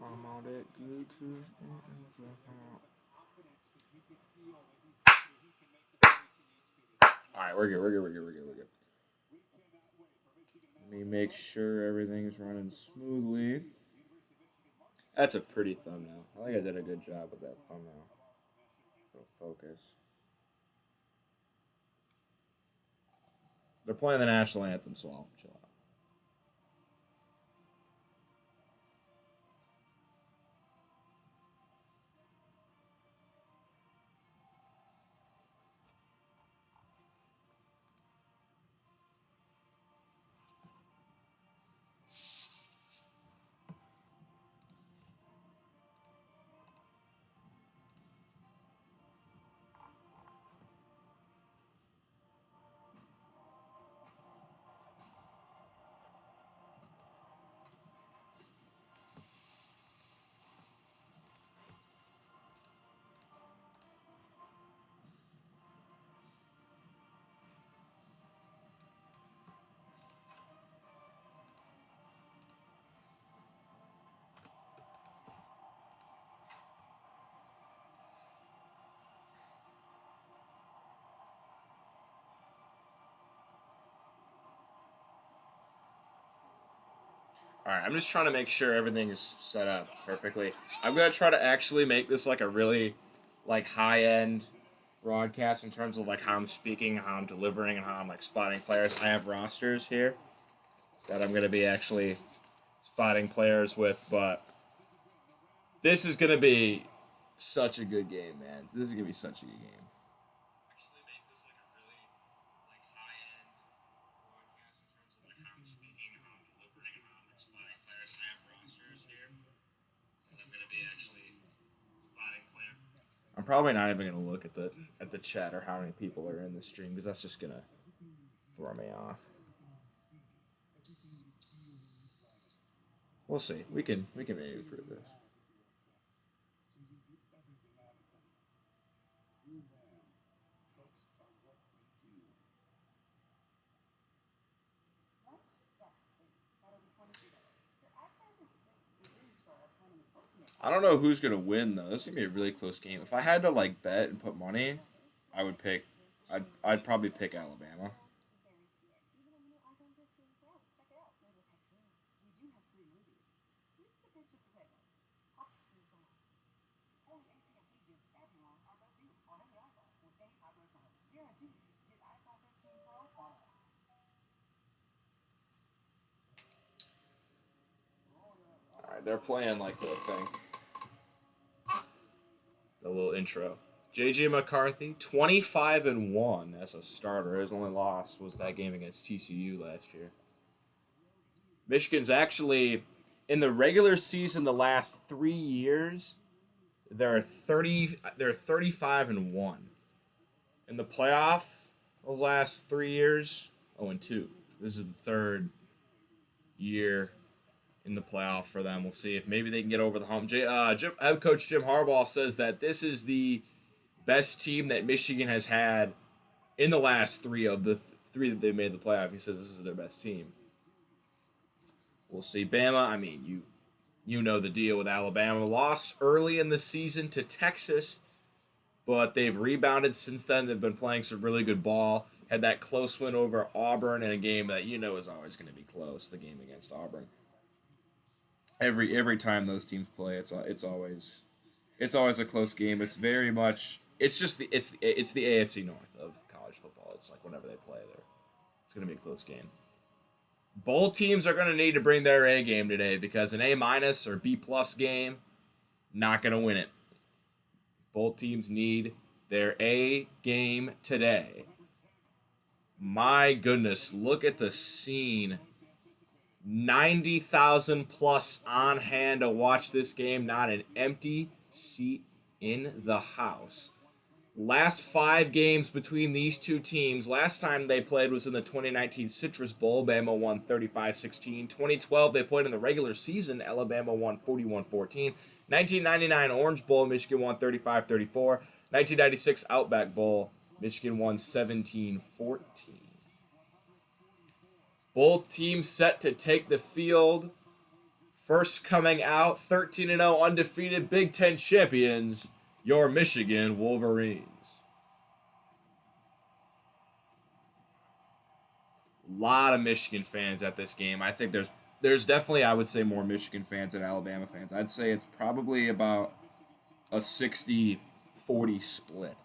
I'm all that good. All right, we're good. Let me make sure everything's running smoothly. That's a pretty thumbnail. I think I did a good job with that thumbnail. It'll focus. They're playing the national anthem, so I'll chill out. All right, I'm just trying to make sure everything is set up perfectly. I'm gonna try to actually make this like a really like high end broadcast in terms of like how I'm speaking, how I'm delivering, and how I'm like spotting players. I have rosters here that I'm gonna be actually spotting players with, but this is gonna be such a good game, man. This is gonna be such a good game. I'm probably not even gonna look at the chat or how many people are in the stream because that's just gonna throw me off. We'll see. We can maybe prove this. I don't know who's gonna win though. This is gonna be a really close game. If I had to like bet and put money, I would pick. I'd probably pick Alabama. All right, they're playing like the thing. The little intro. JJ McCarthy, 25-1 as a starter. His only loss was that game against TCU last year. Michigan's actually in the regular season the last 3 years, they're 35-1. In the playoff, those last 3 years, 0-2. This is the third year in the playoff for them. We'll see if maybe they can get over the hump. Head coach Jim Harbaugh says that this is the best team that Michigan has had in the last three of the three that they made the playoff. He says this is their best team. We'll see. Bama, I mean, you know the deal with Alabama. Lost early in the season to Texas, but they've rebounded since then. They've been playing some really good ball. Had that close win over Auburn in a game that you know is always going to be close, the game against Auburn. Every time those teams play, it's always a close game. It's very much it's the AFC North of college football. It's like whenever they play there, it's going to be a close game. Both teams are going to need to bring their A game today because an A- or B+ game, not going to win it. Both teams need their A game today. My goodness, look at the scene. 90,000 plus on hand to watch this game. Not an empty seat in the house. Last 5 games between these two teams. Last time they played was in the 2019 Citrus Bowl. Bama won 35-16. 2012 they played in the regular season. Alabama won 41-14. 1999 Orange Bowl. Michigan won 35-34. 1996 Outback Bowl. Michigan won 17-14. Both teams set to take the field. First coming out, 13-0 undefeated Big Ten champions, your Michigan Wolverines. A lot of Michigan fans at this game. I think there's definitely, I would say, more Michigan fans than Alabama fans. I'd say it's probably about a 60-40 split.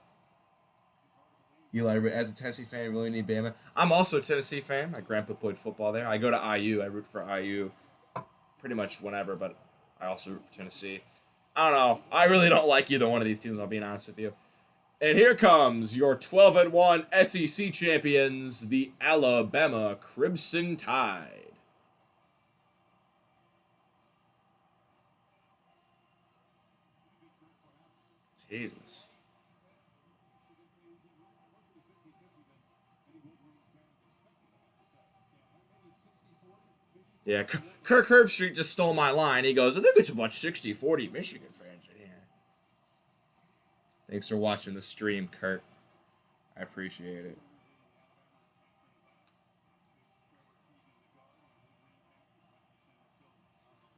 Eli, as a Tennessee fan, you really need Bama. I'm also a Tennessee fan. My grandpa played football there. I go to IU. I root for IU pretty much whenever, but I also root for Tennessee. I don't know. I really don't like either one of these teams, I'll be honest with you. And here comes your 12-1 SEC champions, the Alabama Crimson Tide. Jesus. Yeah, Kirk Herbstreit just stole my line. He goes, I think it's about 60-40 Michigan fans in here. Thanks for watching the stream, Kirk. I appreciate it.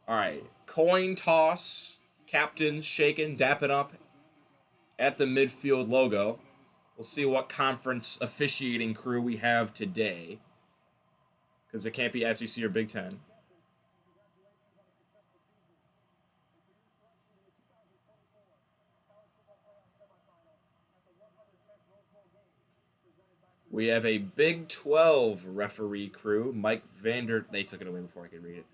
All right, coin toss. Captains shaking, dapping up at the midfield logo. We'll see what conference officiating crew we have today, because it can't be SEC or Big Ten. We have a Big 12 referee crew. Mike Vander... They took it away before I could read it.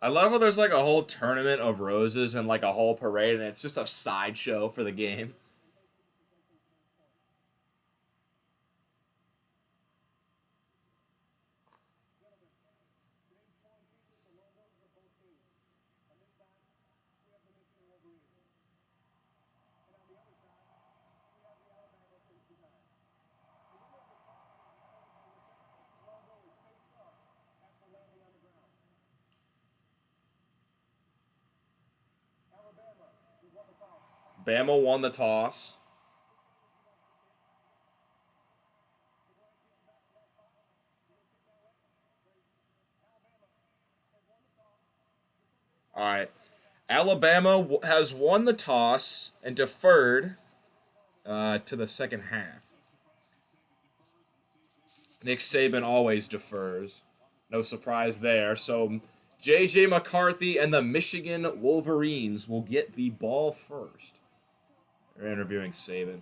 I love how there's like a whole tournament of roses and like a whole parade, and it's just a sideshow for the game. Bama won the toss. All right. Alabama has won the toss and deferred to the second half. Nick Saban always defers. No surprise there. So J.J. McCarthy and the Michigan Wolverines will get the ball first. They're interviewing Saban.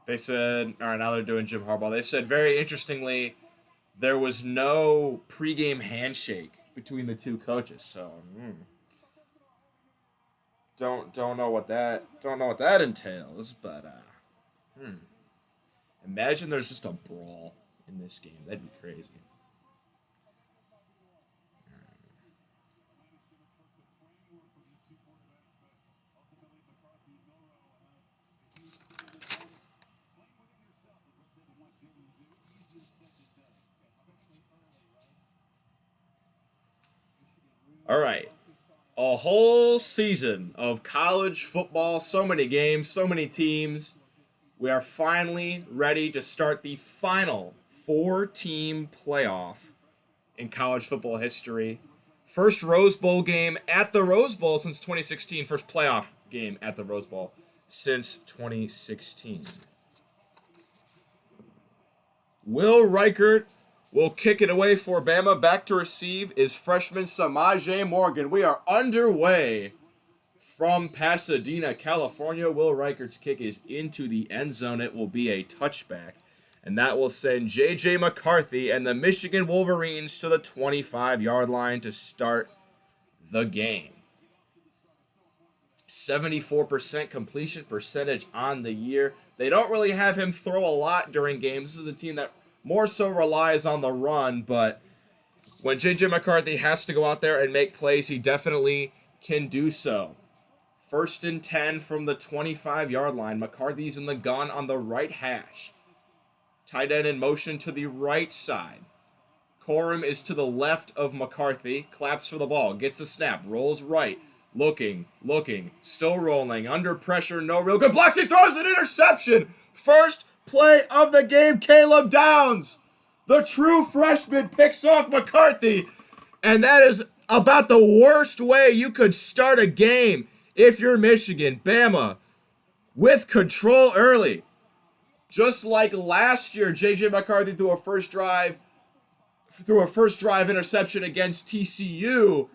They said, all right, now they're doing Jim Harbaugh. They said, very interestingly, there was no pregame handshake between the two coaches. So, don't know what that entails. But imagine there's just a brawl in this game. That'd be crazy. All right. A whole season of college football, so many games, so many teams. We are finally ready to start the final 4-team playoff in college football history. First Rose Bowl game at the Rose Bowl since 2016. First playoff game at the Rose Bowl since 2016. Will Reichert will kick it away for Bama. Back to receive is freshman Samaje Morgan. We are underway from Pasadena, California. Will Reichert's kick is into the end zone. It will be a touchback. And that will send J.J. McCarthy and the Michigan Wolverines to the 25-yard line to start the game. 74% completion percentage on the year. They don't really have him throw a lot during games. This is a team that more so relies on the run, but when J.J. McCarthy has to go out there and make plays, he definitely can do so. 1st and 10 from the 25-yard line. McCarthy's in the gun on the right hash. Tight end in motion to the right side. Corum is to the left of McCarthy. Claps for the ball. Gets the snap. Rolls right. Looking. Still rolling. Under pressure. No real good blocks. He throws an interception. First play of the game. Caleb Downs, the true freshman, picks off McCarthy. And that is about the worst way you could start a game if you're Michigan. Bama with control early. Just like last year, J.J. McCarthy threw a first drive interception against TCU,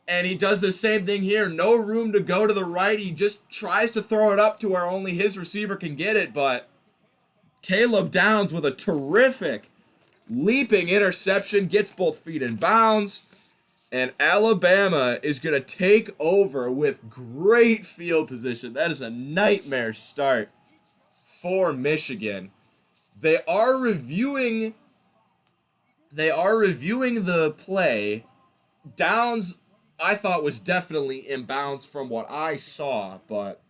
and he does the same thing here. No room to go to the right. He just tries to throw it up to where only his receiver can get it, but Caleb Downs with a terrific leaping interception, gets both feet in bounds, and Alabama is going to take over with great field position. That is a nightmare start for Michigan. They are reviewing the play. Downs, I thought, was definitely in bounds from what I saw, but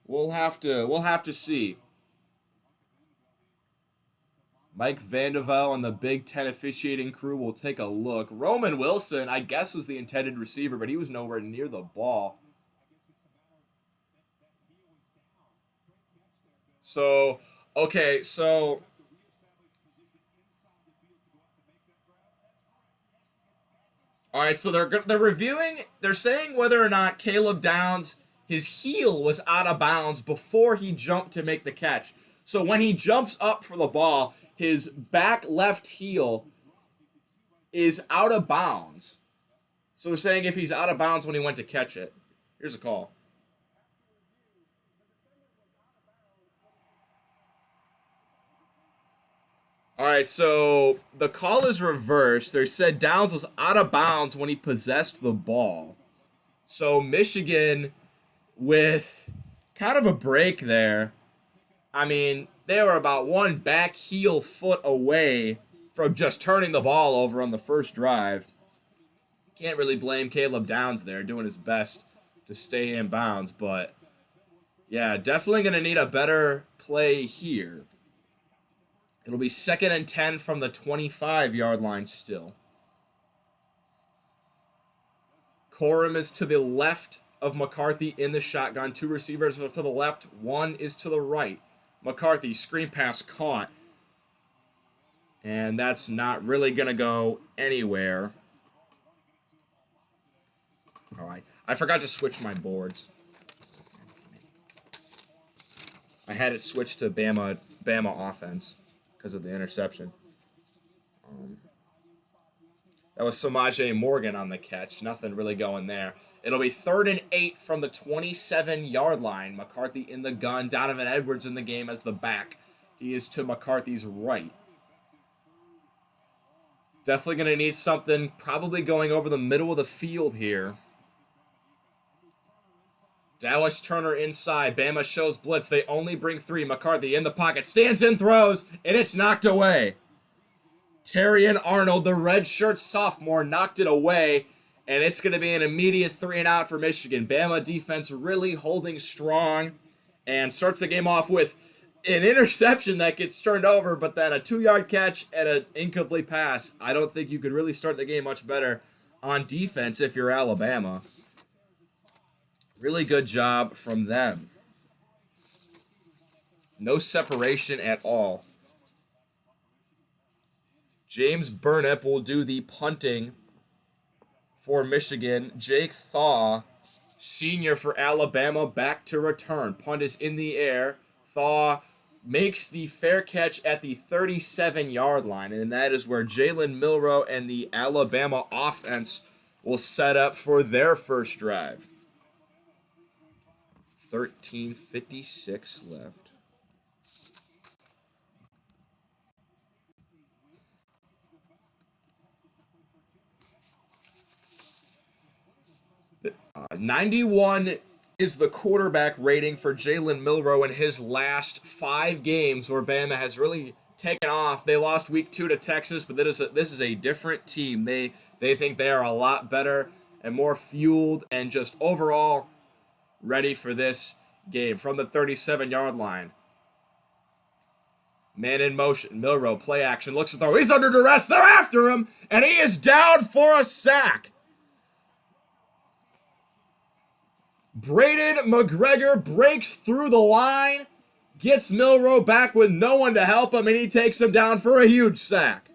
we'll have to see. Mike Vandervel and the Big Ten officiating crew will take a look. Roman Wilson, I guess, was the intended receiver, but he was nowhere near the ball. So, okay, so all right, so they're reviewing. They're saying whether or not Caleb Downs, his heel was out of bounds before he jumped to make the catch. So when he jumps up for the ball, his back left heel is out of bounds. So they're saying if he's out of bounds when he went to catch it. Here's a call. All right, so the call is reversed. They said Downs was out of bounds when he possessed the ball. So Michigan, with kind of a break there, I mean, they were about one back heel foot away from just turning the ball over on the first drive. Can't really blame Caleb Downs there, doing his best to stay in bounds. But, yeah, definitely going to need a better play here. It'll be 2nd and 10 from the 25-yard line still. Corum is to the left of McCarthy in the shotgun. 2 receivers are to the left. 1 is to the right. McCarthy, screen pass caught. And that's not really going to go anywhere. All right. I forgot to switch my boards. I had it switched to Bama offense because of the interception. That was Samaje Morgan on the catch. Nothing really going there. It'll be 3rd and 8 from the 27-yard line. McCarthy in the gun. Donovan Edwards in the game as the back. He is to McCarthy's right. Definitely going to need something probably going over the middle of the field here. Dallas Turner inside. Bama shows blitz. They only bring 3. McCarthy in the pocket. Stands and throws, and it's knocked away. Terrion Arnold, the redshirt sophomore, knocked it away, and it's going to be an immediate 3-and-out for Michigan. Bama defense really holding strong and starts the game off with an interception that gets turned over, but then a 2-yard catch and an incomplete pass. I don't think you could really start the game much better on defense if you're Alabama. Really good job from them. No separation at all. James Burnip will do the punting for Michigan. Jake Thaw, senior for Alabama, back to return. Punt is in the air. Thaw makes the fair catch at the 37-yard line, and that is where Jalen Milroe and the Alabama offense will set up for their first drive. 13:56 left. Uh, 91 is the quarterback rating for Jalen Milroe in his last 5 games, where Bama has really taken off. They lost week 2 to Texas, but this is a different team. They think they are a lot better and more fueled and just overall ready for this game. From the 37-yard line, man in motion, Milroe, play action, looks to throw. He's under duress. They're after him, and he is down for a sack. Braden McGregor breaks through the line, gets Milroe back with no one to help him, and he takes him down for a huge sack.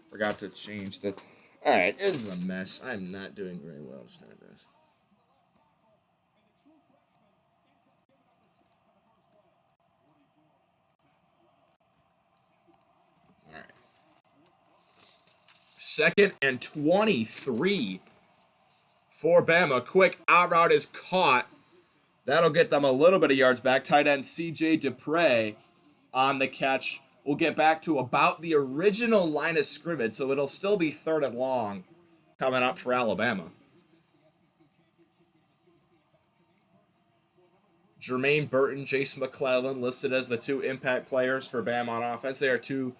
Forgot to change the... Alright, this is a mess. I'm not doing very well to start this. Alright. 2nd and 23 for Bama. Quick out route is caught. That'll get them a little bit of yards back. Tight end C.J. Dupre on the catch. We'll get back to about the original line of scrimmage, so it'll still be 3rd and long coming up for Alabama. Jermaine Burton, Jace McClellan listed as the 2 impact players for Bama on offense. They are 2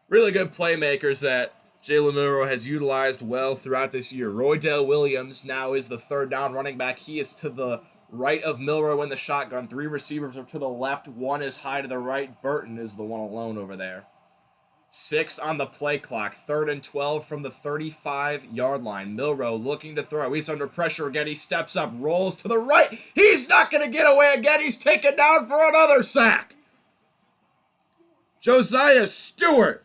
really good playmakers that Jalen Milroe has utilized well throughout this year. Roydell Williams now is the 3rd down running back. He is to the right of Milroe in the shotgun. 3 receivers are to the left. 1 is high to the right. Burton is the one alone over there. 6 on the play clock. 3rd and 12 from the 35-yard line. Milroe looking to throw. He's under pressure again. He steps up, rolls to the right. He's not going to get away again. He's taken down for another sack. Josiah Stewart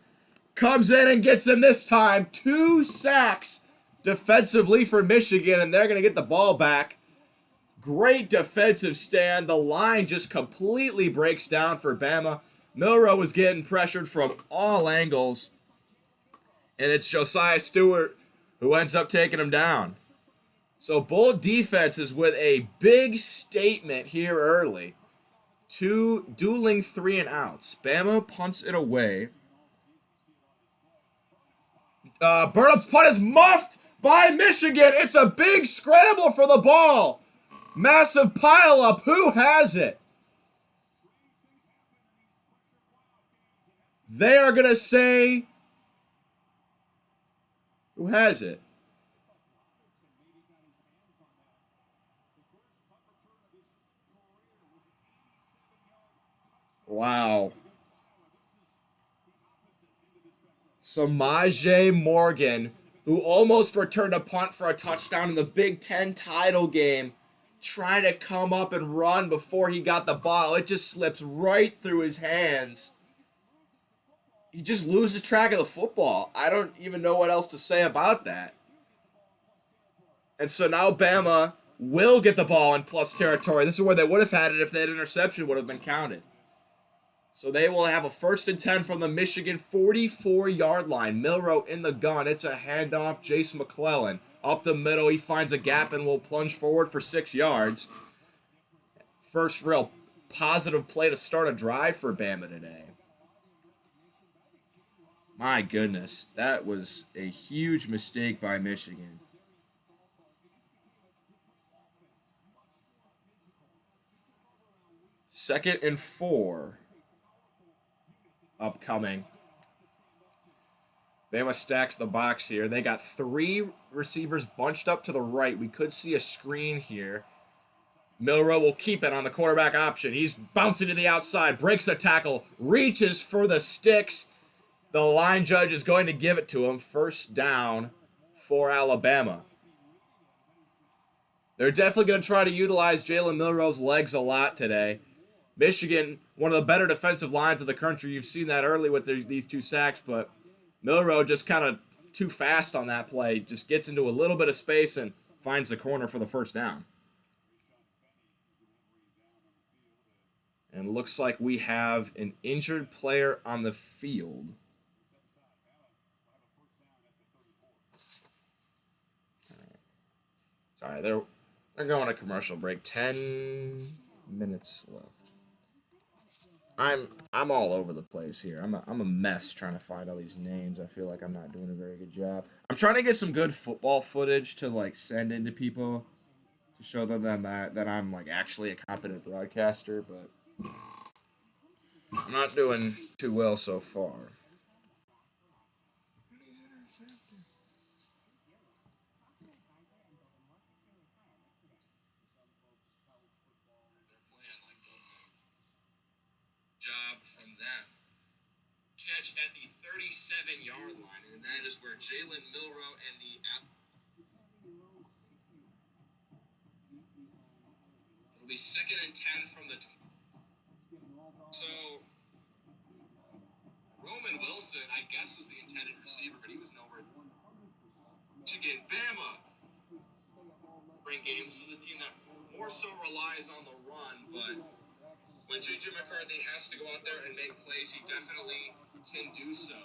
comes in and gets him this time. 2 sacks defensively for Michigan, and they're going to get the ball back. Great defensive stand. The line just completely breaks down for Bama. Milroe was getting pressured from all angles, and it's Josiah Stewart who ends up taking him down. So both defenses with a big statement here early. 2 dueling 3 and outs. Bama punts it away. Burnham's punt is muffed by Michigan. It's a big scramble for the ball. Massive pileup. Who has it? They are going to say, who has it? Wow. Samaje Morgan, who almost returned a punt for a touchdown in the Big Ten title game, trying to come up and run before he got the ball. It just slips right through his hands. He just loses track of the football. I don't even know what else to say about that. And so now Bama will get the ball in plus territory. This is where they would have had it if that interception would have been counted. So they will have a 1st and 10 from the Michigan 44-yard line. Milroe in the gun. It's a handoff. Jace McClellan up the middle. He finds a gap and will plunge forward for 6 yards. First real positive play to start a drive for Bama today. My goodness, that was a huge mistake by Michigan. Second and 4 upcoming. Bama stacks the box here. They got 3 receivers bunched up to the right. We could see a screen here. Milroe will keep it on the quarterback option. He's bouncing to the outside, breaks a tackle, reaches for the sticks. The line judge is going to give it to him. 1st down for Alabama. They're definitely going to try to utilize Jalen Milroe's legs a lot today. Michigan, one of the better defensive lines of the country. You've seen that early with these 2 sacks, but Milroe just kind of too fast on that play. Just gets into a little bit of space and finds the corner for the 1st down. And it looks like we have an injured player on the field. Sorry, they're going to commercial break. 10 minutes left. I'm all over the place here. I'm a mess trying to find all these names. I feel like I'm not doing a very good job. I'm trying to get some good football footage to like send into people to show them that I'm like actually a competent broadcaster, but I'm not doing too well so far. Job from them. Catch at the 37-yard line, and that is where Jalen Milrow and the it'll be 2nd and 10 from the. So Roman Wilson, I guess, was the intended receiver, but he was nowhere. Michigan, Bama bring games to the team that more so relies on the run, but when J.J. McCarthy has to go out there and make plays, he definitely can do so.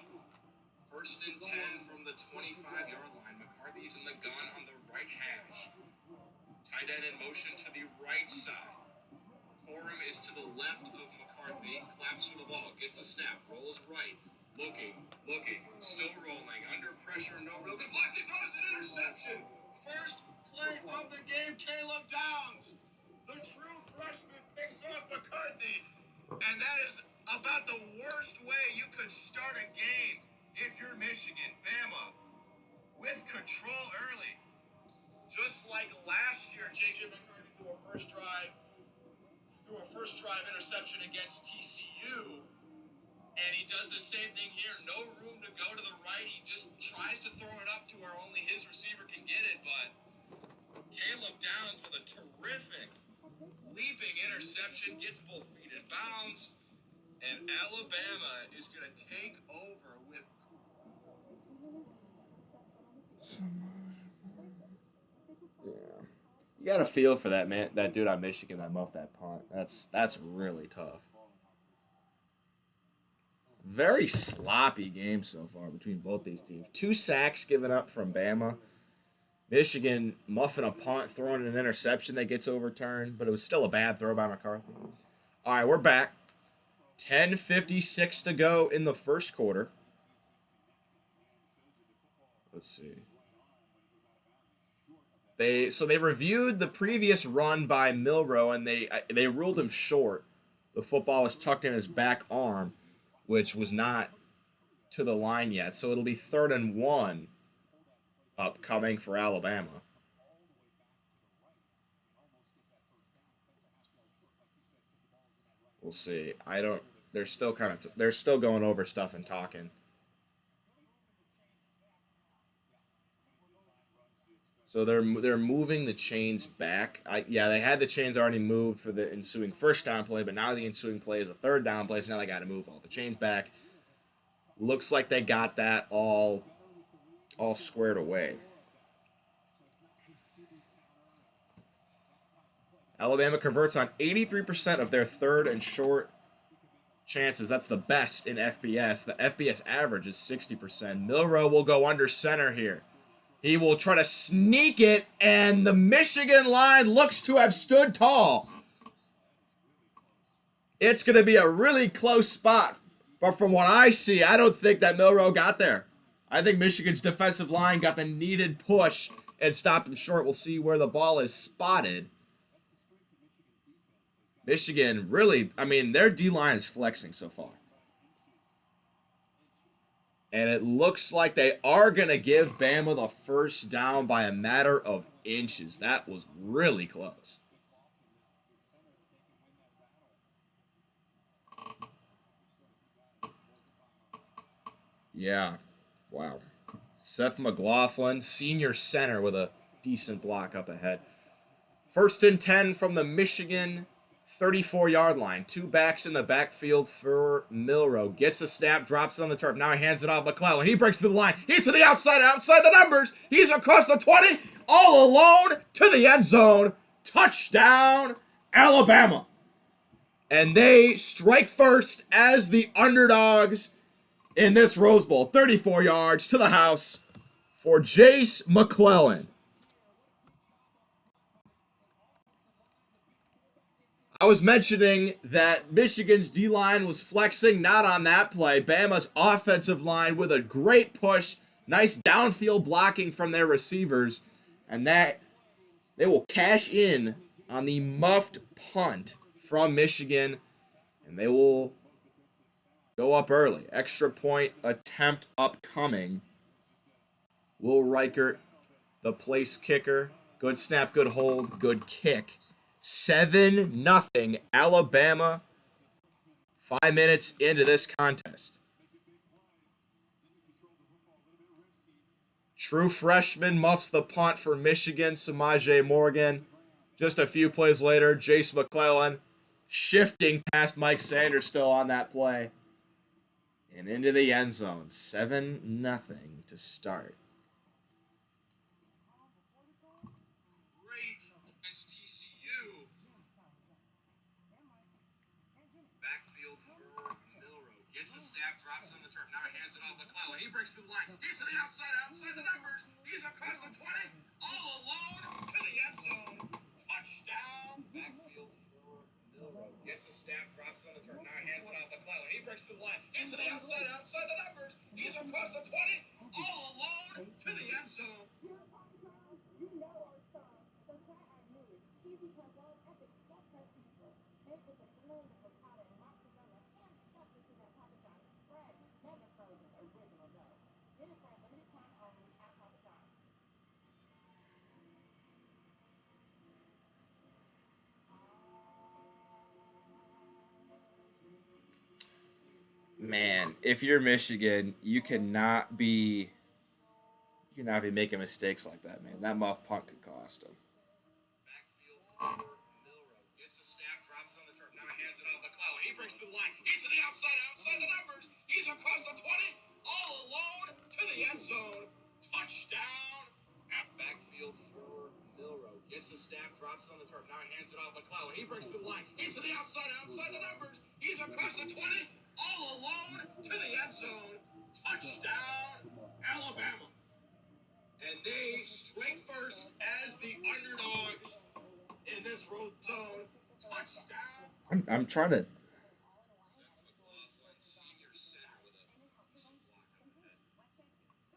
1st and 10 from the 25-yard line. McCarthy's in the gun on the right hash. Tight end in motion to the right side. Corum is to the left of McCarthy. Claps for the ball. Gets the snap. Rolls right. Looking. Still rolling. Under pressure. No real good blocks. He throws an interception. First play of the game. Caleb Downs. The true freshman picks off McCarthy. And that is about the worst way you could start a game if you're Michigan. Bama with control early. Just like last year, J.J. McCarthy threw a first drive interception against TCU. And he does the same thing here. No room to go to the right. He just tries to throw it up to where only his receiver can get it. But Caleb Downs with a terrific leaping interception, gets both feet in bounds. And Alabama is going to take over with. Yeah. You got to feel for that man, that dude on Michigan that muffed that punt. That's really tough. Very sloppy game so far between both these teams. 2 sacks given up from Bama. Michigan muffing a punt, throwing an interception that gets overturned, but it was still a bad throw by McCarthy. All right, we're back. 10:56 to go in the first quarter. Let's see. They reviewed the previous run by Milrow and they ruled him short. The football was tucked in his back arm, which was not to the line yet. So it'll be 3rd and 1 upcoming for Alabama. We'll see. I don't. They're still they're still going over stuff and talking. So they're moving the chains back. Yeah, they had the chains already moved for the ensuing first down play, but now the ensuing play is a 3rd down play, so now they got to move all the chains back. Looks like they got that all squared away. Alabama converts on 83% of their 3rd and short chances. That's the best in FBS. The FBS average is 60%. Milrow will go under center here. He will try to sneak it, and the Michigan line looks to have stood tall. It's going to be a really close spot. But from what I see, I don't think that Milrow got there. I think Michigan's defensive line got the needed push and stopped him short. We'll see where the ball is spotted. Michigan really, their D-line is flexing so far. And it looks like they are going to give Bama the first down by a matter of inches. That was really close. Yeah. Wow. Seth McLaughlin, senior center, with a decent block up ahead. 1st and 10 from the Michigan 34-yard line. 2 backs in the backfield for Milrow. Gets the snap, drops it on the turf. Now he hands it off McClellan. He breaks to the line. He's to the outside the numbers. He's across the 20, all alone to the end zone. Touchdown, Alabama. And they strike first as the underdogs in this Rose Bowl. 34 yards to the house for Jace McClellan. I was mentioning that Michigan's D-line was flexing, not on that play. Bama's offensive line with a great push, nice downfield blocking from their receivers, and that they will cash in on the muffed punt from Michigan, and they will go up early. Extra point attempt upcoming. Will Reichert, the place kicker. Good snap, good hold, good kick. 7-0 Alabama. 5 minutes into this contest. True freshman muffs the punt for Michigan, Samaje Morgan. Just a few plays later, Jace McClellan shifting past Mike Sanders still on that play. And into the end zone. 7-0 to start. Great against TCU. Backfield for Milrow. Gets the snap, drops on the turf. Now he hands it off McClellan. He breaks through the line. He's to the outside the numbers. He's across the 20. All alone to the end zone. Touchdown. Backfield for Milrow. Gets the snap, drops on the turf. Now he hands it off McClellan. He breaks through the line. He's to the outside the numbers. He's across the 20. All alone to the end zone. Man, if you're Michigan, you cannot be making mistakes like that, man. That muff punt could cost them. Backfield for Milrow. Gets the snap, drops on the turf. Now he hands it off McClellan. He breaks through the line. He's to the outside the numbers. He's across the 20. All alone to the end zone. Touchdown. Backfield for Milrow. Gets the snap, drops on the turf. Now he hands it off McClellan. He breaks through the line. He's to the outside the numbers. He's across the 20. All alone to the end zone. Touchdown, Alabama. And they strike first as the underdogs in this road zone. Touchdown. I'm trying to. Seth McLaughlin, senior center with a decent block on the head.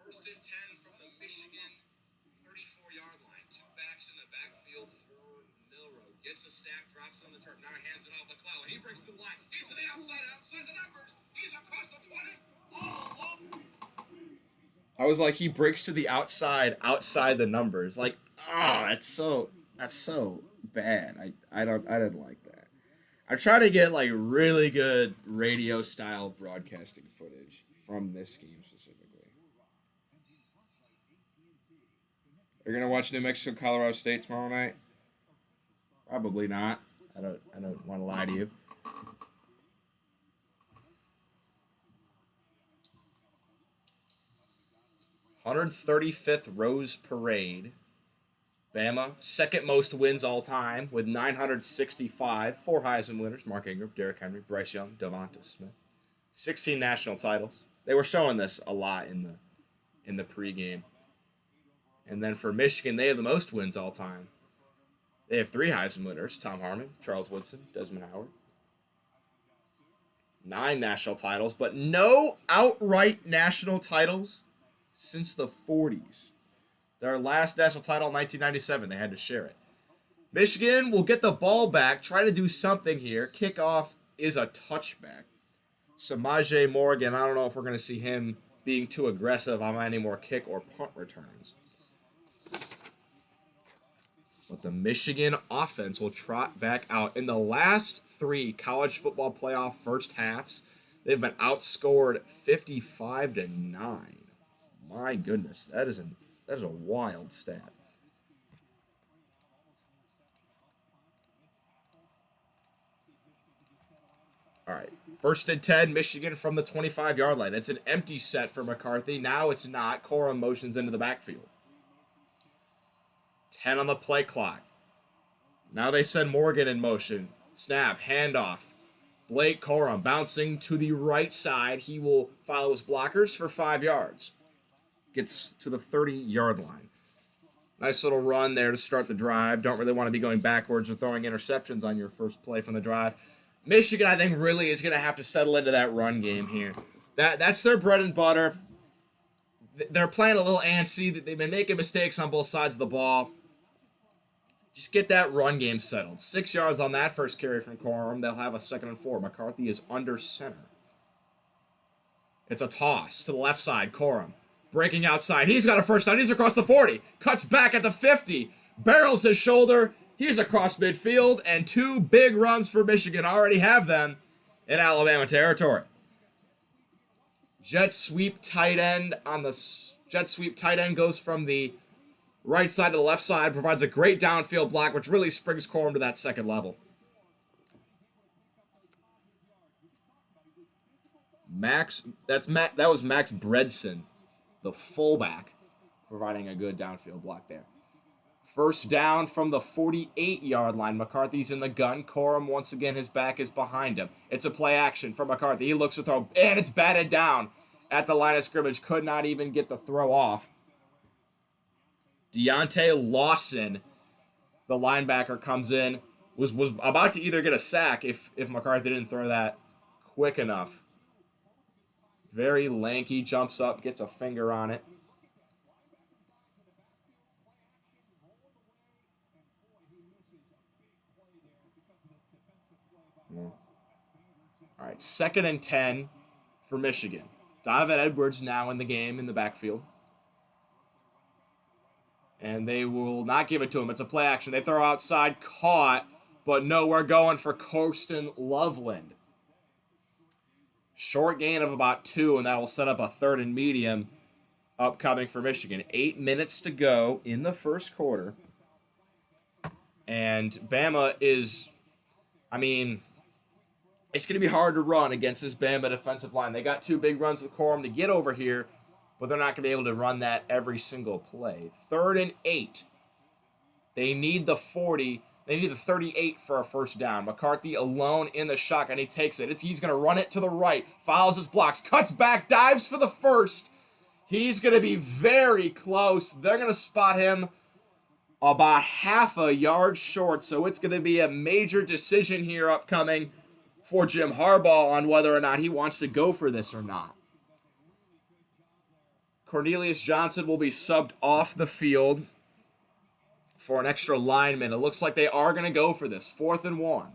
1st and 10 from the Michigan 34-yard line. Two backs in the backfield for Milrow. Gets the snap, drops on the turf. Now he hands it off McClellan. He breaks through the line. He's to the outside the numbers. He's across the 20. All alone. I was like, he breaks to the outside the numbers. Like, that's so bad. I didn't like that. I try to get like really good radio style broadcasting footage from this game specifically. You're gonna watch New Mexico, Colorado State tomorrow night? Probably not. I don't want to lie to you. "135th Rose Parade." Bama, second most wins all time with 965. 4 Heisman winners: Mark Ingram, Derrick Henry, Bryce Young, Devonta Smith. 16 national titles. They were showing this a lot in the pregame. And then for Michigan, they have the most wins all time. They have 3 Heisman winners: Tom Harmon, Charles Woodson, Desmond Howard. 9 national titles, but no outright national titles since the 40s. Their last national title in 1997, they had to share it. Michigan will get the ball back, try to do something here. Kickoff is a touchback. Samaje Morgan, I don't know if we're going to see him being too aggressive on any more kick or punt returns. But the Michigan offense will trot back out. In the last 3 college football playoff first halves, they've been outscored 55-9. My goodness, that is a wild stat. All right, 1st and 10, Michigan from the 25-yard line. It's an empty set for McCarthy. Now it's not. Corum motions into the backfield. 10 on the play clock. Now they send Morgan in motion. Snap, handoff. Blake Corum bouncing to the right side. He will follow his blockers for 5 yards. Gets to the 30-yard line. Nice little run there to start the drive. Don't really want to be going backwards or throwing interceptions on your first play from the drive. Michigan, I think, really is going to have to settle into that run game here. That's their bread and butter. They're playing a little antsy. They've been making mistakes on both sides of the ball. Just get that run game settled. 6 yards on that first carry from Corum. They'll have a 2nd and 4. McCarthy is under center. It's a toss to the left side. Corum breaking outside. He's got a first down. He's across the 40. Cuts back at the 50. Barrels his shoulder. He's across midfield. And 2 big runs for Michigan. Already have them in Alabama territory. Jet sweep tight end on the jet sweep tight end goes from the right side to the left side. Provides a great downfield block, which really springs Corum to that second level. That was Max Bredson, the fullback, providing a good downfield block there. First down from the 48-yard line. McCarthy's in the gun. Corum, once again, his back is behind him. It's a play action for McCarthy. He looks to throw, and it's batted down at the line of scrimmage. Could not even get the throw off. Deontay Lawson, the linebacker, comes in. Was about to either get a sack if McCarthy didn't throw that quick enough. Very lanky, jumps up, gets a finger on it. All right, 2nd and 10 for Michigan. Donovan Edwards now in the game in the backfield. And they will not give it to him. It's a play action. They throw outside, caught, but no, we're going for Corsten Loveland. Short gain of about 2, and that will set up a 3rd and medium upcoming for Michigan. 8 minutes to go in the first quarter. And Bama is, it's going to be hard to run against this Bama defensive line. They got 2 big runs with Corum to get over here, but they're not going to be able to run that every single play. 3rd and 8. They need the 40. They need the 38 for a first down. McCarthy alone in the shotgun. He takes it. He's going to run it to the right. Follows his blocks. Cuts back. Dives for the first. He's going to be very close. They're going to spot him about half a yard short. So it's going to be a major decision here upcoming for Jim Harbaugh on whether or not he wants to go for this or not. Cornelius Johnson will be subbed off the field for an extra lineman. It looks like they are going to go for this. 4th and 1.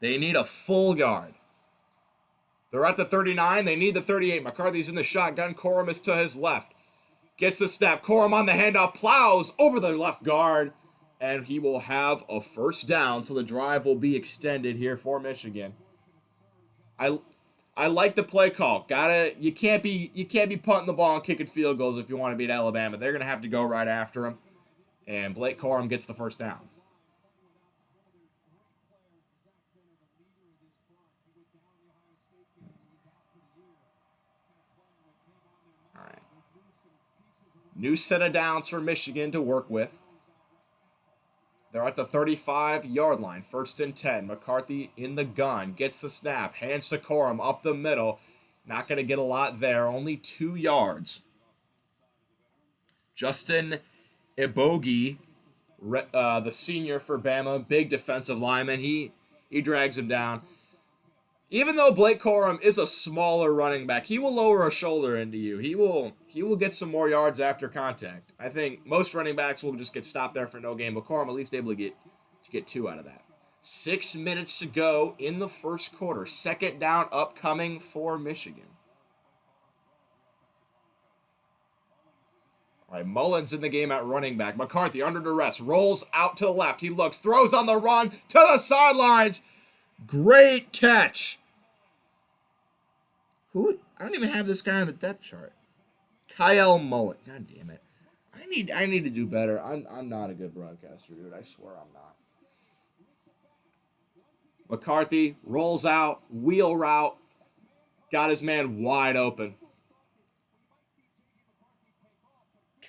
They need a full guard. They're at the 39. They need the 38. McCarthy's in the shotgun. Corum is to his left. Gets the snap. Corum on the handoff. Plows over the left guard. And he will have a first down. So the drive will be extended here for Michigan. I like the play call. You can't be punting the ball and kicking field goals if you want to beat Alabama. They're going to have to go right after him. And Blake Corum gets the first down. All right. New set of downs for Michigan to work with. They're at the 35-yard line. 1st and 10. McCarthy in the gun. Gets the snap. Hands to Corum up the middle. Not going to get a lot there. Only 2 yards. Justin Ebogi, the senior for Bama, big defensive lineman. He drags him down. Even though Blake Corum is a smaller running back, he will lower a shoulder into you. He will get some more yards after contact. I think most running backs will just get stopped there for no gain, but Corum at least able to get 2 out of that. 6 minutes to go in the first quarter. 2nd down upcoming for Michigan. All right, Mullins in the game at running back. McCarthy under duress, rolls out to the left. He looks, throws on the run to the sidelines. Great catch. I don't even have this guy on the depth chart. Kyle Mullen. God damn it. I need to do better. I'm not a good broadcaster, dude. I swear I'm not. McCarthy rolls out, wheel route, got his man wide open.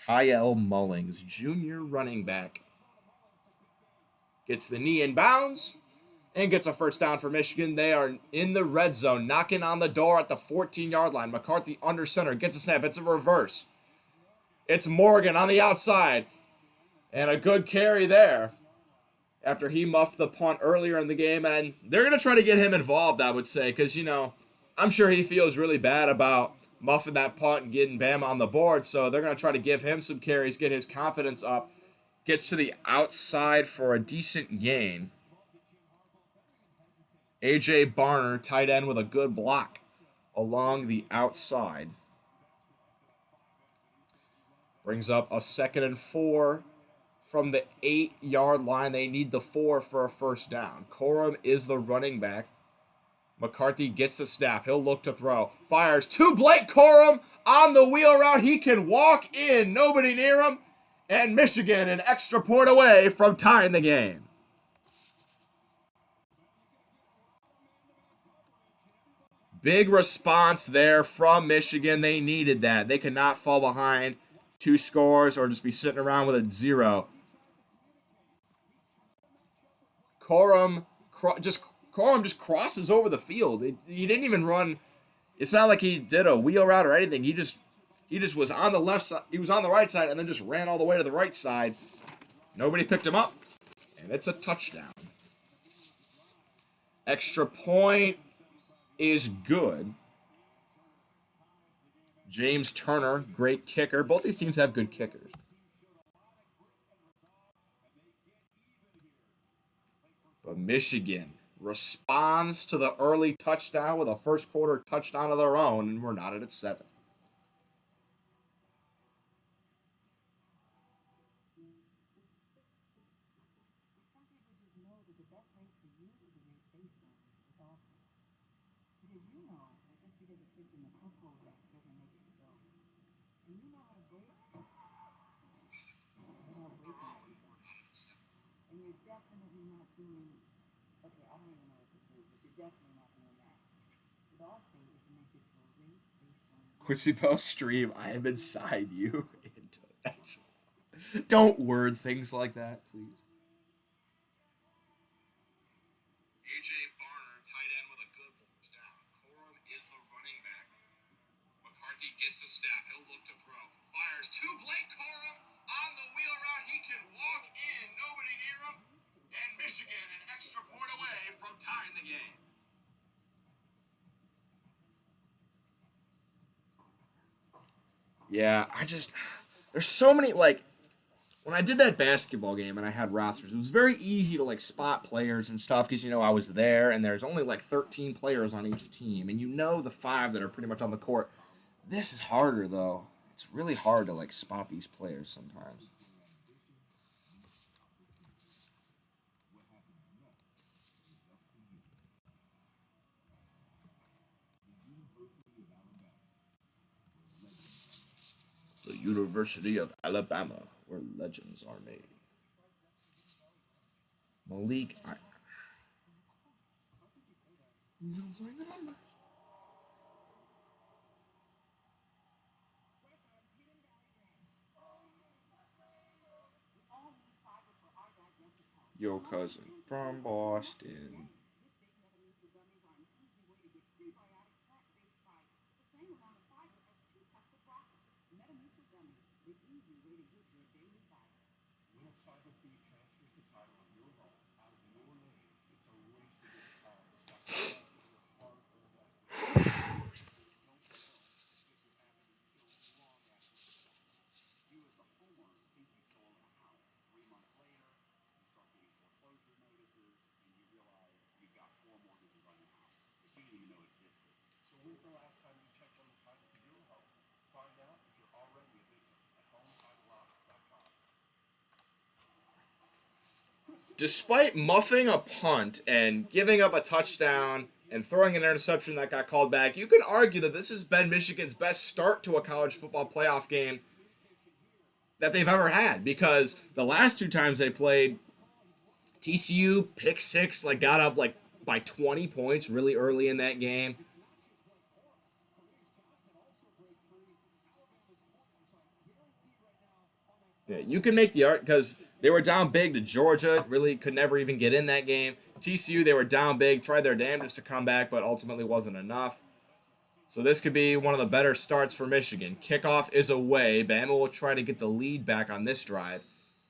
Kyle Mullings, junior running back, gets the knee in bounds. and gets a first down for Michigan. They are in the red zone, knocking on the door at the 14-yard line. McCarthy under center, gets a snap. It's a reverse. It's Morgan on the outside. And a good carry there after he muffed the punt earlier in the game. And they're going to try to get him involved, I would say, because, I'm sure he feels really bad about muffing that punt and getting Bama on the board. So they're going to try to give him some carries, get his confidence up. Gets to the outside for a decent gain. A.J. Barner, tight end, with a good block along the outside. Brings up a 2nd and 4 from the 8-yard line. They need the 4 for a first down. Corum is the running back. McCarthy gets the snap. He'll look to throw. Fires to Blake Corum on the wheel route. He can walk in. Nobody near him. And Michigan an extra point away from tying the game. Big response there from Michigan. They needed that. They could not fall behind 2 scores or just be sitting around with a 0. Corum just crosses over the field. He didn't even run. It's not like he did a wheel route or anything. He just was on the left side. He was on the right side and then just ran all the way to the right side. Nobody picked him up, and it's a touchdown. Extra point is good. James Turner, great kicker. Both these teams have good kickers. But Michigan responds to the early touchdown with a first quarter touchdown of their own, and we're knotted at 7. Quincy Bell stream, I am inside you. Don't word things like that, please. A.J. Barner, tight end with a good first down. Corum is the running back. McCarthy gets the snap. He'll look to throw. Fires to Blake Corum on the wheel route. He can walk in. Nobody near him. And Michigan an extra point away from tying the game. Yeah, there's so many, when I did that basketball game and I had rosters, it was very easy to, spot players and stuff because, I was there and there's only, 13 players on each team. And the 5 that are pretty much on the court. This is harder, though. It's really hard to, spot these players sometimes. The University of Alabama, where legends are made. Malik. Yo, cousin from Boston. Despite muffing a punt and giving up a touchdown and throwing an interception that got called back, you can argue that this has been Michigan's best start to a college football playoff game that they've ever had, because the last 2 times they played, TCU pick 6, got up by 20 points really early in that game. Yeah, you can make the art because they were down big to Georgia. Really could never even get in that game. TCU, they were down big, tried their damnedest to come back, but ultimately wasn't enough. So this could be one of the better starts for Michigan. Kickoff is away. Bama will try to get the lead back on this drive.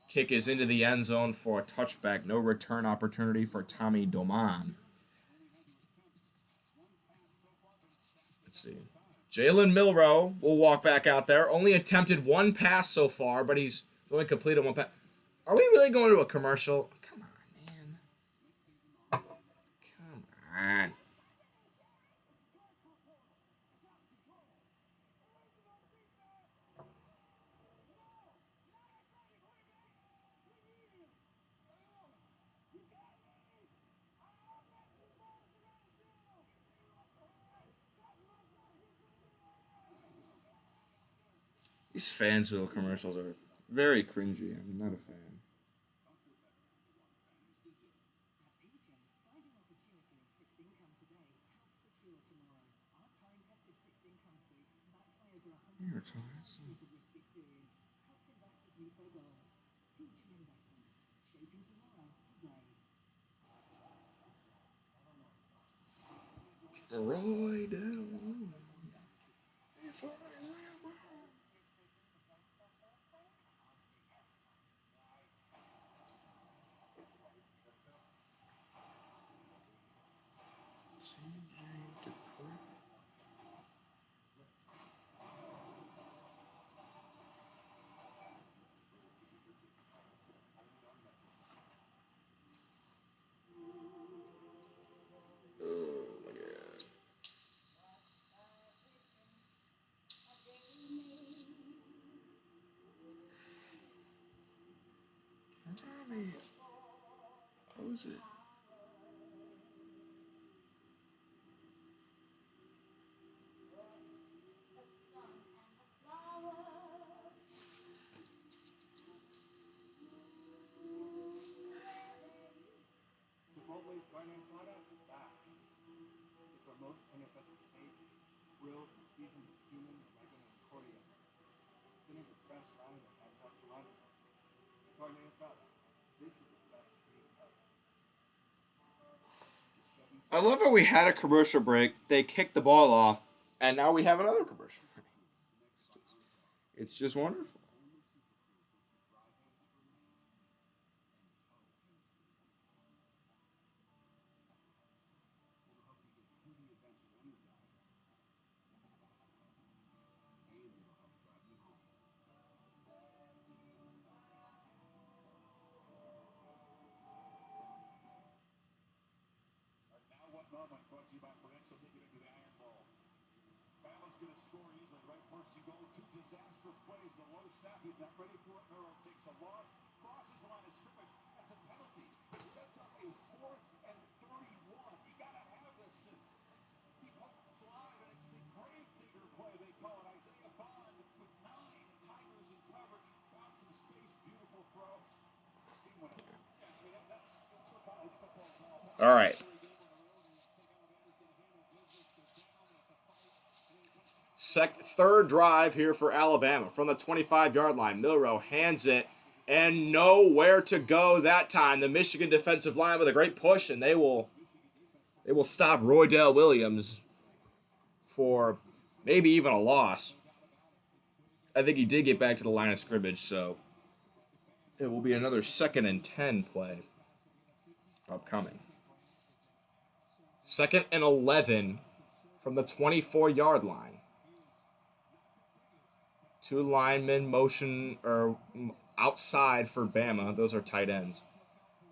Kick is into the end zone for a touchback. No return opportunity for Tommy Doman. Let's see. Jalen Milrow will walk back out there. Only attempted one pass so far, but he's only completed one pass. Are we really going to a commercial? Come on, man. Come on. These Fansville commercials are very cringy. I'm not a fan. Roy down. Oh my god. Tommy. How is it? Chipotle's carne asada is back. It's our most tender-featured steak, grilled and seasoned with cumin, oregano, and coriander. Finished with fresh lime and hand-chopped cilantro. Carne asada. This is the best steak ever. I love how we had a commercial break. They kicked the ball off, and now we have another commercial break. It's just wonderful. Now what moments brought to you by Prudential Ticket into the Iron Bowl. Bama's going to score easily. Right first and goal. Two disastrous plays. The low snap. He's not ready for it. Murrow takes a loss. Crosses the line of scrimmage. That's a penalty. It sets up a 4th and 31. You got to have this to keep hope alive. And it's the grave digger play they call it. Isaiah Bond with 9 Tigers in coverage. Found some space. Beautiful throw. Yeah, I mean, that's what college football is all about. All right. Third drive here for Alabama from the 25-yard line. Milrow hands it, and nowhere to go that time. The Michigan defensive line with a great push, and they will stop Roydell Williams for maybe even a loss. I think he did get back to the line of scrimmage, so it will be another 2nd and 10 play upcoming. 2nd and 11 from the 24-yard line. 2 linemen motion or outside for Bama. Those are tight ends.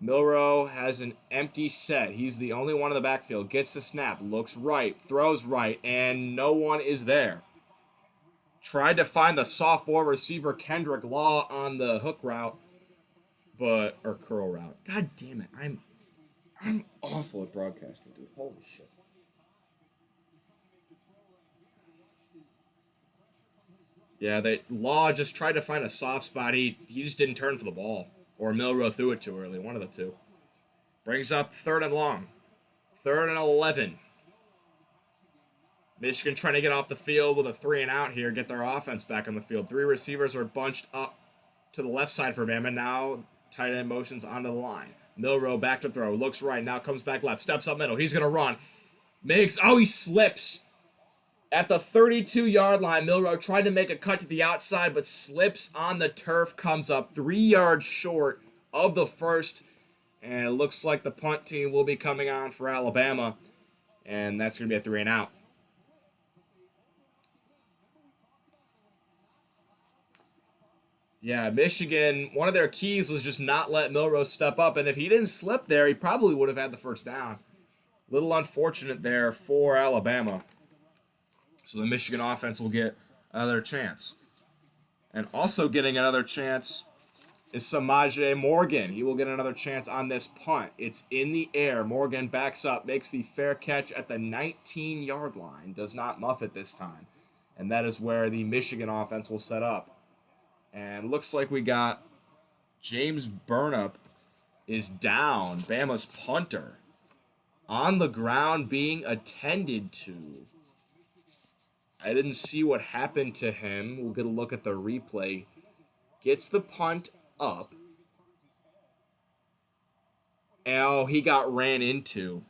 Milrow has an empty set. He's the only one in the backfield. Gets the snap, looks right, throws right, and no one is there. Tried to find the sophomore receiver Kendrick Law on the hook route, or curl route. God damn it. I'm awful at broadcasting, dude. Holy shit. Yeah, Law just tried to find a soft spot. He just didn't turn for the ball. Or Milrow threw it too early. One of the two. Brings up 3rd and long. 3rd and 11. Michigan trying to get off the field with a 3 and out here. Get their offense back on the field. 3 receivers are bunched up to the left side for Bama. Now tight end motions onto the line. Milrow back to throw. Looks right. Now comes back left. Steps up middle. He's going to run. He slips. At the 32-yard line, Milrow tried to make a cut to the outside, but slips on the turf, comes up 3 yards short of the first. And it looks like the punt team will be coming on for Alabama. And that's going to be a 3 and out. Yeah, Michigan, one of their keys was just not let Milrow step up. And if he didn't slip there, he probably would have had the first down. Little unfortunate there for Alabama. So the Michigan offense will get another chance. And also getting another chance is Samaje Morgan. He will get another chance on this punt. It's in the air. Morgan backs up, makes the fair catch at the 19-yard line. Does not muff it this time. And that is where the Michigan offense will set up. And looks like we got James Burnup is down. Bama's punter. On the ground being attended to. I didn't see what happened to him. We'll get a look at the replay. Gets the punt up. Oh, he got ran into.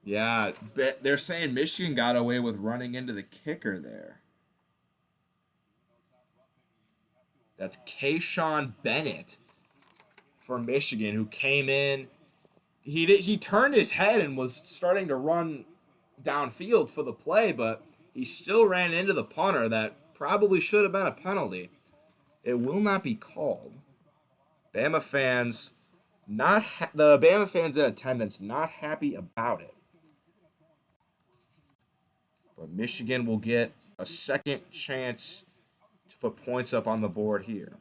Yeah, they're saying Michigan got away with running into the kicker there. That's Kayshawn Bennett for Michigan, who came in. He turned his head and was starting to run downfield for the play, but he still ran into the punter. That probably should have been a penalty. It will not be called. Bama fans, the Bama fans in attendance, not happy about it. But Michigan will get a second chance to put points up on the board here.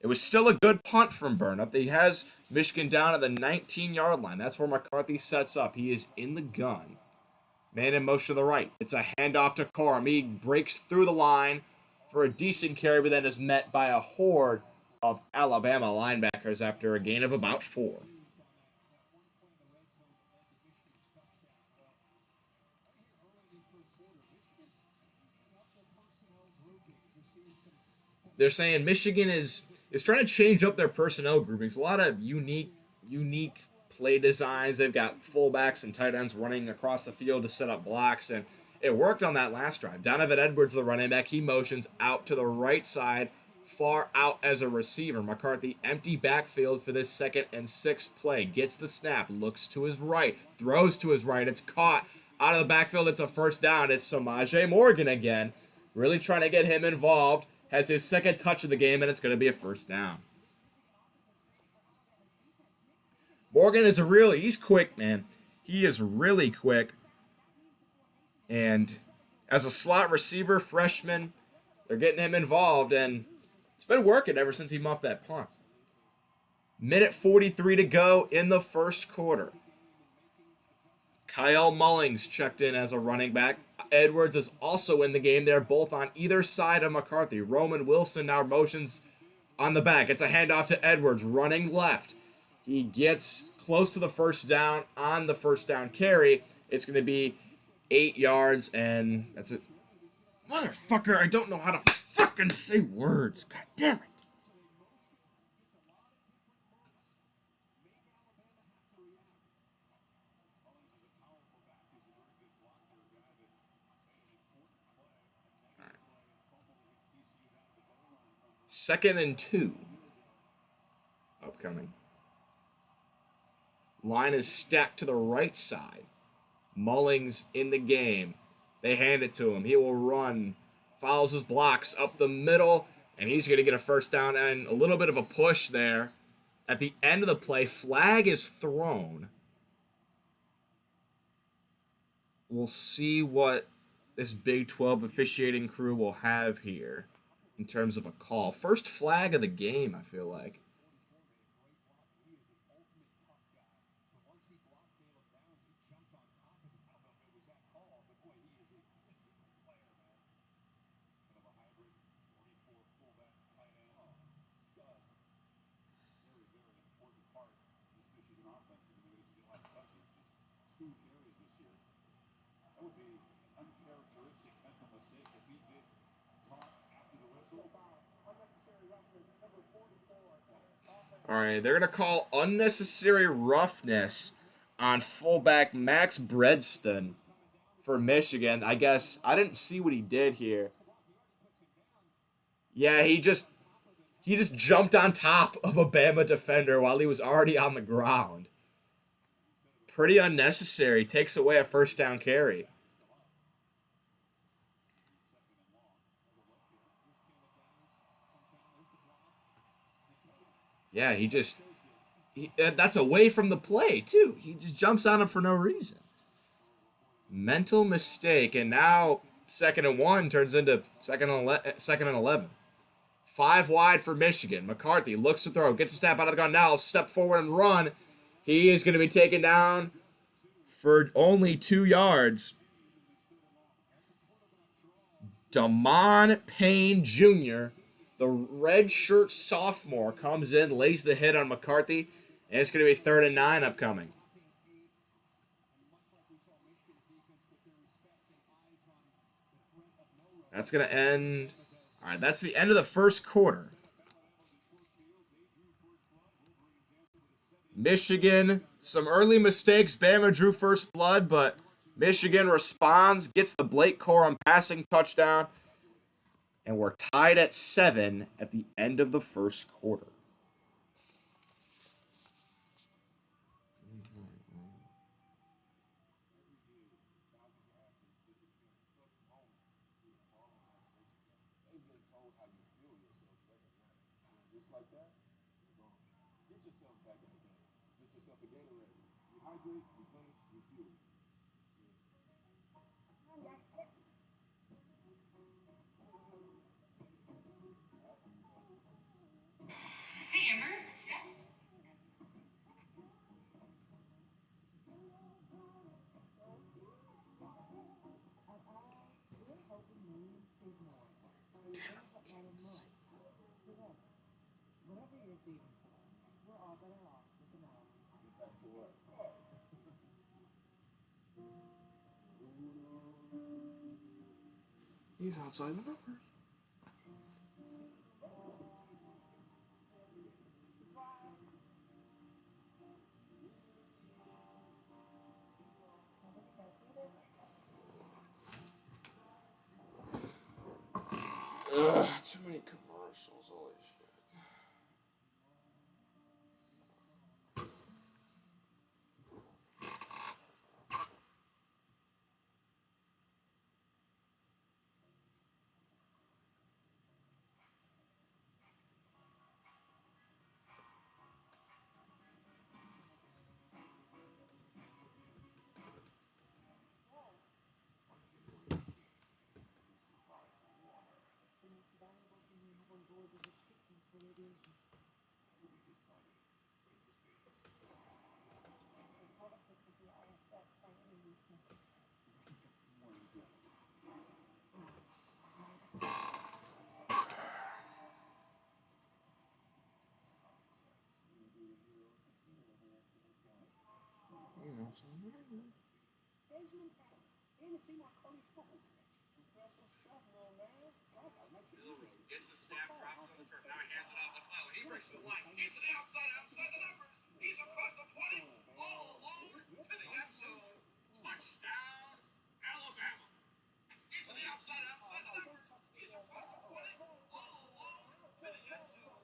It was still a good punt from Burnup. He has Michigan down at the 19-yard line. That's where McCarthy sets up. He is in the gun. Man in motion to the right. It's a handoff to Corum. He breaks through the line for a decent carry, but then is met by a horde of Alabama linebackers after a gain of about 4. They're saying Michigan is trying to change up their personnel groupings. A lot of unique play designs. They've got fullbacks and tight ends running across the field to set up blocks, and it worked on that last drive. Donovan Edwards, the running back, he motions out to the right side, far out as a receiver. McCarthy, empty backfield for this 2nd and 6 play. Gets the snap, looks to his right, throws to his right. It's caught out of the backfield. It's a first down. It's Samaje Morgan again, really trying to get him involved. Has his second touch of the game, and it's going to be a first down. Morgan is he's quick, man. He is really quick. And as a slot receiver, freshman, they're getting him involved, and it's been working ever since he muffed that punt. Minute 43 to go in the first quarter. Kyle Mullings checked in as a running back. Edwards is also in the game. They're both on either side of McCarthy. Roman Wilson now motions on the back. It's a handoff to Edwards, running left. He gets close to the first down on the first down carry. It's going to be 8 yards, and that's it. Motherfucker, I don't know how to fucking say words. God damn it. Second and 2. Upcoming. Line is stacked to the right side. Mullings in the game. They hand it to him. He will run. Follows his blocks up the middle. And he's going to get a first down and a little bit of a push there. At the end of the play, flag is thrown. We'll see what this Big 12 officiating crew will have here in terms of a call. First flag of the game, I feel like. All right, they're going to call unnecessary roughness on fullback Max Bredston for Michigan. I guess I didn't see what he did here. Yeah, he just jumped on top of a Bama defender while he was already on the ground. Pretty unnecessary. Takes away a first down carry. Yeah, that's away from the play, too. He just jumps on him for no reason. Mental mistake, and now 2nd and 1 turns into second and 11. 5 wide for Michigan. McCarthy looks to throw, gets a step out of the gun now, step forward and run. He is going to be taken down for only 2 yards. Damon Payne Jr., the red shirt sophomore, comes in, lays the hit on McCarthy, and it's going to be 3rd and 9 upcoming. That's going to end. All right, that's the end of the first quarter. Michigan, some early mistakes. Bama drew first blood, but Michigan responds, gets the Blake Corum passing touchdown, and we're tied at 7 at the end of the first quarter. He's outside the numbers. Ugh, too many commercials. Holy shit. Gets the snap, drops on the turf. Now he hands it off to McClellan. He breaks the line. He's to the outside the numbers. He's across the 20, all alone to the end zone. Touchdown, Alabama. He's to the outside the numbers. He's across the 20, all alone to the end zone.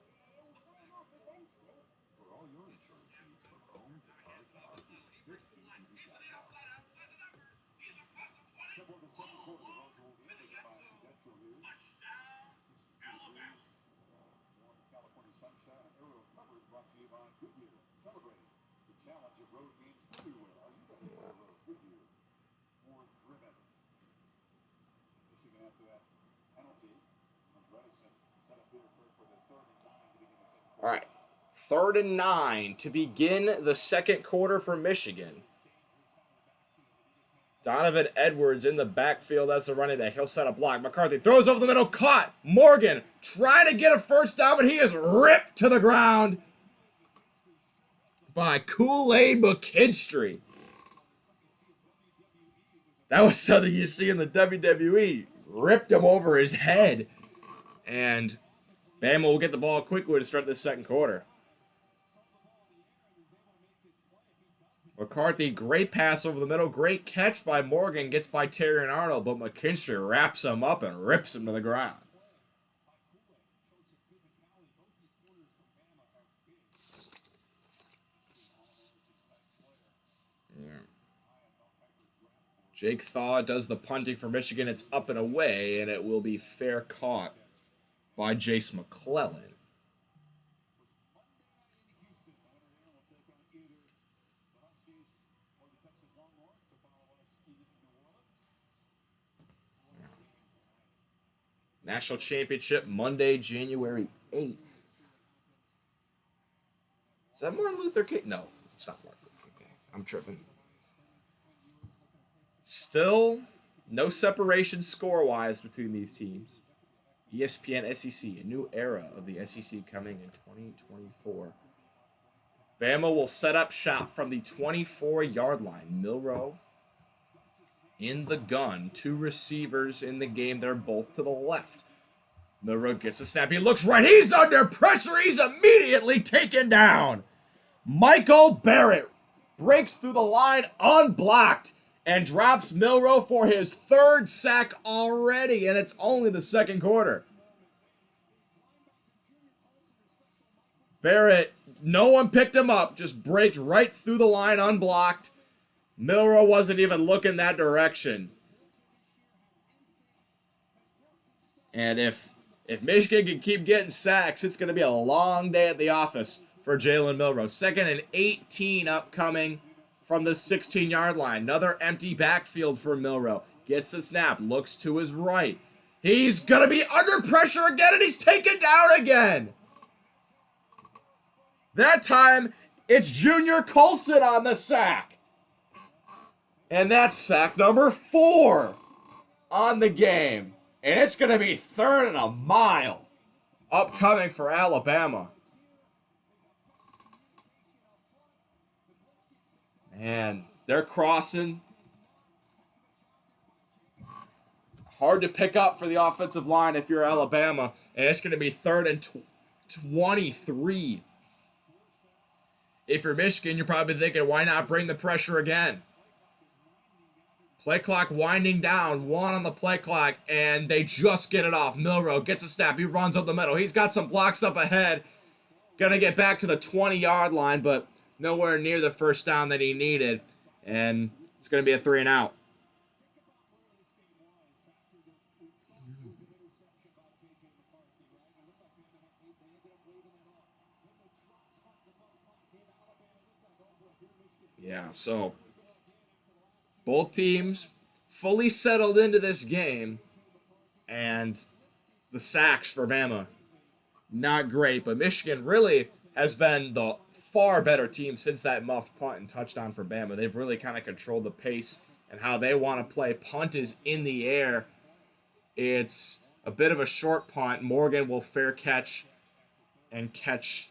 For all your insurance needs, from home to car to RV, he's to the outside the numbers. He's across the 20, all alone to the end zone. Touchdown, Alabama. California sunshine and aerial cover brought to you by Goodyear. Celebrating the challenge of road means everywhere. Are you ready for the road? Goodyear. More driven. Michigan after that penalty. Bredesen set up here for the 3rd and 9 to begin the second quarter. All right. 3rd and 9 to begin the second quarter for Michigan. Donovan Edwards in the backfield as the running back. He'll set a block. McCarthy throws over the middle. Caught. Morgan trying to get a first down, but he is ripped to the ground by Kool-Aid McKinstry. That was something you see in the WWE. Ripped him over his head. And Bama will get the ball quickly to start this second quarter. McCarthy, great pass over the middle. Great catch by Morgan. Gets by Terry and Arnold, but McKinstry wraps him up and rips him to the ground. Yeah. Jake Thaw does the punting for Michigan. It's up and away, and it will be fair caught by Jace McClellan. National Championship Monday, January 8th. Is that Martin Luther King? No, it's not Martin Luther King. I'm tripping. Still, no separation score-wise between these teams. ESPN SEC, a new era of the SEC coming in 2024. Bama will set up shop from the 24-yard line. Milroe in the gun. Two receivers in the game. They're both to the left. Milroe gets a snap. He looks right. He's under pressure. He's immediately taken down. Michael Barrett breaks through the line unblocked and drops Milroe for his third sack already, and it's only the second quarter. Barrett, no one picked him up, just breaks right through the line unblocked. Milroe wasn't even looking that direction. And if Michigan can keep getting sacks, it's going to be a long day at the office for Jalen Milroe. 2nd and 18 upcoming from the 16-yard line. Another empty backfield for Milroe. Gets the snap, looks to his right. He's going to be under pressure again, and he's taken down again. That time, it's Junior Colson on the sack. And that's sack number 4 on the game. And it's going to be 3rd and a mile upcoming for Alabama. Man, they're crossing. Hard to pick up for the offensive line if you're Alabama. And it's going to be 3rd and 23. If you're Michigan, you're probably thinking, why not bring the pressure again? Play clock winding down. 1 on the play clock, and they just get it off. Milroe gets a snap. He runs up the middle. He's got some blocks up ahead. Gonna get back to the 20-yard line, but nowhere near the first down that he needed. And it's gonna be a 3 and out. Yeah, so both teams fully settled into this game, and the sacks for Bama, not great, but Michigan really has been the far better team since that muffed punt and touchdown for Bama. They've really kind of controlled the pace and how they want to play. Punt is in the air. It's a bit of a short punt. Morgan will fair catch and catch.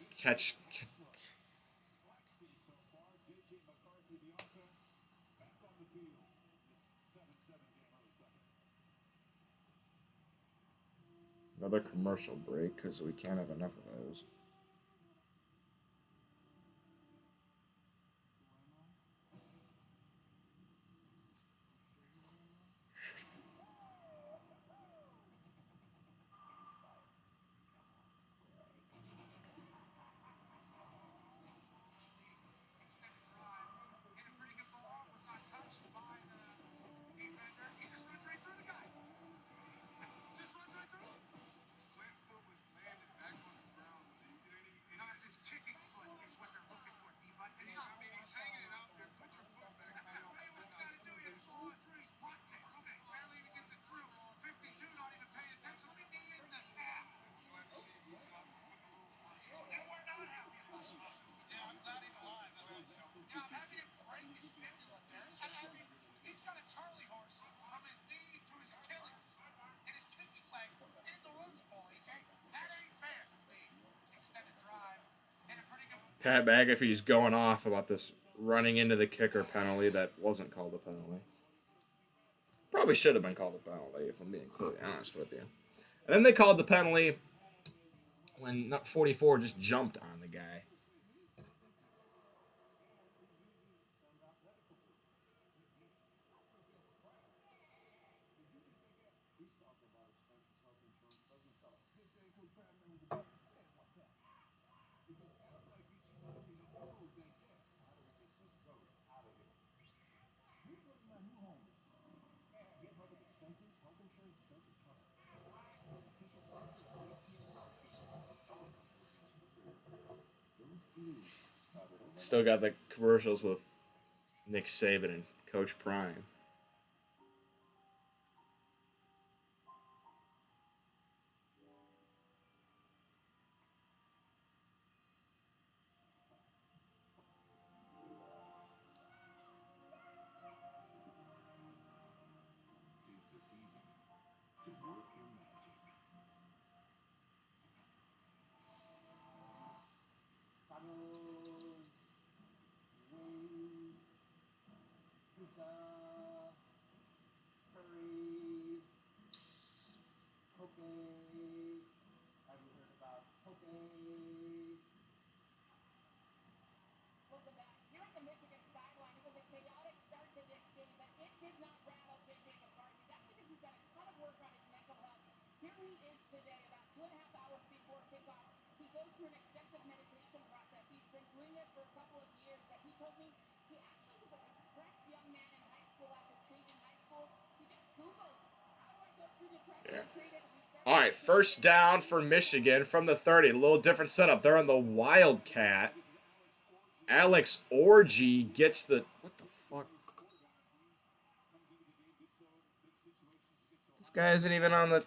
Another commercial break because we can't have enough of those. Pat McAfee's going off about this running into the kicker penalty that wasn't called a penalty. Probably should have been called a penalty, if I'm being completely honest with you. And then they called the penalty when 44 just jumped on the guy. Still got the commercials with Nick Saban and Coach Prime. Yeah. All right, first down for Michigan from the 30. A little different setup. They're on the Wildcat. Alex Orgy gets the... What the fuck? This guy isn't even on the...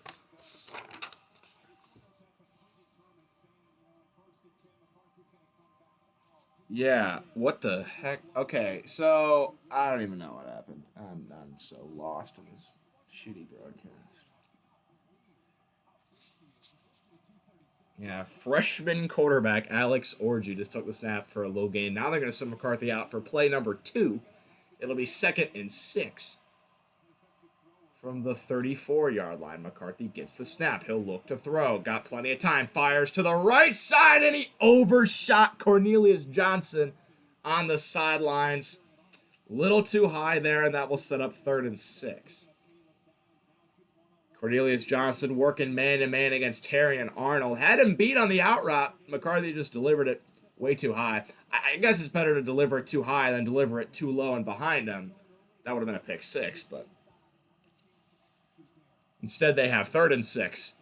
Yeah, what the heck? Okay, so I don't even know what happened. I'm so lost in this shitty broadcast. Yeah, freshman quarterback Alex Orgy just took the snap for a low gain. Now they're going to send McCarthy out for play number 2. It'll be 2nd and 6. From the 34-yard line, McCarthy gets the snap. He'll look to throw. Got plenty of time. Fires to the right side, and he overshot Cornelius Johnson on the sidelines. Little too high there, and that will set up 3rd and 6. Cornelius Johnson working man-to-man against Terry and Arnold. Had him beat on the out route. McCarthy just delivered it way too high. I guess it's better to deliver it too high than deliver it too low and behind him. That would have been a pick 6, but... Instead, they have 3rd and 6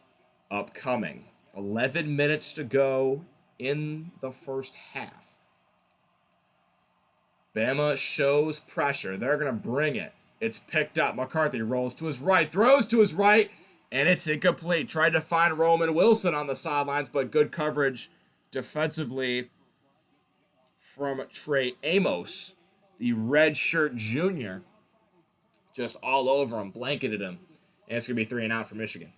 upcoming. 11 minutes to go in the first half. Bama shows pressure. They're going to bring it. It's picked up. McCarthy rolls to his right, throws to his right, and it's incomplete. Tried to find Roman Wilson on the sidelines, but good coverage defensively from Trey Amos, the redshirt junior. Just all over him, blanketed him. And it's going to be 3 and out for Michigan.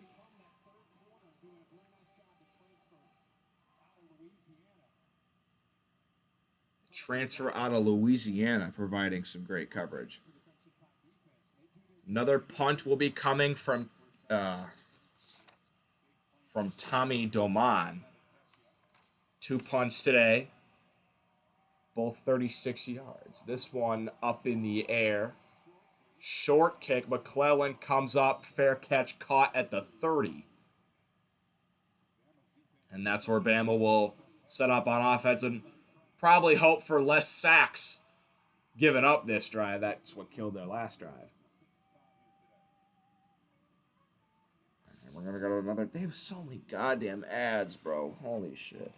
Transfer out of Louisiana, providing some great coverage. Another punt will be coming from Tommy Doman. 2 punts today, both 36 yards. This one up in the air. Short kick. McClellan comes up. Fair catch caught at the 30. And that's where Bama will set up on offense and probably hope for less sacks given up this drive. That's what killed their last drive. And we're going to go to another. They have so many goddamn ads, bro. Holy shit.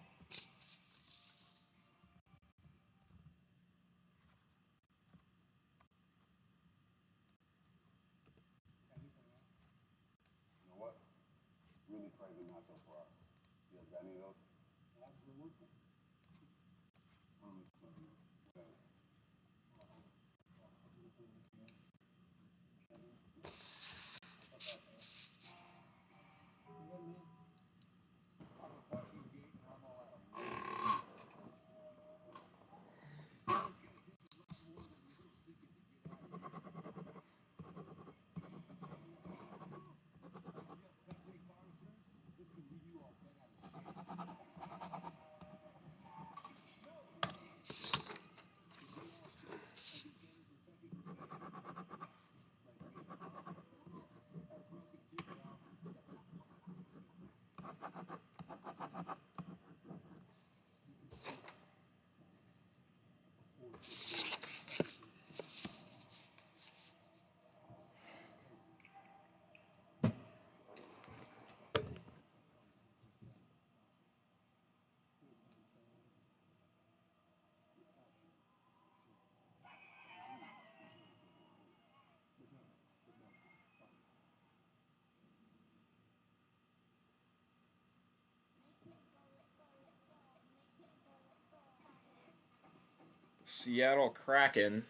Seattle Kraken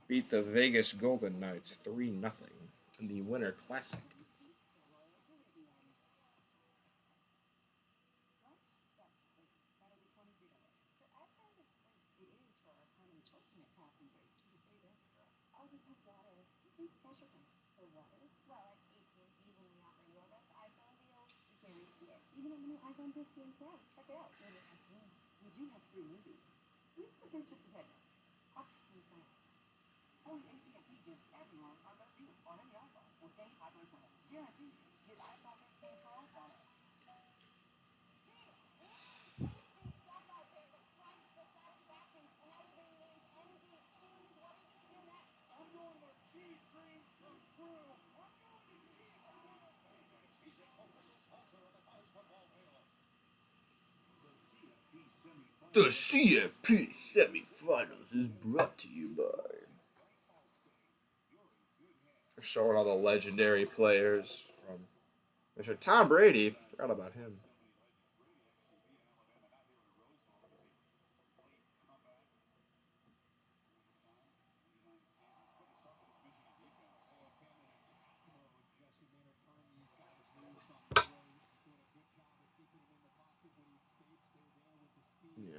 beat the Vegas Golden Knights 3-0 in the Winter Classic. The CFP Semifinals is brought to you by. They're showing all the legendary players from. There's Tom Brady. Forgot about him. Yeah.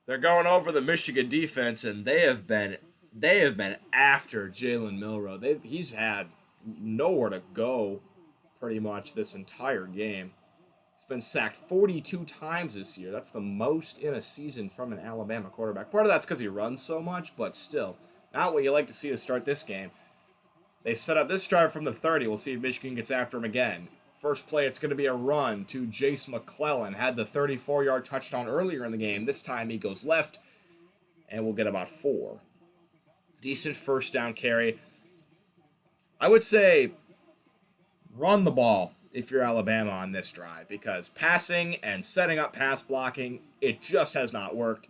They're going over the Michigan defense, and they have been after Jalen Milroe. He's had nowhere to go pretty much this entire game. He's been sacked 42 times this year. That's the most in a season from an Alabama quarterback. Part of that's because he runs so much, but still, not what you like to see to start this game. They set up this drive from the 30. We'll see if Michigan gets after him again. First play, it's going to be a run to Jace McClellan. Had the 34-yard touchdown earlier in the game. This time he goes left, and we'll get about 4. Decent first down carry. I would say run the ball if you're Alabama on this drive, because passing and setting up pass blocking, it just has not worked.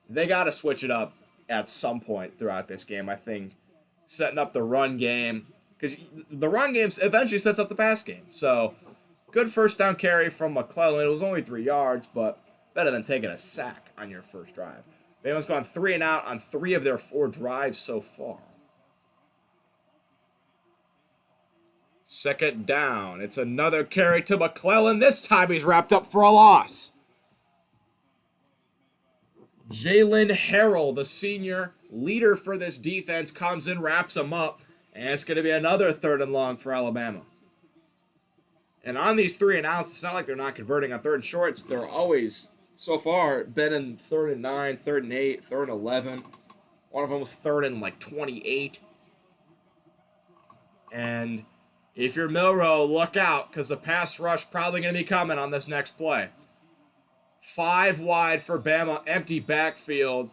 They got to switch it up at some point throughout this game, I think. Setting up the run game, because the run game eventually sets up the pass game. So, good first down carry from McClellan. It was only 3 yards, but better than taking a sack on your first drive. Bama's gone 3 and out on 3 of their 4 drives so far. Second down. It's another carry to McClellan. This time he's wrapped up for a loss. Jalen Harrell, the senior leader for this defense, comes in, wraps him up, and it's going to be another 3rd and long for Alabama. And on these 3 and outs, it's not like they're not converting on 3rd and shorts. They're always, so far, been in 3rd and 9, 3rd and 8, 3rd and 11. One of them was 3rd and 28. And if you're Milroe, look out, because the pass rush probably going to be coming on this next play. 5 wide for Bama, empty backfield.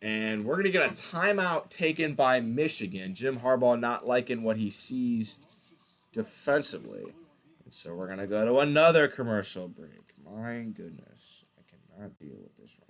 And we're going to get a timeout taken by Michigan. Jim Harbaugh not liking what he sees defensively. And so we're going to go to another commercial break. My goodness, I cannot deal with this right now.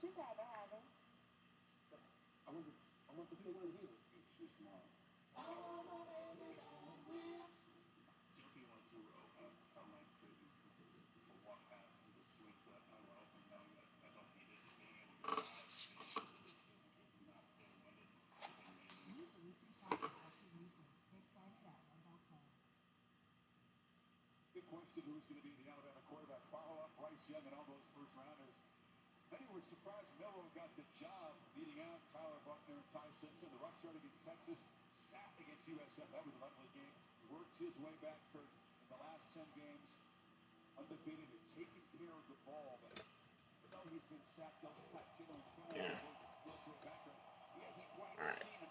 Big question, who's going to be the Alabama quarterback? Follow up Bryce Young and all those first rounders. Many were surprised Miller got the job beating out Tyler Buckner and Ty Simpson. The rush start against Texas, sacked against USF. That was an ugly game. Worked his way back, Kurt, in the last 10 games. Undefeated, has taken care of the ball, but though he's been sacked, those he hasn't quite seen an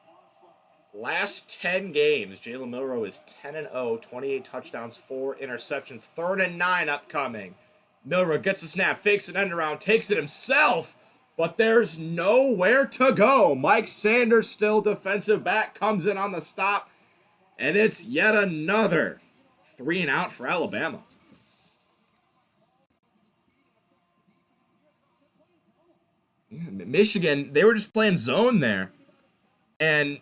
onslaught. Last 10 games, Jalen Milroe is 10-0, 28 touchdowns, 4 interceptions. 3rd and 9 upcoming. Milroe gets the snap, fakes an end around, takes it himself, but there's nowhere to go. Mike Sanders, still defensive back, comes in on the stop, and it's yet another 3 and out for Alabama. Yeah, Michigan, they were just playing zone there, and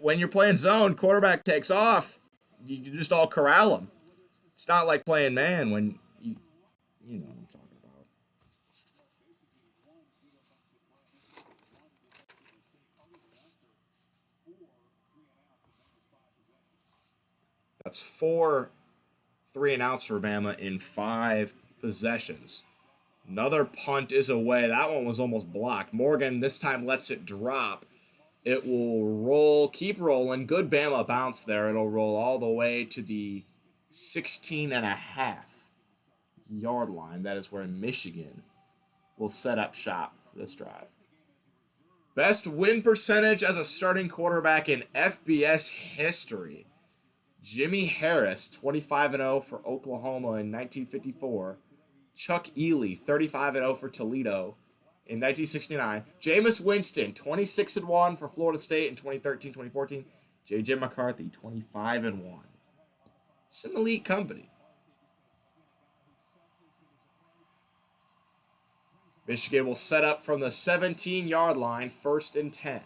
when you're playing zone, quarterback takes off, you just all corral him. It's not like playing man when you know what I'm talking about. That's 4 3 and outs for Bama in 5 possessions. Another punt is away. That one was almost blocked. Morgan this time lets it drop. It will roll, keep rolling. Good Bama bounce there. It'll roll all the way to the 16.5-yard line. That is where Michigan will set up shop for this drive. Best win percentage as a starting quarterback in FBS history. Jimmy Harris, 25-0 for Oklahoma in 1954. Chuck Ely, 35-0 for Toledo in 1969. Jameis Winston, 26-1 for Florida State in 2013-2014. J.J. McCarthy, 25-1. Some elite company. Michigan will set up from the 17-yard line, 1st and 10.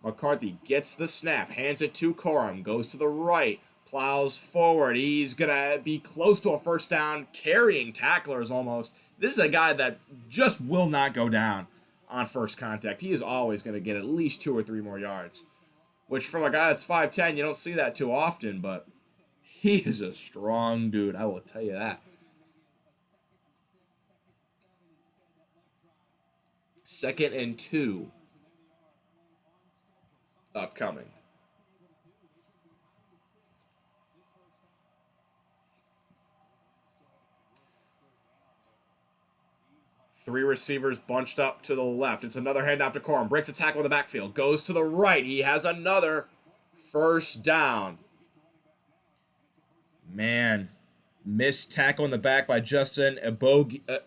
McCarthy gets the snap, hands it to Corum, goes to the right, plows forward. He's going to be close to a first down, carrying tacklers almost. This is a guy that just will not go down on first contact. He is always going to get at least 2 or 3 more yards, which from a guy that's 5'10", you don't see that too often, but he is a strong dude, I will tell you that. 2nd and 2 upcoming. Three receivers bunched up to the left. It's another handoff to Corum. Breaks a tackle in the backfield. Goes to the right. He has another first down. Man, missed tackle in the back by Justin Ebogi. I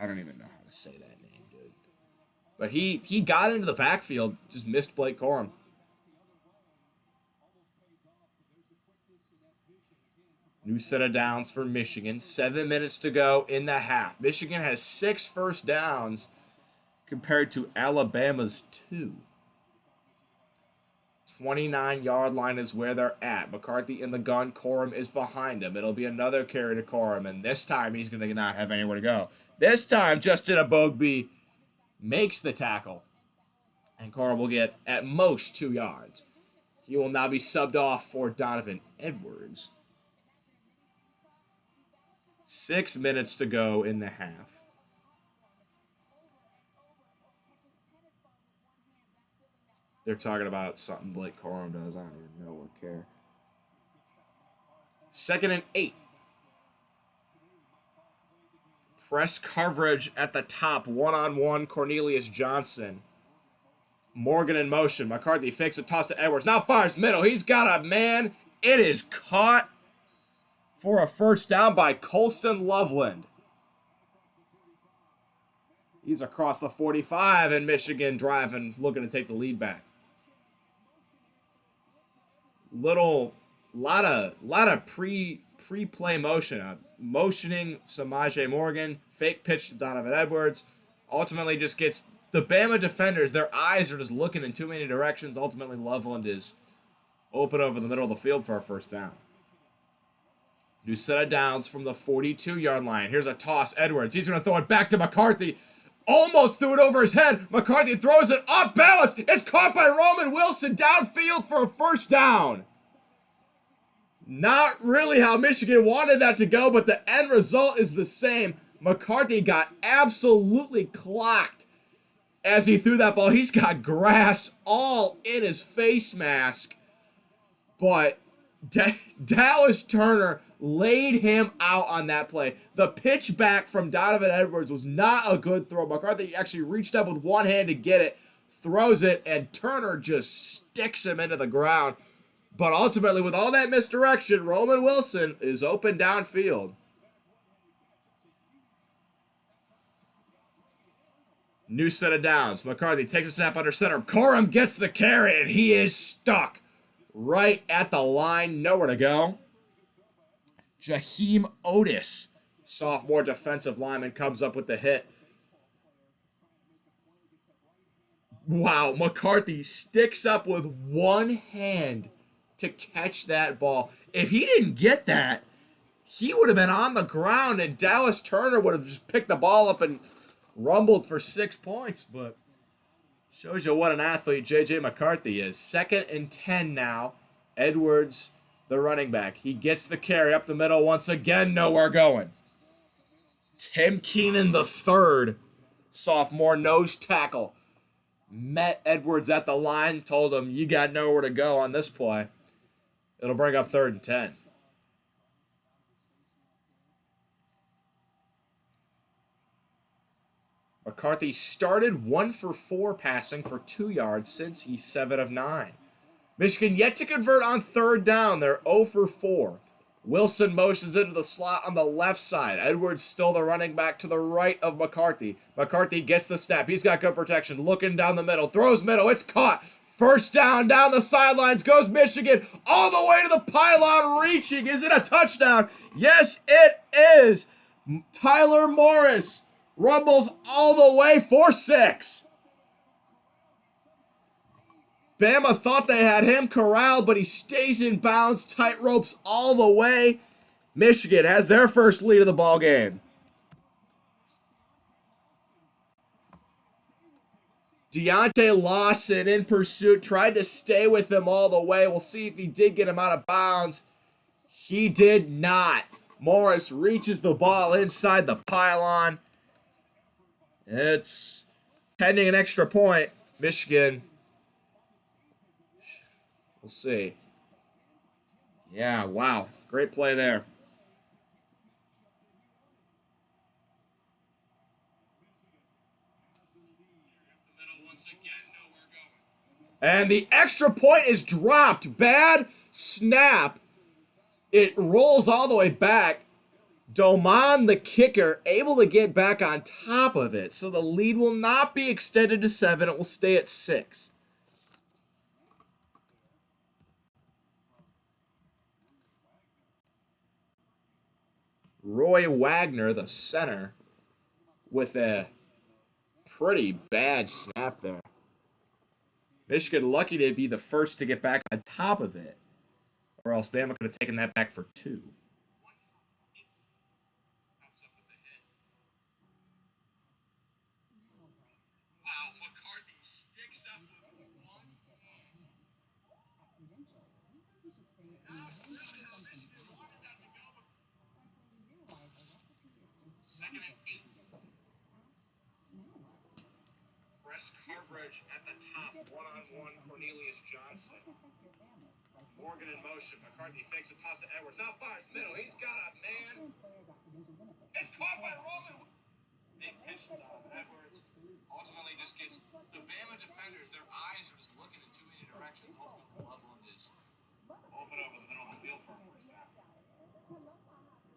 don't even know how to say that name, dude. But he got into the backfield, just missed Blake Corum. New set of downs for Michigan. 7 minutes to go in the half. Michigan has 6 first downs compared to Alabama's 2. 29-yard line is where they're at. McCarthy in the gun. Corum is behind him. It'll be another carry to Corum, and this time he's going to not have anywhere to go. This time, Justin Ebogi makes the tackle, and Corum will get at most 2 yards. He will now be subbed off for Donovan Edwards. 6 minutes to go in the half. They're talking about something Blake Corum does. I don't even know or care. 2nd and 8. Press coverage at the top. One-on-one, Cornelius Johnson. Morgan in motion. McCarthy fakes a toss to Edwards. Now fires middle. He's got a man. It is caught for a first down by Colston Loveland. He's across the 45, and Michigan driving, looking to take the lead back. Lot of pre-play motion, motioning Samaje Morgan, fake pitch to Donovan Edwards. Ultimately just gets the Bama defenders, their eyes are just looking in too many directions. Ultimately, Loveland is open over the middle of the field for a first down. New set of downs from the 42-yard line. Here's a toss. Edwards. He's going to throw it back to McCarthy. Almost threw it over his head. McCarthy throws it off balance. It's caught by Roman Wilson downfield for a first down. Not really how Michigan wanted that to go, but the end result is the same. McCarthy got absolutely clocked as he threw that ball. He's got grass all in his face mask. But Dallas Turner laid him out on that play. The pitch back from Donovan Edwards was not a good throw. McCarthy actually reached up with one hand to get it, throws it, and Turner just sticks him into the ground. But ultimately, with all that misdirection, Roman Wilson is open downfield. New set of downs. McCarthy takes a snap under center. Corum gets the carry, and he is stuck right at the line. Nowhere to go. Jaheim Otis, sophomore defensive lineman, comes up with the hit. Wow, McCarthy sticks up with one hand to catch that ball. If he didn't get that, he would have been on the ground, and Dallas Turner would have just picked the ball up and rumbled for 6 points. But shows you what an athlete J.J. McCarthy is. 2nd and 10 now. Edwards, the running back. He gets the carry up the middle once again. Nowhere going. Tim Keenan the third, sophomore nose tackle, met Edwards at the line, told him, you got nowhere to go on this play. It'll bring up 3rd and 10. McCarthy started 1 for 4 passing for 2 yards since he's 7 of 9. Michigan yet to convert on 3rd down. They're 0 for 4. Wilson motions into the slot on the left side. Edwards still the running back to the right of McCarthy. McCarthy gets the snap. He's got good protection. Looking down the middle. Throws middle. It's caught. First down the sidelines goes Michigan. All the way to the pylon reaching. Is it a touchdown? Yes, it is. Tyler Morris rumbles all the way for 6. Bama thought they had him corralled, but he stays in bounds, tight ropes all the way. Michigan has their first lead of the ball game. Deontay Lawson in pursuit, tried to stay with him all the way. We'll see if he did get him out of bounds. He did not. Morris reaches the ball inside the pylon. It's pending an extra point. Michigan. We'll see. Yeah, wow. Great play there. And the extra point is dropped. Bad snap. It rolls all the way back. Doman, the kicker, able to get back on top of it. So the lead will not be extended to 7. It will stay at 6. Roy Wagner, the center, with a pretty bad snap there. Michigan lucky to be the first to get back on top of it, or else Bama could have taken that back for 2. Wow, McCarthy sticks up with one hand. Not really how Michigan wanted that to go, but 2nd and 8. Press coverage at the top, one-on-one Cornelius Johnson. Morgan in motion. McCarthy fakes a toss to Edwards. Now fires middle. He's got a man. It's caught by Roman. Big pitch to Donovan Edwards. Ultimately just gets the Bama defenders. Their eyes are just looking in too many directions. Ultimately, Loveland is open over the middle of the field for a first down.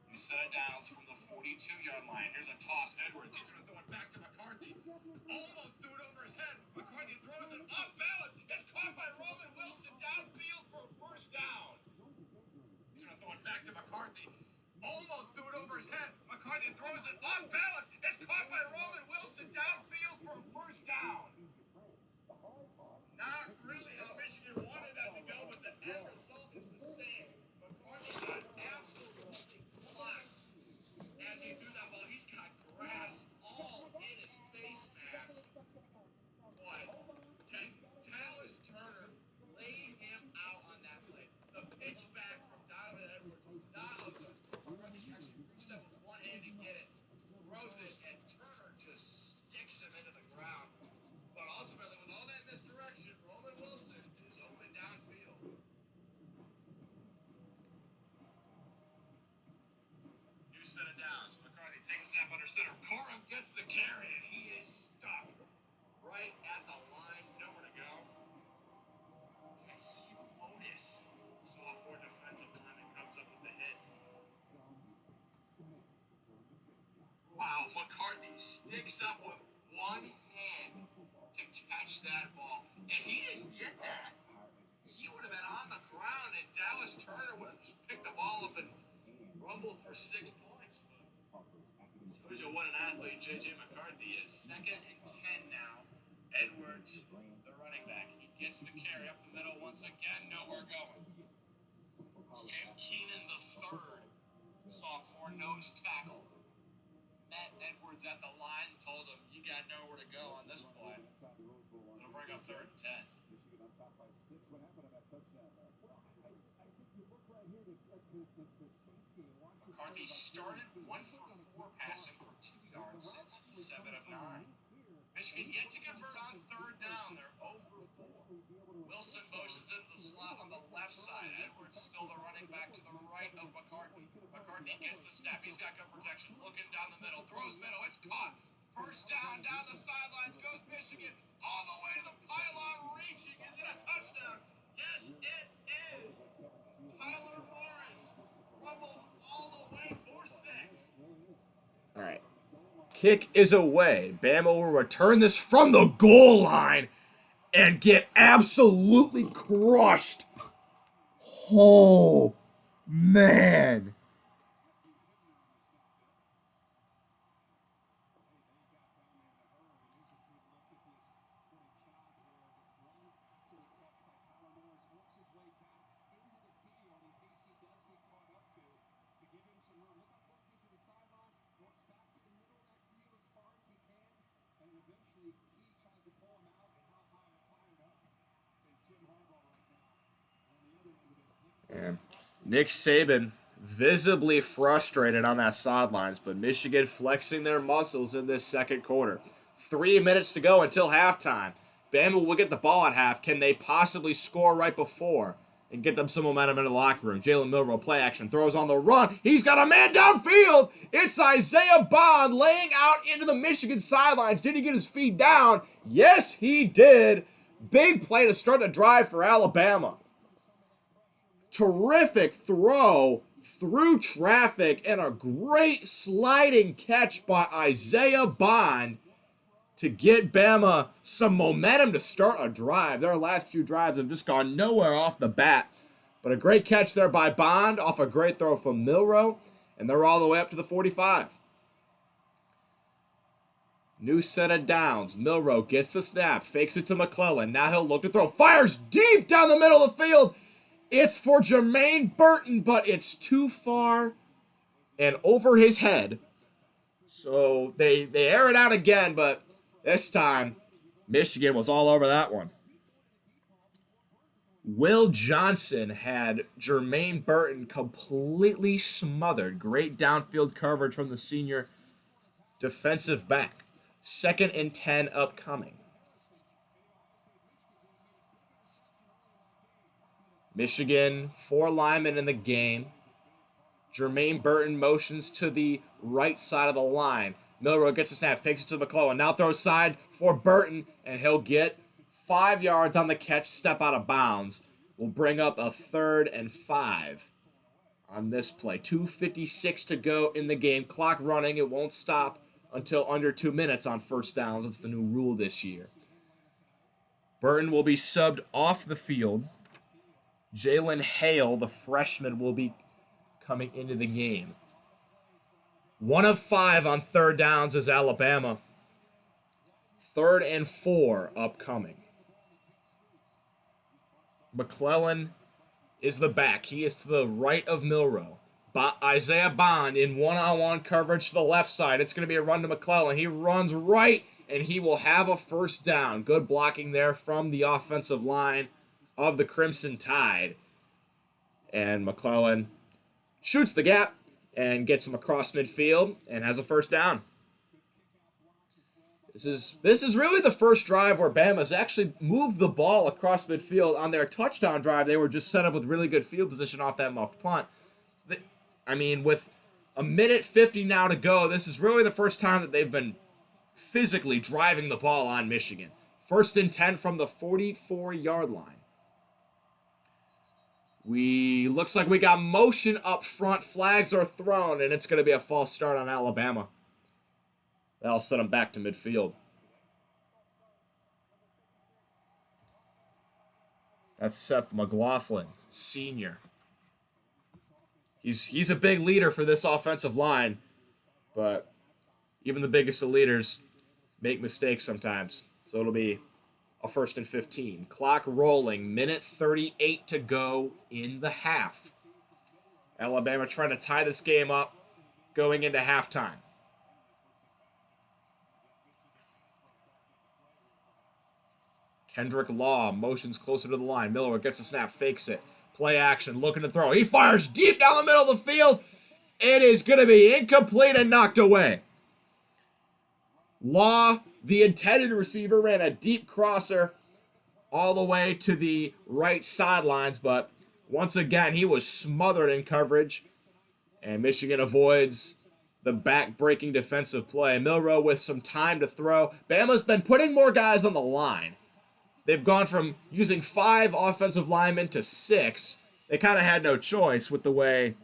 New set of downs from the 42-yard line. Here's a toss. Edwards. He's going to throw it back to McCarthy. Almost threw it over his head. McCarthy throws it off balance. It's caught by Roman Wilson downfield for a first down. He's going to throw it back to McCarthy. over his head. McCarthy throws it off balance. It's caught by Roman Wilson downfield for a first down. Not really how Michigan wanted that to go, but the end result is the same. McCarthy got absolutely blocked as he threw that ball. He's got grass all in his face mask. What? Tallis Turner laid him out on that play. The pitch back from Donovan Edwards was not a good. McCarthy actually reached up with one hand to get it, throws it, and Turner just sticks him into the ground. But ultimately, with all that misdirection, Roman Wilson is open downfield. New set of downs. McCarthy takes a snap under center. Corum gets the carry, and he is stuck right at the line. Nowhere to go. Raheem Otis, sophomore defensive lineman, comes up with the hit. Wow, McCarthy sticks up with one hand to catch that ball. If he didn't get that, he would have been on the ground, and Dallas Turner would have just picked the ball up and rumbled for 6 points. Shows you what an athlete J.J. McCarthy is. 2nd and 10 now. Edwards, the running back, he gets the carry up the middle once again. Nowhere going. Tim Keenan, the third sophomore nose tackle, met Edwards at the line and told him, you got nowhere to go on this play. It'll bring up 3rd and 10. McCarthy started 1 for 4 passing for 2 yards since he's 7 of 9. Michigan yet to convert on 3rd down. They're 0 for 4. Wilson motions into the slot on the left side. Edwards still the running back to the right of McCarthy. McCarthy gets the snap. He's got good protection. Looking down the middle. Throws middle. It's caught. First down the sidelines goes Michigan. All the way to the pylon reaching. Is it a touchdown? Yes, it is. Tyler Morris rumbles all the way for 6. All right. Kick is away. Bama will return this from the goal line and get absolutely crushed. Oh, man. Yeah. Nick Saban visibly frustrated on that sidelines, but Michigan flexing their muscles in this second quarter. 3 minutes to go until halftime. Bama will get the ball at half. Can they possibly score right before and get them some momentum into the locker room? Jalen Milroe play action, throws on the run. He's got a man downfield. It's Isaiah Bond laying out into the Michigan sidelines. Did he get his feet down? Yes, he did. Big play to start the drive for Alabama. Terrific throw through traffic and a great sliding catch by Isaiah Bond to get Bama some momentum to start a drive. Their last few drives have just gone nowhere off the bat. But a great catch there by Bond off a great throw from Milroe, and they're all the way up to the 45. New set of downs. Milroe gets the snap, fakes it to McClellan. Now he'll look to throw. Fires deep down the middle of the field. It's for Jermaine Burton, but it's too far and over his head. So they air it out again, but this time Michigan was all over that one. Will Johnson had Jermaine Burton completely smothered. Great downfield coverage from the senior defensive back. 2nd and 10 upcoming. Michigan, 4 linemen in the game. Jermaine Burton motions to the right side of the line. Milroe gets a snap, fakes it to McClellan. Now throws side for Burton, and he'll get 5 yards on the catch, step out of bounds. Will bring up a 3rd and 5 on this play. 2:56 to go in the game. Clock running. It won't stop until under 2 minutes on first downs. That's the new rule this year. Burton will be subbed off the field. Jalen Hale, the freshman, will be coming into the game. 1 of 5 on third downs is Alabama. 3rd and 4 upcoming. McClellan is the back. He is to the right of Milroe. Isaiah Bond in one-on-one coverage to the left side. It's going to be a run to McClellan. He runs right, and he will have a first down. Good blocking there from the offensive line of the Crimson Tide. And McClellan shoots the gap and gets him across midfield and has a first down. This is really the first drive where Bama's actually moved the ball across midfield. On their touchdown drive, they were just set up with really good field position off that muffed punt. So with a minute 50 now to go, this is really the first time that they've been physically driving the ball on Michigan. 1st and 10 from the 44-yard line. Looks like we got motion up front. Flags are thrown, and it's going to be a false start on Alabama. That'll set them back to midfield. That's Seth McLaughlin, senior. He's a big leader for this offensive line, but even the biggest of leaders make mistakes sometimes. So it'll be a 1st and 15. Clock rolling, minute 38 to go in the half. Alabama trying to tie this game up going into halftime. Kendrick Law motions closer to the line. Miller gets a snap, fakes it. Play action, looking to throw. He fires deep down the middle of the field. It is going to be incomplete and knocked away. Law, the intended receiver, ran a deep crosser all the way to the right sidelines, but once again, he was smothered in coverage, and Michigan avoids the back-breaking defensive play. Milroe with some time to throw. Bama's been putting more guys on the line. They've gone from using 5 offensive linemen to 6. They kind of had no choice with the way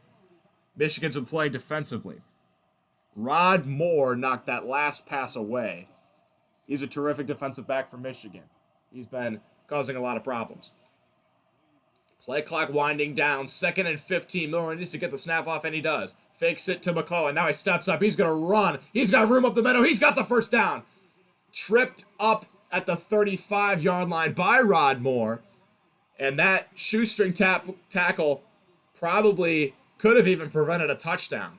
Michigan's been playing defensively. Rod Moore knocked that last pass away. He's a terrific defensive back for Michigan. He's been causing a lot of problems. Play clock winding down. 2nd and 15. Miller needs to get the snap off, and he does. Fakes it to McClellan. Now he steps up. He's going to run. He's got room up the middle. He's got the first down. Tripped up at the 35-yard line by Rod Moore. And that shoestring tackle probably could have even prevented a touchdown.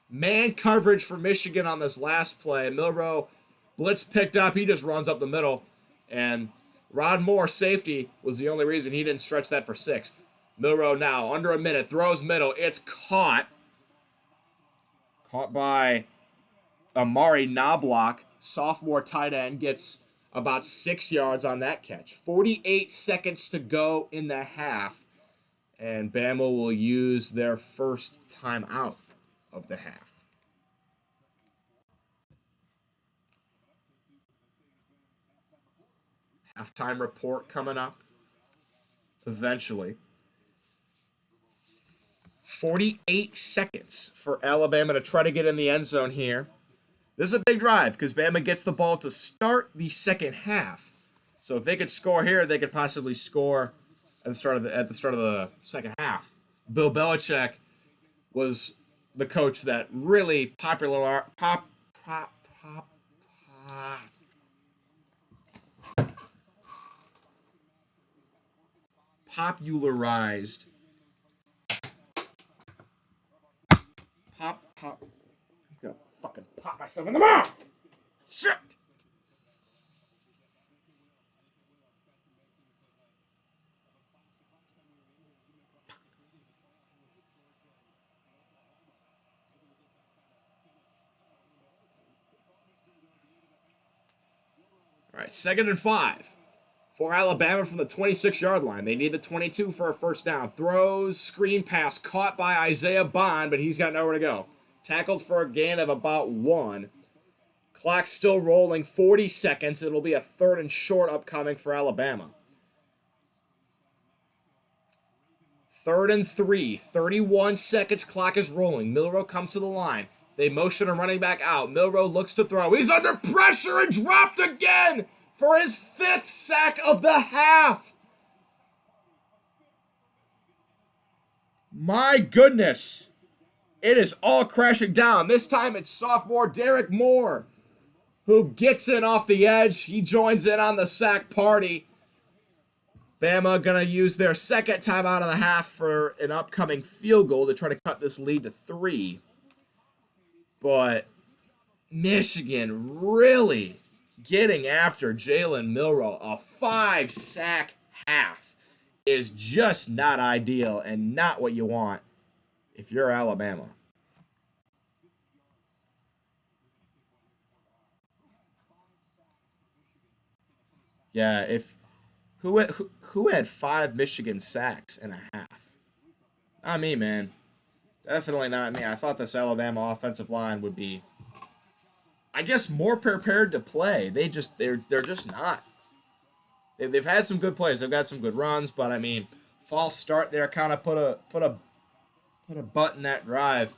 Man coverage for Michigan on this last play. Milroe, blitz picked up. He just runs up the middle. And Rod Moore, safety, was the only reason he didn't stretch that for 6. Milroe now, under a minute, throws middle. It's caught. Caught by Amari Knobloch. Sophomore tight end gets about 6 yards on that catch. 48 seconds to go in the half. And Bama will use their first timeout of the half. Halftime report coming up eventually. 48 seconds for Alabama to try to get in the end zone here. This is a big drive because Bama gets the ball to start the second half. So if they could score here, they could possibly score at the start of the second half. Bill Belichick was the coach that really popularized I'm gonna fucking pop myself in the mouth. Shit. All right, 2nd and 5 for Alabama from the 26-yard line. They need the 22 for a first down. Throws, screen pass, caught by Isaiah Bond, but he's got nowhere to go. Tackled for a gain of about 1. Clock still rolling, 40 seconds. It'll be a 3rd and short upcoming for Alabama. 3rd and 3, 31 seconds, clock is rolling. Milroe comes to the line. They motion a running back out. Milroe looks to throw. He's under pressure and dropped again for his 5th sack of the half. My goodness. It is all crashing down. This time it's sophomore Derek Moore who gets in off the edge. He joins in on the sack party. Bama gonna use their second time out of the half for an upcoming field goal to try to cut this lead to 3. But Michigan really getting after Jalen Milroe. A 5-sack half is just not ideal and not what you want if you're Alabama. Yeah, if who had 5 Michigan sacks and a half? Not me, man. Definitely not me. I thought this Alabama offensive line would be, I guess, more prepared to play. They're just not. They've had some good plays. They've got some good runs, but I mean, false start there kind of put a butt in that drive.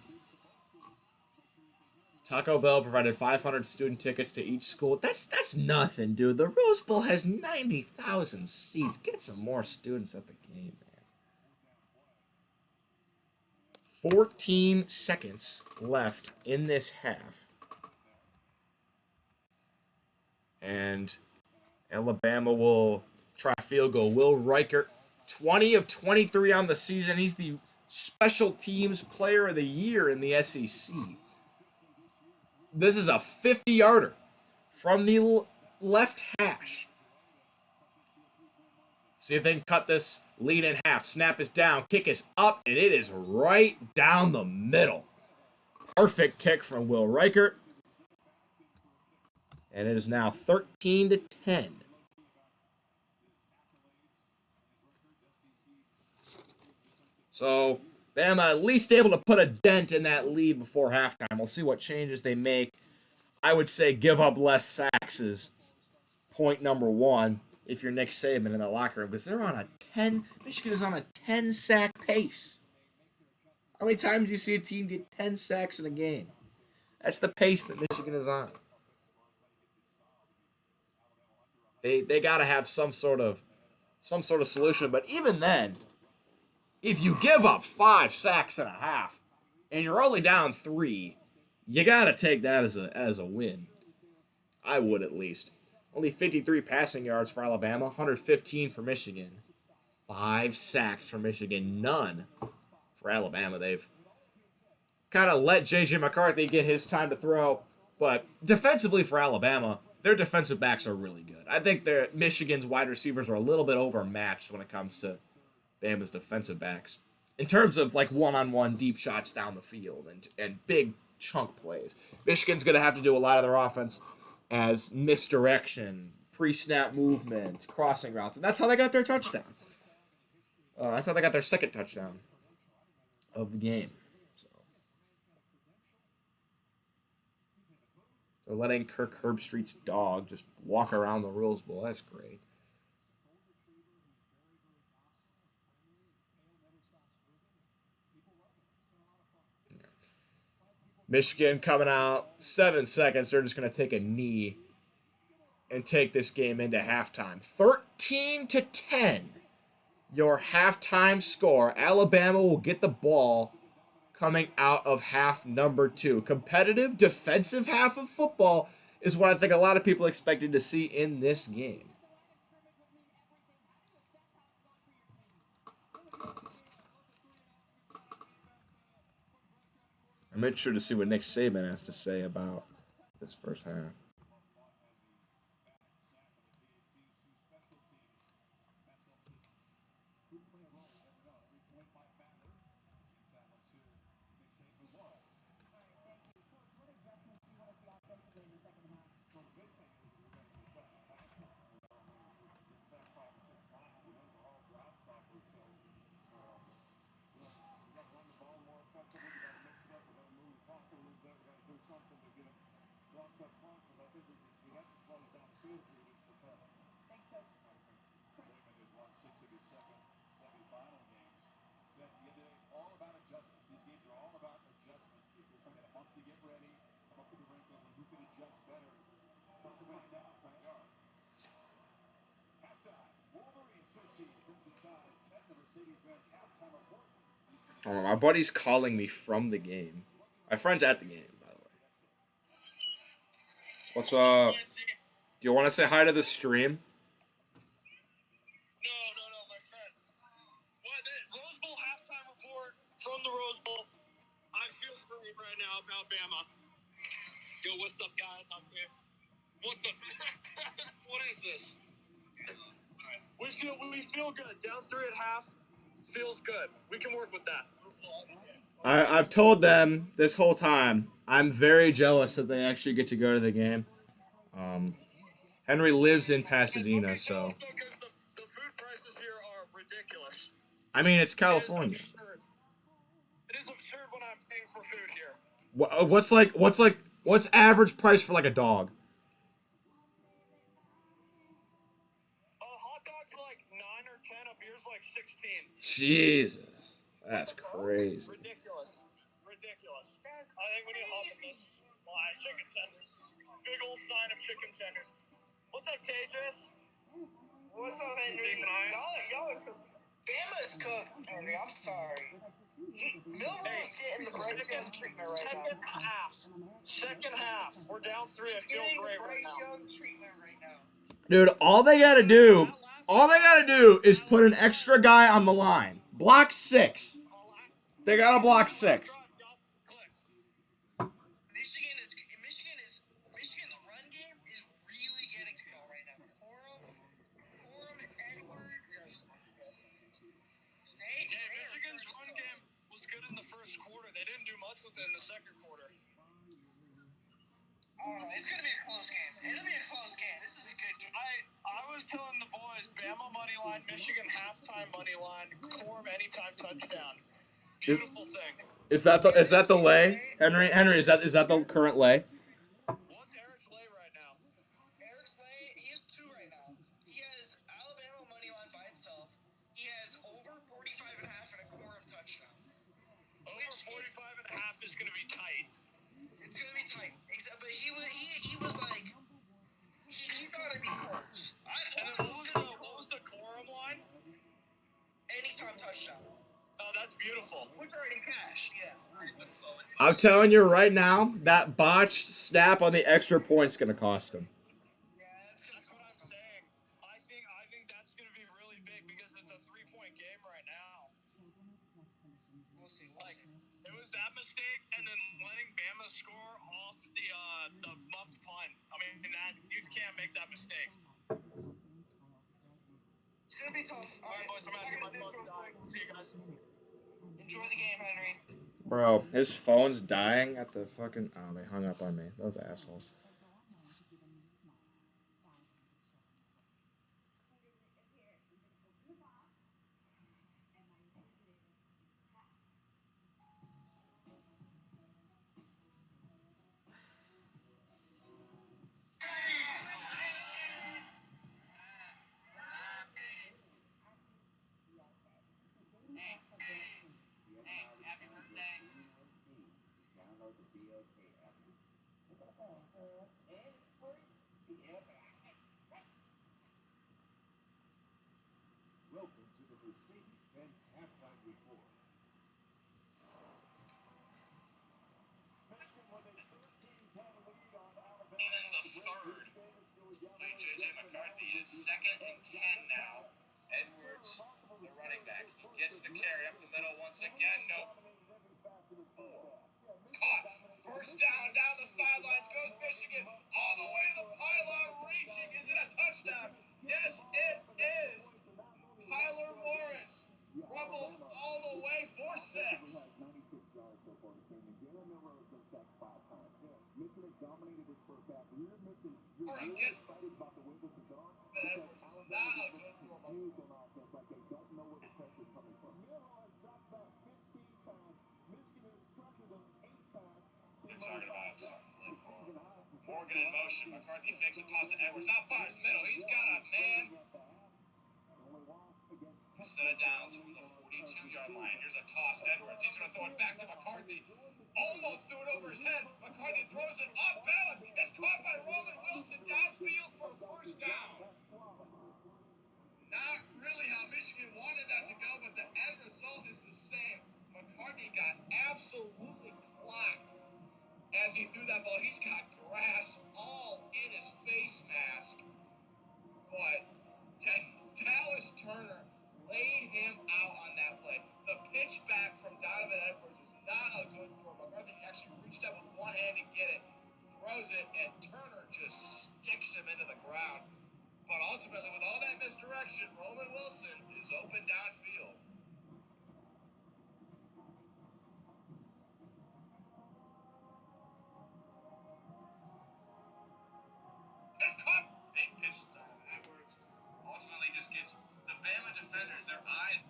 Taco Bell provided 500 student tickets to each school. That's nothing, dude. The Rose Bowl has 90,000 seats. Get some more students at the game, man. 14 seconds left in this half. And Alabama will try a field goal. Will Reichert, 20 of 23 on the season. He's the special teams player of the year in the SEC. This is a 50-yarder from the left hash. See if they can cut this lead in half. Snap is down, kick is up, and it is right down the middle. Perfect kick from Will Reichert. And it is now 13-10. So Bama at least able to put a dent in that lead before halftime. We'll see what changes they make. I would say give up less sacks is point number 1 if you're Nick Saban in the locker room, because they're on a 10. Michigan is on a 10-sack pace. How many times do you see a team get 10 sacks in a game? That's the pace that Michigan is on. They got to have some sort of solution, but even then, if you give up 5 sacks and a half and you're only down 3, you got to take that as a win. I would, at least. Only 53 passing yards for Alabama, 115 for Michigan. 5 sacks for Michigan, none for Alabama. They've kind of let J.J. McCarthy get his time to throw, but defensively for Alabama, their defensive backs are really good. I think Michigan's wide receivers are a little bit overmatched when it comes to Bama's defensive backs in terms of like one-on-one deep shots down the field and big chunk plays. Michigan's going to have to do a lot of their offense as misdirection, pre-snap movement, crossing routes, and that's how they got their touchdown. That's how they got their second touchdown of the game. So they're letting Kirk Herbstreit's dog just walk around the Rose Bowl. That's great. Michigan coming out 7 seconds. They're just going to take a knee and take this game into halftime. 13-10. Your halftime score. Alabama will get the ball coming out of half number 2. Competitive defensive half of football is what I think a lot of people expected to see in this game. I'm interested to see what Nick Saban has to say about this first half. Oh, my buddy's calling me from the game. My friend's at the game, by the way. What's up? Do you want to say hi to the stream? No, my friend. What? Rose Bowl halftime report from the Rose Bowl. I feel great right now about Bama. Yo, what's up, guys? I'm here. What the? What is this? We feel good. Down 3 at half. Feels good. We can work with that. I've told them this whole time. I'm very jealous that they actually get to go to the game. Henry lives in Pasadena, so Because the food prices here are ridiculous. I mean it's It is California. absurd. It is absurd what I'm paying for food here. What's average price for like a dog? Hot dogs are like 9 or 10. A beer's like 16. Jesus, that's crazy. Ridiculous. I think we need hot dogs. Chicken tenders. Big old sign of chicken tenders. What's up, KJS? What's up, Henry? Y'all Bama's cooked, Henry. I'm sorry. Milroe's getting the Bryce Young treatment right now. Second half. We're down 3. I feel Getting great the right Bryce now. Young treatment right now. Dude, all they gotta do is put an extra guy on the line. Block 6. They gotta block 6. Michigan's run game is really getting to go right now. Corum, Edwards. Michigan's run game was good in the first quarter. They didn't do much with it in the second quarter. I don't know. It's gonna be a close game. It'll be a close game. This is a good game. I was telling the boys, Bama money line, Michigan halftime money line, Corum anytime touchdown. Beautiful thing. Is that the lay? Henry, is that the current lay? What's Eric's lay right now? Eric's lay, he has 2 right now. He has Alabama money line by itself. He has over 45 and a half and a Corum touchdown. Over 45 and a half is going to be tight. It's gonna be tight. But he was like, he thought it'd be close. And then what was the Corum line? Anytime touchdown. Oh, that's beautiful. Which already cashed, yeah. I'm telling you right now, that botched snap on the extra point's gonna cost him. Yeah, that's gonna That's what cost I'm him. saying. I think that's going to be really big because it's a 3-point game right now. We'll see. Like, it was that mistake and then letting Bama score off the muffed punt. I mean, that you can't make that mistake. It's gonna be tough. All right, boys, I'm out here. My phone's dying. See you guys. Enjoy the game, Henry. Bro, his phone's dying at the fucking. Oh, they hung up on me. Those assholes. Welcome to the Mercedes-Benz halftime report. Michigan with a 13-10 lead on Alabama. In the third. Play J.J. McCarthy is 2nd and 10 now. Edwards, the running back. He gets the carry up the middle once again. Nope. 4. Caught. First down the sidelines goes Michigan. All the way to the pylon, reaching. Is it a touchdown? Yes, it is. Tyler Morris rumbles all the way for 6. 96 yards so far this game, and Jalen Milroe has been sacked 5 times. Michigan has dominated this first half. You're really excited about the way this has gone because Alabama is confused on offense, like they don't know where the pressure's coming from. Milroe has dropped back 15 times. Michigan has pressured them 8 times. They're talking about something. Morgan in motion. McCarthy fakes a toss to Edwards. Now fires middle. He's got a man. Set of downs from the 42-yard line. Here's a toss. Edwards. He's going to throw it back to McCarthy. Almost threw it over his head. McCarthy throws it off balance. It's caught by Roman Wilson downfield for a first down. Not really how Michigan wanted that to go, but the end result is the same. got absolutely clocked as he threw that ball. He's got grass all in his face mask. But Dallas Turner laid him out on that play. The pitch back from Donovan Edwards was not a good throw. McCarthy actually reached out with one hand to get it, throws it, and Turner just sticks him into the ground. But ultimately, with all that misdirection, Roman Wilson is open downfield. It's caught. Big pitch to Donovan Edwards. Ultimately, just gets the Bama defenders their eyes.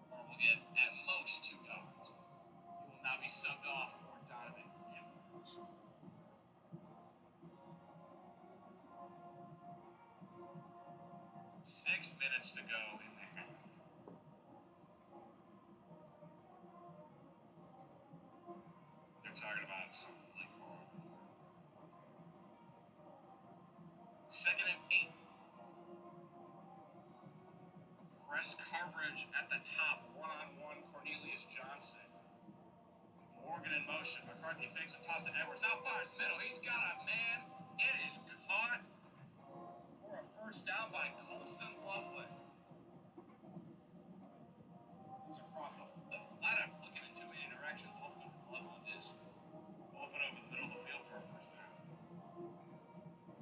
Or will get at most 2 yards. He will now be subbed off for Donovan Edwards. 6 minutes to go in the half. They're talking about something like second and 8. Press coverage at the top. One-on-one Cornelius Johnson. Morgan in motion. McCarthy fakes and toss to Edwards. Now fires middle. He's got a man. It is caught for a first down by Colston Loveland. It's across the ladder, looking in too many directions. Ultimately, Loveland is open over the middle of the field for a first down.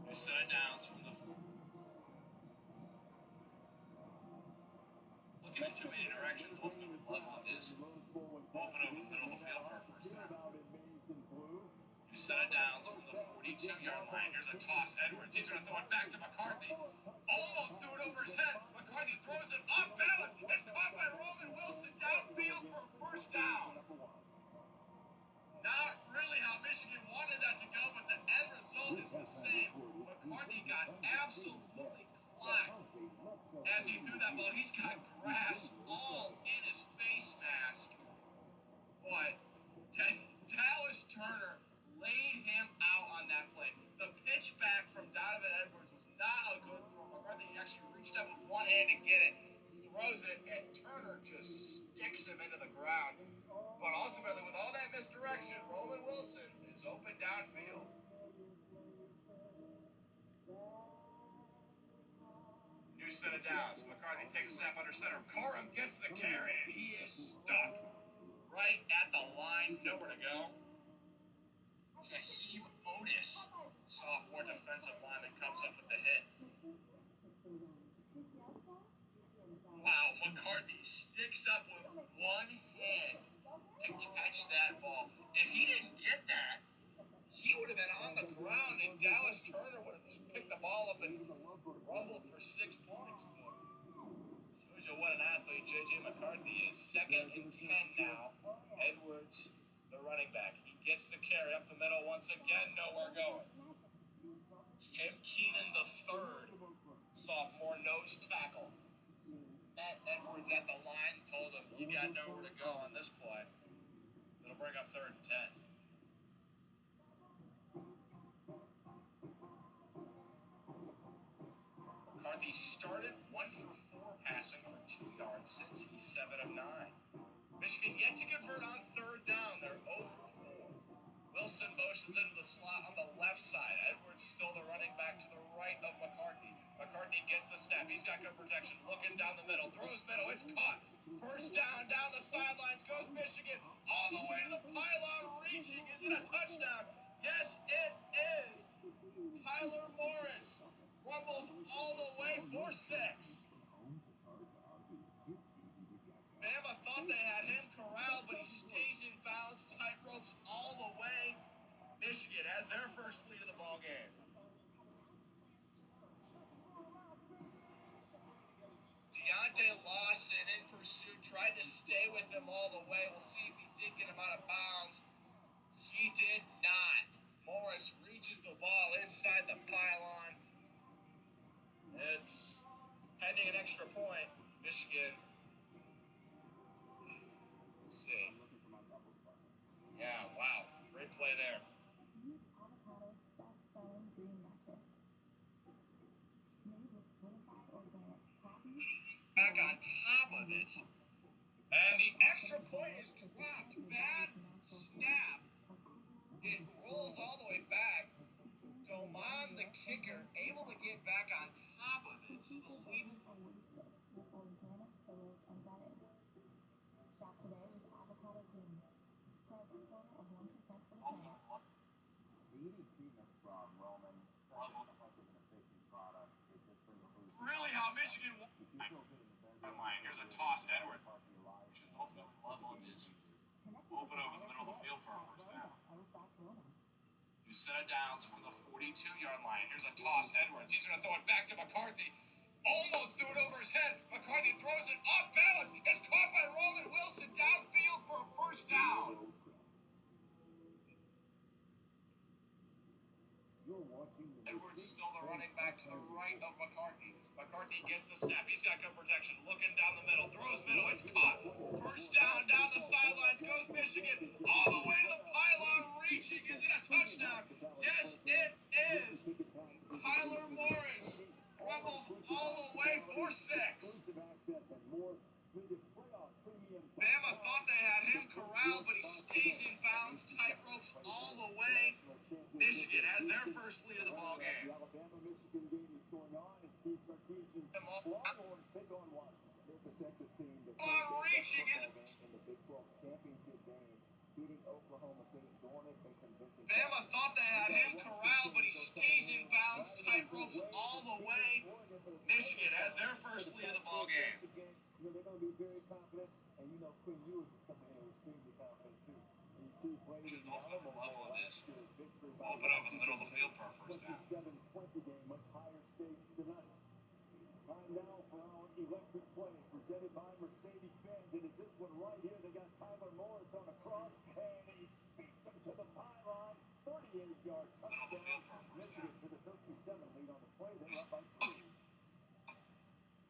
New set of downs from the looking in too many directions. Ultimately, Loveland is open over the middle of the field for a first down. New set of downs from the 42-yard line. Here's a toss. Edwards. He's going to throw it back to McCarthy. Almost threw it over his head. McCarthy throws it off balance. It's caught by Roman Wilson downfield for a first down. Not really how Michigan wanted that to go, but the end result is the same. McCarthy got absolutely clocked as he threw that ball. He's got grass all in his face mask. But Dallas Turner laid him out on that play. The pitch back from Donovan Edwards was not a good throw. McCarthy actually reached out with one hand to get it, throws it, and Turner just sticks him into the ground. But ultimately, with all that misdirection, Roman Wilson is open downfield. New set of downs. McCarthy takes a snap under center. Corum gets the carry, and he is stuck right at the line. Nowhere to go. Jaheim Otis, sophomore defensive lineman, comes up with the hit. Wow, McCarthy sticks up with one hand to catch that ball. If he didn't get that, he would have been on the ground, and Dallas Turner would have just picked the ball up and rumbled for 6 points. Shows you what an athlete J.J. McCarthy is. 2nd and 10 now. Edwards, the running back. He gets the carry up the middle once again. Nowhere going. Tim Keenan, the third sophomore nose tackle. Matt Edwards at the line told him, you got nowhere to go on this play. It'll bring up 3rd and 10. McCarthy started 1 for 4 passing for 2 yards since he's 7 of 9. Michigan yet to convert on 3rd down. They're 0 for 4. Wilson motions into the slot on the left side. Edwards still the running back to the right of McCarthy. McCarthy gets the snap. He's got good protection. Looking down the middle. Throws middle. It's caught. First down the sidelines goes Michigan. All the way to the pylon. Reaching. Is it a touchdown? Yes, it is. Tyler Morris rumbles all the way for 6. Bama thought they had him corralled, but he stays in bounds. Tight ropes all the way. Michigan has their first lead of the ball game. Deontay Lawson in pursuit, tried to stay with him all the way. We'll see if he did get him out of bounds. He did not. Morris reaches the ball inside the pylon. It's pending an extra point. Michigan. Let's see. Yeah, wow. Great play there. Back on top of it. And the extra point is dropped. Bad snap. It rolls all the way back. Doman, the kicker, able to get back on top of it. So the lead. Really how Michigan won. Line. Here's a toss, Edward. Michigan's ultimate level is open over the middle of the field for a first down. You set it downs from the 42-yard line. Here's a toss, Edwards. He's going to throw it back to McCarthy. Almost threw it over his head. McCarthy throws it off balance. It's caught by Roman Wilson downfield for a first down. Edwards still the running back to the right of McCarthy. McCarthy gets the snap. He's got good protection. Looking down the middle. Throws middle. It's caught. First down down the sidelines goes Michigan. All the way to the pylon. Reaching. Is it a touchdown? Yes, it is. Tyler Morris rumbles all the way for 6. Bama thought they had him corralled, but he stays in bounds. Tight ropes all the way. Michigan has their first lead of the ball game. Reaching is Bama thought they had him corralled, but he stays in bounds. Tight ropes all the way. Michigan has their first lead of the ball game. They're going to be very confident, and Quinn Ewers is coming in extremely confident too. Michigan's ultimate level is open over the middle of the field for a first down. 27-20 game, much higher stakes tonight. Time now for our electric play, presented by Mercedes-Benz, and it's this one right here. They got Tyler Morris on a cross, and he beats him to the pylon. 38-yard touchdown. Middle of the field for a first down. To the 13-7 lead on the play. They're up by 3.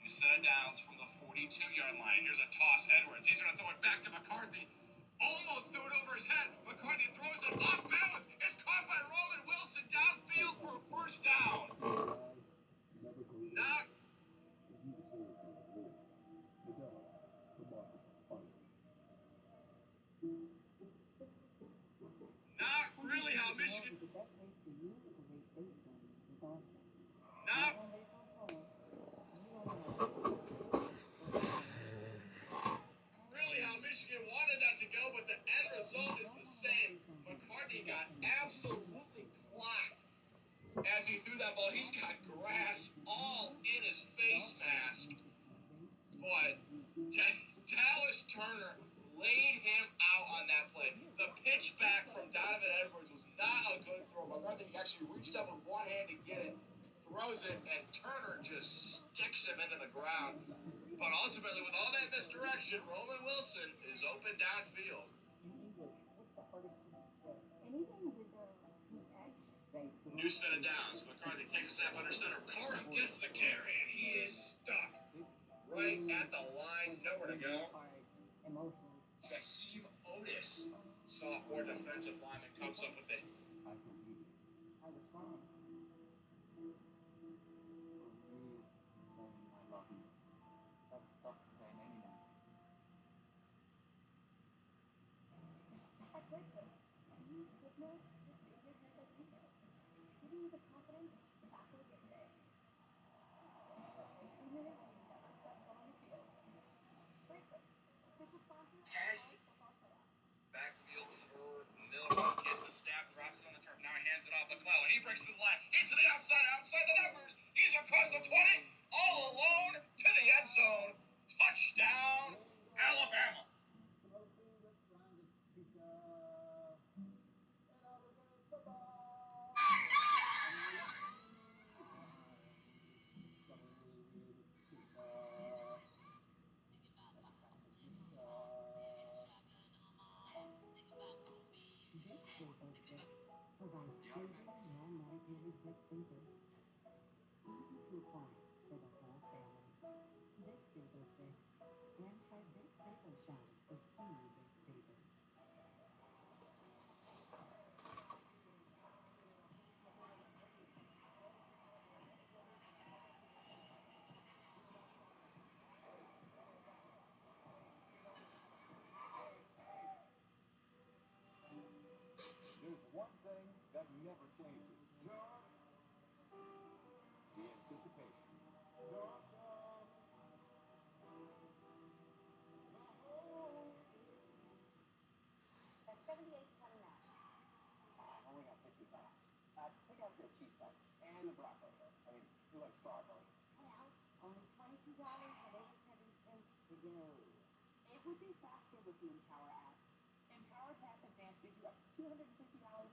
You set it downs from the 42-yard line. Here's a toss, Edwards. He's going to throw it back to McCarthy. Almost threw it over his head. McCarthy throws it off balance. It's caught by Roman Wilson downfield for a first down. Not really how Michigan. Not really how Michigan wanted that to go, but the end result is the same. McCarthy got absolutely clocked as he threw that ball. He's got grass all in his face mask. But Dallas Turner laid him out on that play. The pitch back from Donovan Edwards was not a good throw. McCarthy actually reached up with one hand to get it, throws it, and Turner just sticks him into the ground. But ultimately, with all that misdirection, Roman Wilson is open downfield. New set of downs. McCarthy takes a snap under center. Corum gets the carry, and he is stuck right at the line. Nowhere to go. Jaheim Otis, sophomore defensive lineman, comes up with it. Backfield for Miller. Gets the snap, drops it on the turf. Now he hands it off McClellan. He breaks through the line. He's to the outside the numbers. He's across the 20. All alone to the end zone. Touchdown, Alabama. would be faster with the Empower app. Empower Cash Advance gives you up to $250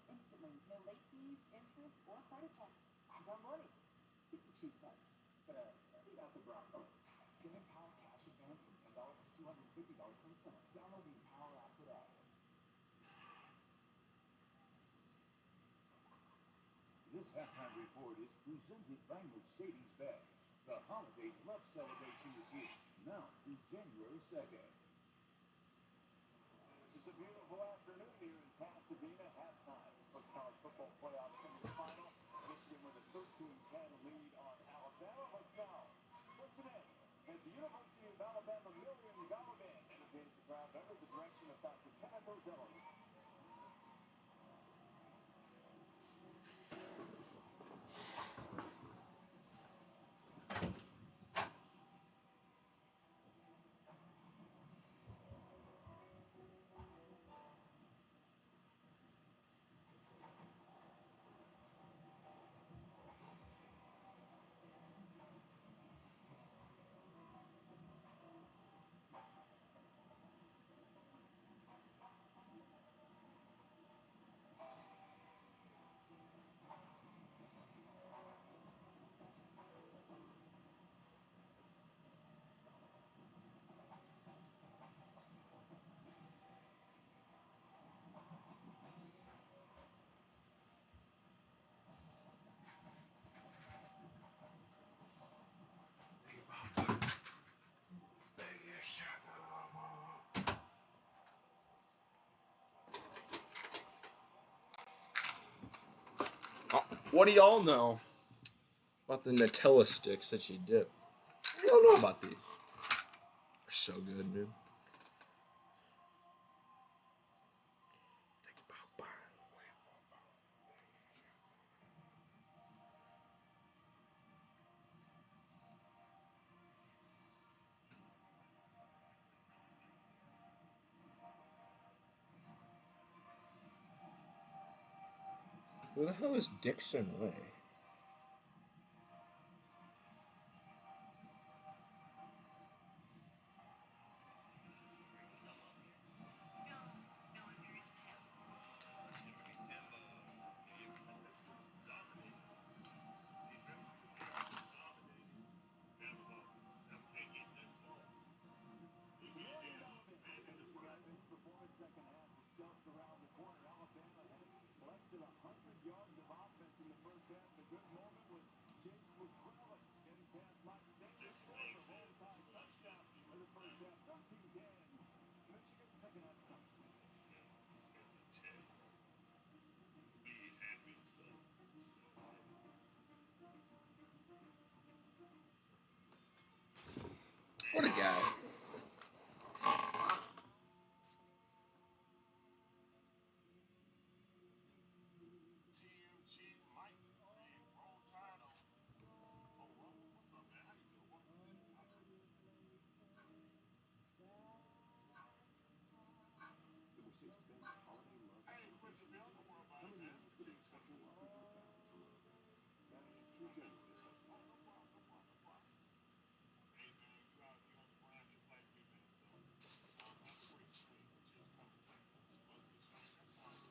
instantly. No late fees, interest, or credit checks. I got money. Get the cheese bucks. Eat out the broccoli. Get Empower Cash Advance from $10 to $250 instantly. Download the Empower app today. This halftime report is presented by Mercedes-Benz. The holiday love celebration is here, now through January 2nd. It's a beautiful afternoon here in Pasadena. Halftime for college football playoff semifinal. Michigan with a 13-10 lead on Alabama. Let's now listen in as the University of Alabama Million Dollar Band entertains the crowd under the direction of Dr. Kenneth Roselli. What do y'all know about the Nutella sticks that you dip? What do y'all know about these? They're so good, dude. Who the hell is Dixon Ray? Second half was just around the corner. Alabama had less than 100 yards of offense in the first half. The good moment was Chase McClellan getting past Mike Sanders for the overtime touchdown in the first half. 13-10. Michigan second half comes. What a guy. TMG Mike saying roll tide on. Oh, what's up, man? How you doing? Welcome to the awesome. The Mercedes-Benz Holiday Love Hey, listen, man, don't worry about it, man. with exceptional offers you're bound to love. Now, through January 2nd. Oh, no problem, no problem, no problem. Hey, man, you out here on the grind just like me, man. So, have a great swing. Cheers, coming back. Love this swing. That's all right. Keep on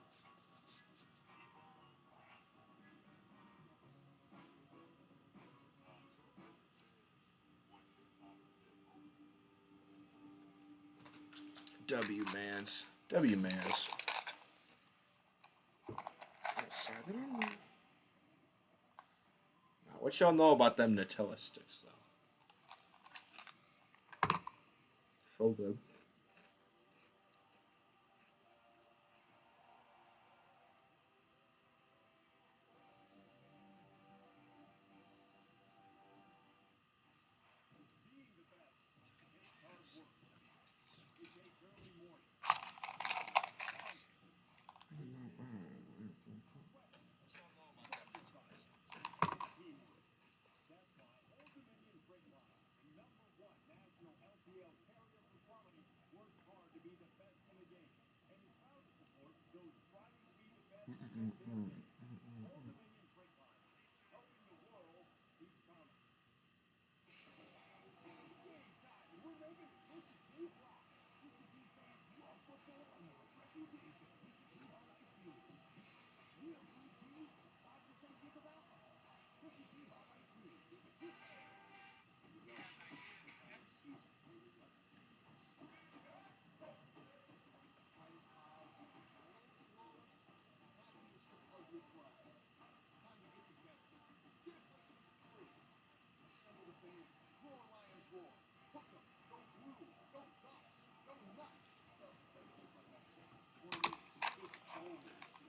grinding. Joe Burrow says, on TikTok, he said, W Mans. W Mans. What y'all know about them Nutella sticks, though? So good. Being the best takes hard work. It takes early morning. Teamwork. That's why Old Dominion Freight Line, the #1 national LTL carrier for quality, works hard to be the best in the game and is proud to support those striving to be the best in their game. Old Dominion Freight Line, helping the world keep coming. It's game time, and we're making the Twisted Tea drop. Just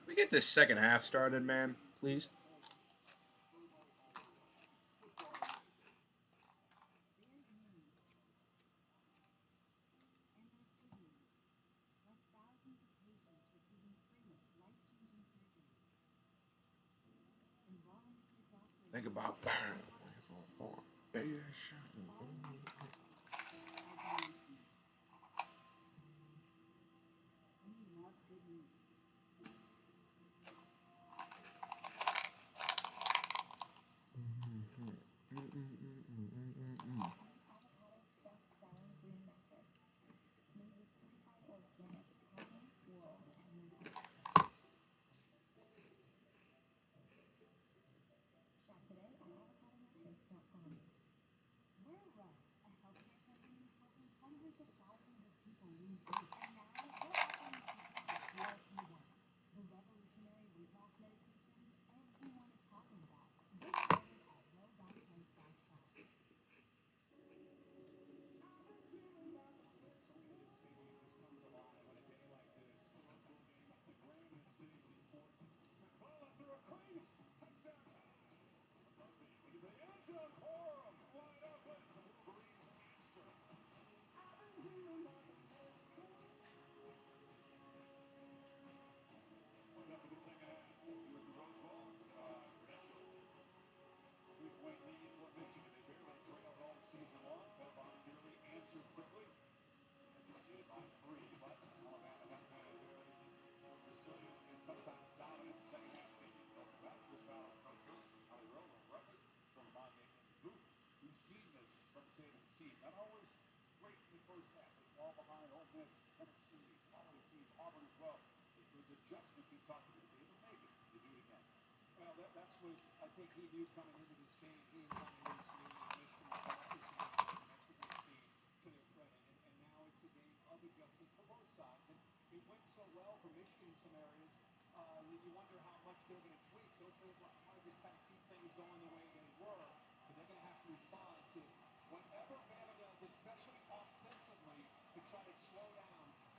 Can we get this second half started, man? Please. Think about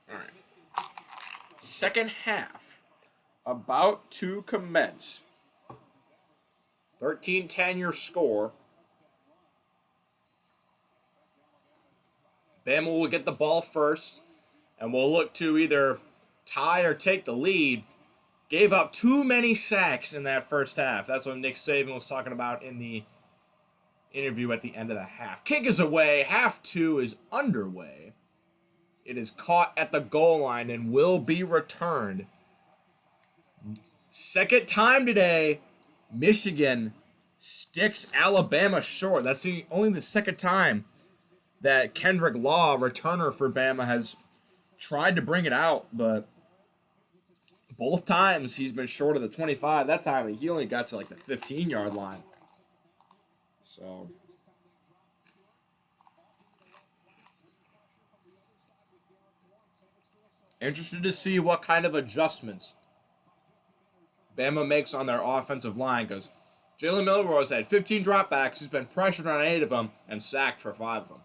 all right. Second half about to commence. 13-10 your score. Bama will get the ball first, and will look to either tie or take the lead. Gave up too many sacks in that first half. That's what Nick Saban was talking about in the interview at the end of the half. Kick is away. Half two is underway. It is caught at the goal line and will be returned. Second time today, Michigan sticks Alabama short. That's only the second time that Kendrick Law, returner for Bama, has tried to bring it out, but both times he's been short of the 25. That time he only got to like the 15-yard line. So interested to see what kind of adjustments Bama makes on their offensive line, because Jalen Milroe's had 15 dropbacks. He's been pressured on 8 of them and sacked for 5 of them.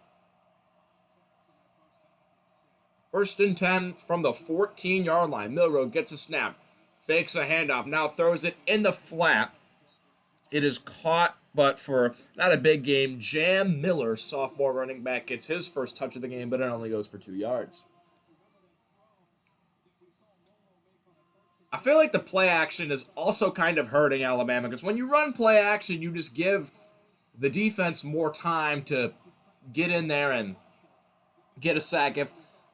First and 10 from the 14-yard line. Milroe gets a snap, fakes a handoff, now throws it in the flat. It is caught, but for not a big game. Jam Miller, sophomore running back, gets his first touch of the game, but it only goes for 2 yards. I feel like the play action is also kind of hurting Alabama, because when you run play action, you just give the defense more time to get in there and get a sack. If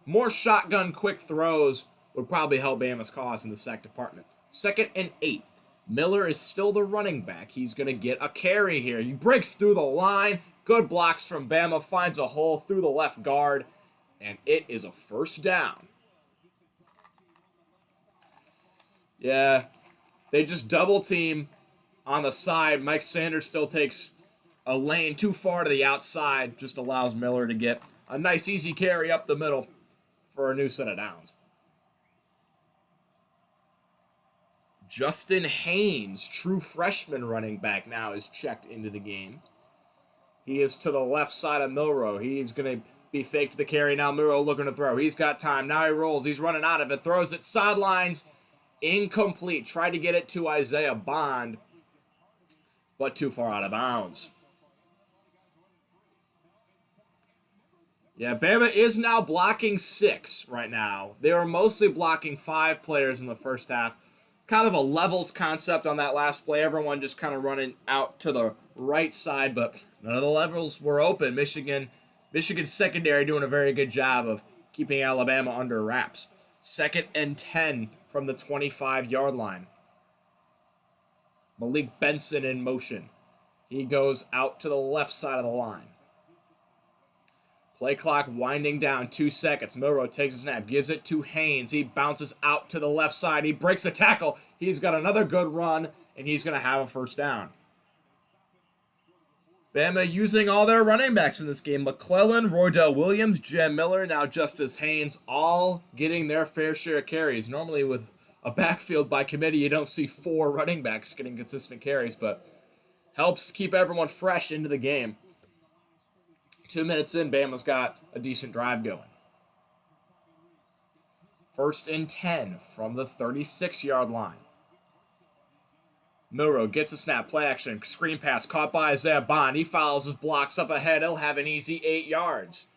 more shotgun quick throws would probably help Bama's cause in the sack department. 2nd and 8. Miller is still the running back. He's going to get a carry here. He breaks through the line. Good blocks from Bama. Finds a hole through the left guard. And it is a first down. Yeah, they just double team on the side. Mike Sanders still takes a lane too far to the outside, just allows Miller to get a nice easy carry up the middle for a new set of downs. Justin Haynes, true freshman running back, now is checked into the game. He is to the left side of Milrow. He's going to be faked to the carry. Now Milrow looking to throw. He's got time. Now he rolls. He's running out of it. Throws it sidelines. Incomplete. Tried to get it to Isaiah Bond, but too far out of bounds. Yeah, Bama is now blocking 6 right now. They were mostly blocking 5 players in the first half. Kind of a levels concept on that last play. Everyone just kind of running out to the right side, but none of the levels were open. Michigan's secondary doing a very good job of keeping Alabama under wraps. 2nd and 10 from the 25-yard line. Malik Benson in motion. He goes out to the left side of the line. Play clock winding down, 2 seconds. Milrow takes a snap, gives it to Haynes. He bounces out to the left side. He breaks a tackle. He's got another good run, and he's going to have a first down. Bama using all their running backs in this game. McClellan, Roydell Williams, Jem Miller, now Justice Haynes, all getting their fair share of carries. Normally with a backfield by committee, you don't see 4 running backs getting consistent carries, but helps keep everyone fresh into the game. 2 minutes in, Bama's got a decent drive going. 1st and 10 from the 36-yard line. Milrow gets a snap, play action, screen pass, caught by Isaiah Bond. He follows his blocks up ahead. He'll have an easy 8 yards.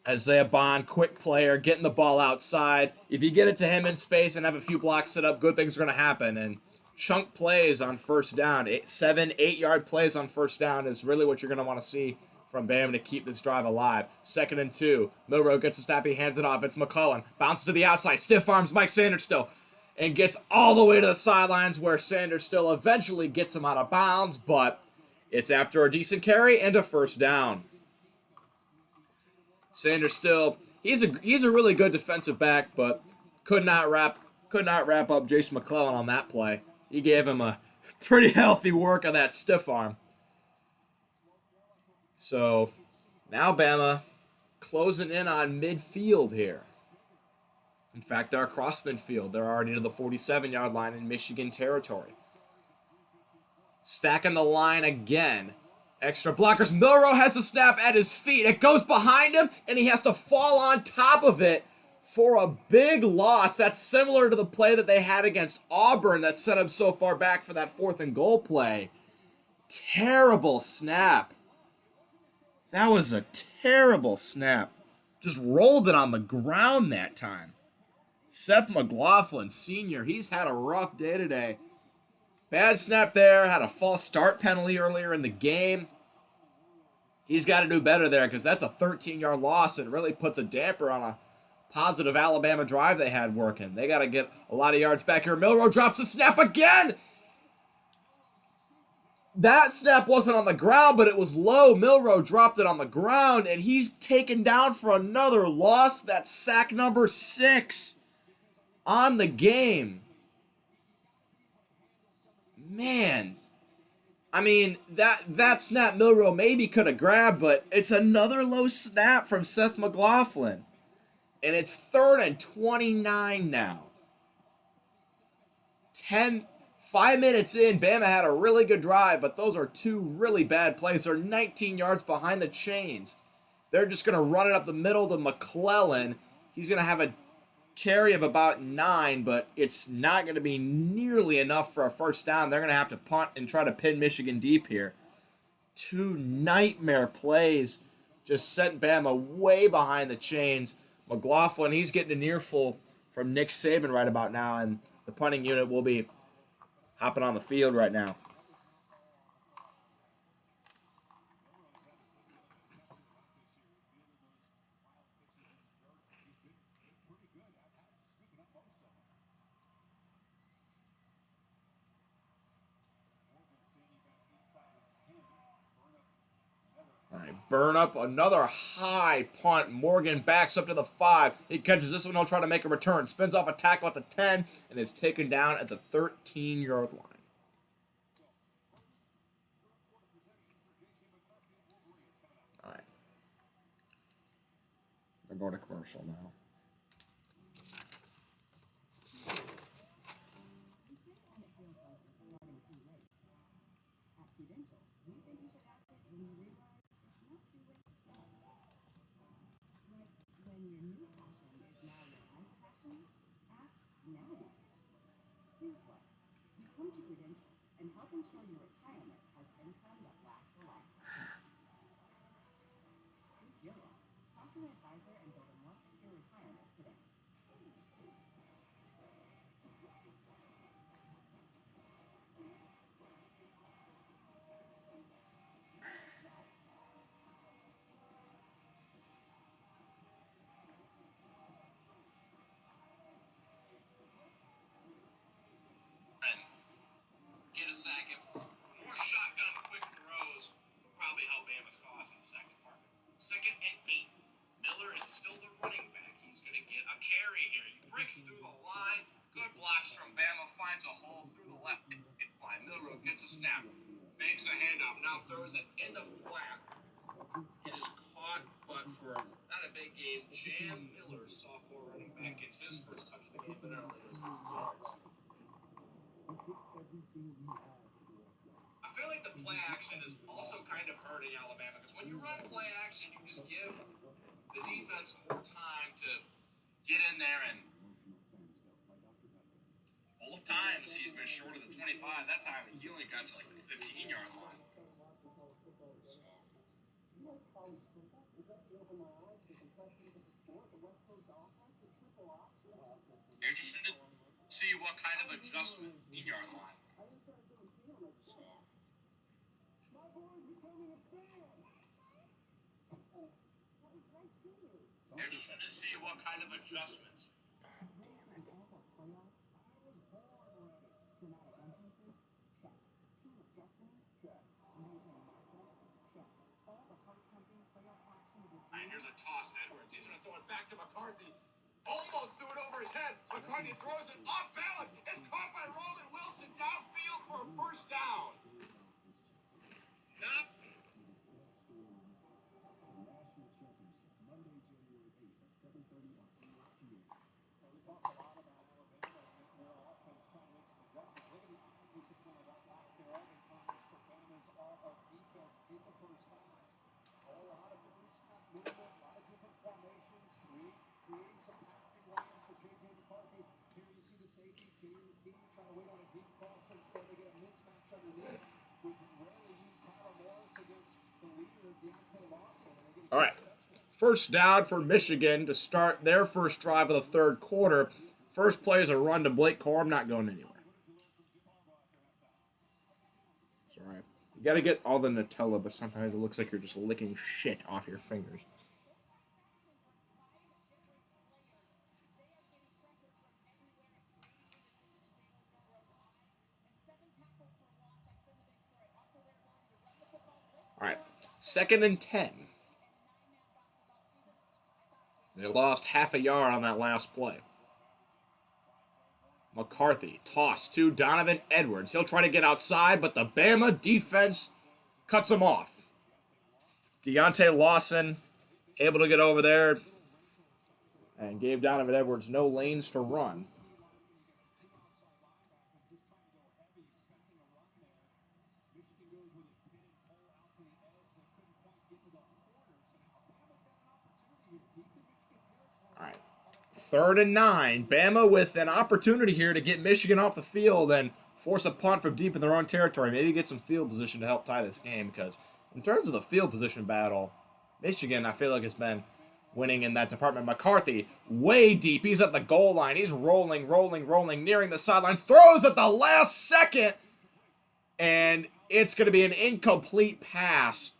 Isaiah Bond, quick player, getting the ball outside. If you get it to him in space and have a few blocks set up, good things are going to happen. And chunk plays on first down, 7, 8-yard plays on first down is really what you're going to want to see from Bama to keep this drive alive. 2nd and 2. Milrow gets a snap, he hands it off. It's McClellan. Bounces to the outside, stiff arms Mike Sanders still. And gets all the way to the sidelines where Sanders still eventually gets him out of bounds, but it's after a decent carry and a first down. Sanders still, he's a really good defensive back, but could not wrap up Jason McClellan on that play. He gave him a pretty healthy work of that stiff arm. So now Bama closing in on midfield here. In fact, they're across midfield. They're already to the 47-yard line in Michigan territory. Stacking the line again. Extra blockers. Milrow has a snap at his feet. It goes behind him, and he has to fall on top of it for a big loss. That's similar to the play that they had against Auburn that set him so far back for that 4th and goal play. Terrible snap. That was a terrible snap. Just rolled it on the ground that time. Seth McLaughlin, senior, he's had a rough day today. Bad snap there, had a false start penalty earlier in the game. He's got to do better there because that's a 13-yard loss and really puts a damper on a positive Alabama drive they had working. They got to get a lot of yards back here. Milrow drops the snap again. That snap wasn't on the ground, but it was low. Milrow dropped it on the ground, and he's taken down for another loss. That's sack number 6 on the game. Man, I mean, that snap Milrow maybe could have grabbed, but it's another low snap from Seth McLaughlin. And it's 3rd and 29 now. 5 minutes in, Bama had a really good drive, but those are 2 really bad plays. They're 19 yards behind the chains. They're just going to run it up the middle to McClellan. He's going to have a carry of about 9, but it's not going to be nearly enough for a first down. They're going to have to punt and try to pin Michigan deep here. 2 nightmare plays just sent Bama way behind the chains. McLaughlin, he's getting a near full from Nick Saban right about now, and the punting unit will be hopping on the field right now. Burn up another high punt. Morgan backs up to the 5. He catches this one. He'll try to make a return. Spins off a tackle at the 10 and is taken down at the 13-yard line. All right. They're going to commercial now. Get a sack. If more shotgun quick throws will probably help Bama's cause in the second department. 2nd and 8. Miller is still the running back. He's going to get a carry here. He breaks through the line. Good blocks from Bama. Finds a hole through the left line. Milrow gets a snap. Fakes a handoff. Now throws it in the flat. It is caught, but for not a big game. Jam Miller, sophomore running back, gets his first touch of the game, but it only goes for 2 yards. I feel like the play action is also kind of hurting Alabama because when you run play action, you just give the defense more time to get in there, and both times he's been short of the 25. That time he only got to like the 15-yard line. Interested to see what kind of adjustment the yard line. Interested to see what kind of adjustments. And here's a toss, Edwards. He's going to throw it back to McCarthy. Almost threw it over his head. McCarthy throws it off balance. It's caught by Roman Wilson downfield for a first down. Not. All right. First down for Michigan to start their first drive of the third quarter. First play is a run to Blake Corum, not going anywhere. It's all right. You got to get all the Nutella, but sometimes it looks like you're just licking shit off your fingers. All right. 2nd and 10. They lost half a yard on that last play. McCarthy toss to Donovan Edwards. He'll try to get outside, but the Bama defense cuts him off. Deontay Lawson able to get over there and gave Donovan Edwards no lanes to run. All right. 3rd and 9. Bama with an opportunity here to get Michigan off the field and force a punt from deep in their own territory. Maybe get some field position to help tie this game, because in terms of the field position battle, Michigan, I feel like, has been winning in that department. McCarthy, way deep. He's at the goal line. He's rolling, nearing the sidelines. Throws at the last second, and it's going to be an incomplete pass.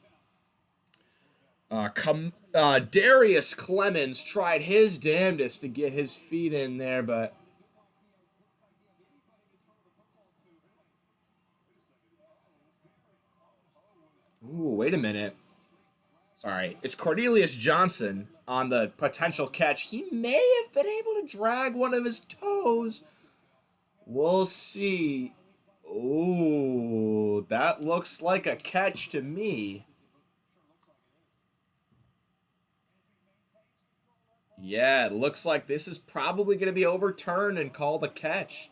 Darius Clemens tried his damnedest to get his feet in there, but ooh, wait a minute. Sorry, it's Cornelius Johnson on the potential catch. He may have been able to drag one of his toes. We'll see. Ooh, that looks like a catch to me. Yeah, it looks like this is probably going to be overturned and called a catch.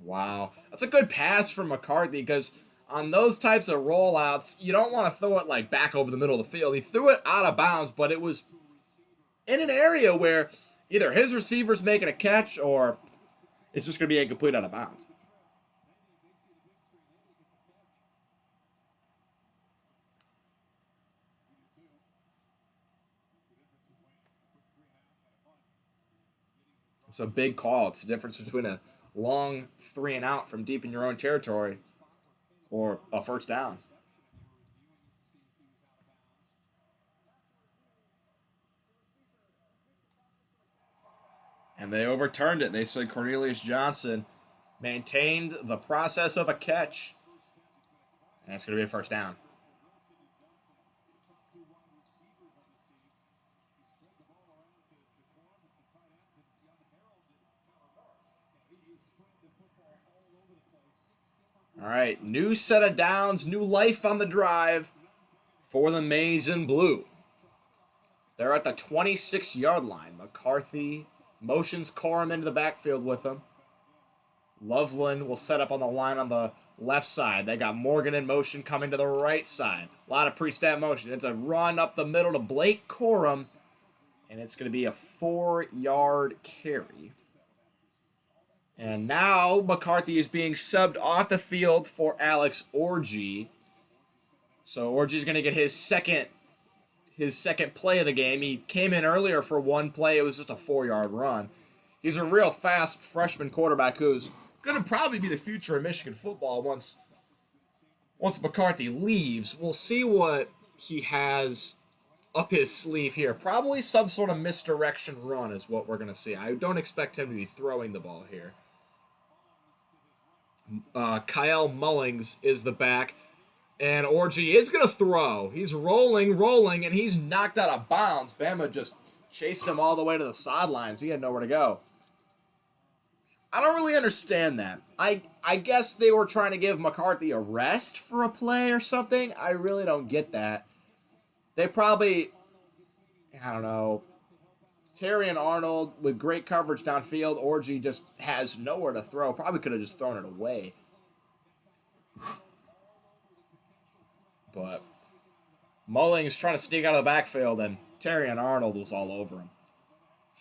Wow. That's a good pass from McCarthy because on those types of rollouts, you don't want to throw it like back over the middle of the field. He threw it out of bounds, but it was in an area where either his receiver's making a catch or it's just going to be incomplete out of bounds. It's a big call. It's the difference between a long 3-and-out from deep in your own territory or a first down. And they overturned it. They said Cornelius Johnson maintained the process of a catch. And it's going to be a first down. All right, new set of downs, new life on the drive for the Maize and Blue. They're at the 26-yard line. McCarthy motions Corum into the backfield with him. Loveland will set up on the line on the left side. They got Morgan in motion coming to the right side. A lot of pre-snap motion. It's a run up the middle to Blake Corum, and it's going to be a 4-yard carry. And now McCarthy is being subbed off the field for Alex Orji. So Orji's going to get his second play of the game. He came in earlier for one play. It was just a 4-yard run. He's a real fast freshman quarterback who's going to probably be the future of Michigan football once McCarthy leaves. We'll see what he has up his sleeve here. Probably some sort of misdirection run is what we're going to see. I don't expect him to be throwing the ball here. Kyle Mullings is the back. And Orji is going to throw. He's rolling, and he's knocked out of bounds. Bama just chased him all the way to the sidelines. He had nowhere to go. I don't really understand that. I guess they were trying to give McCarthy a rest for a play or something. I really don't get that. They probably, I don't know, Terry and Arnold with great coverage downfield. Orji just has nowhere to throw. Probably could have just thrown it away. But Mullings trying to sneak out of the backfield, and Terry and Arnold was all over him.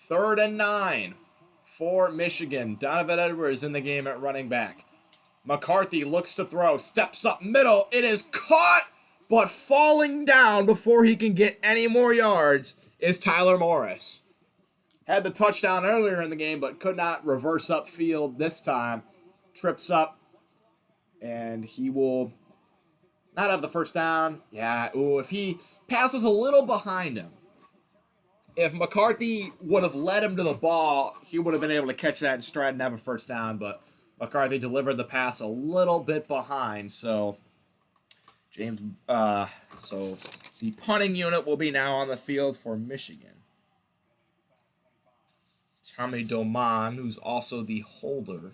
3rd and 9 for Michigan. Donovan Edwards in the game at running back. McCarthy looks to throw, steps up middle. It is caught, but falling down before he can get any more yards is Tyler Morris. Had the touchdown earlier in the game, but could not reverse upfield this time. Trips up, and he will not have the first down. Yeah, if he passes a little behind him. If McCarthy would have led him to the ball, he would have been able to catch that in stride and have a first down, but McCarthy delivered the pass a little bit behind, so so the punting unit will be now on the field for Michigan. Tommy Doman, who's also the holder,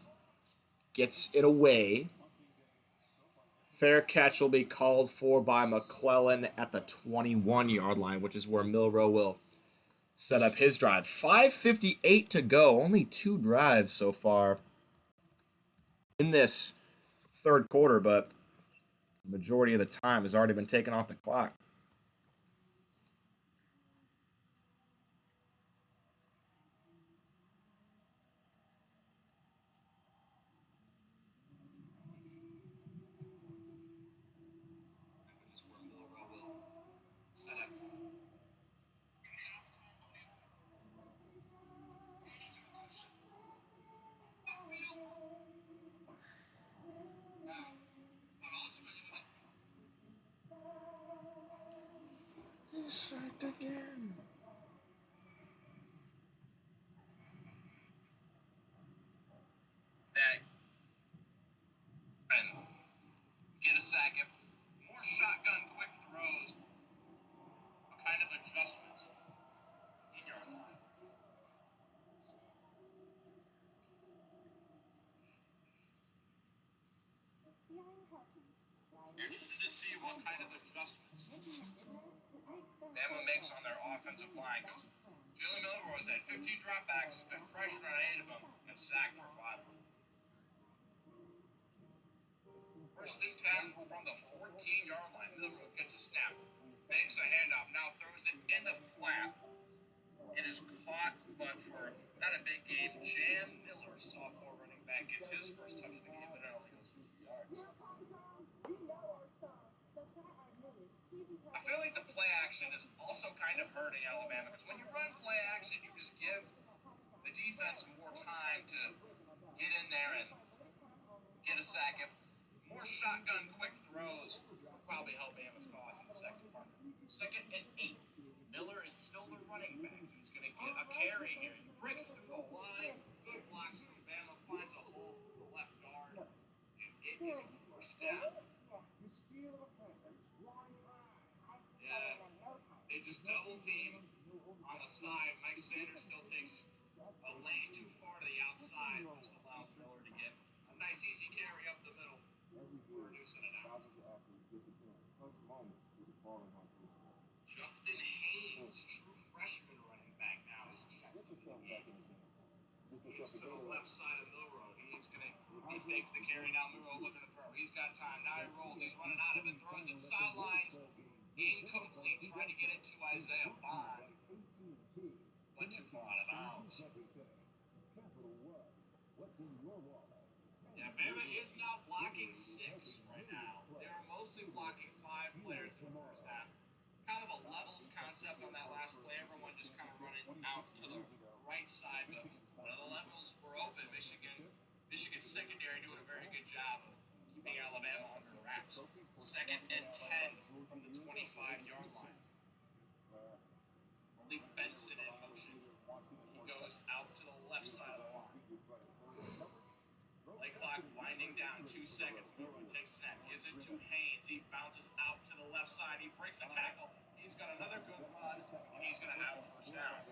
gets it away. Fair catch will be called for by McClellan at the 21-yard line, which is where Milroe will set up his drive. 5:58 to go. Only 2 drives so far in this third quarter, but the majority of the time has already been taken off the clock. Sacked again. That and sack him. More shotgun quick throws. What kind of adjustments in yard line? Interested to see what kind of adjustments Bama makes on their offensive line because Jalen Miller has had 15 dropbacks, has been pressured on 8 of them, and sacked for 5 of them. First and 10 from the 14-yard line. Miller gets a snap, fakes a handoff, now throws it in the flat. It is caught, but for not a big game. Jam Miller, sophomore running back, gets his first touch of the game, but it only goes for 2 yards. I feel like the play action is also kind of hurting Alabama because when you run play action, you just give the defense more time to get in there and get a sack. If more shotgun quick throws will probably help Bama's cause in the second part. 2nd and 8. Miller is still the running back. He's going to get a carry here. He breaks through the line. Good blocks from Bama. Finds a hole for the left guard. And it is a first down. Yeah, they just double team on the side. Mike Sanders still takes a lane too far to the outside, just allows Miller to get a nice easy carry up the middle. We're reducing it out. Justin Haynes, true freshman running back now, is checked in the game. He's to the left side of Milrow. He faked the carry down Milrow looking to throw. He's got time. Now he rolls. He's running out of it. Throws it sidelines. Incomplete. Trying to get it to Isaiah Bond. But too far out of bounds. Yeah, Bama is now blocking 6 right now. They are mostly blocking 5 players in the first half. Kind of a levels concept on that last play. Everyone just kind of running out to the right side, but one of the levels were open. Michigan's secondary doing a very good job of keeping Alabama under wraps. 2nd and 10 from the 25-yard line. Malik Benson in motion. He goes out to the left side of the line. Play clock winding down. 2 seconds. Milrow takes a snap. Gives it to Haynes. He bounces out to the left side. He breaks a tackle. He's got another good run. And he's going to have a first down.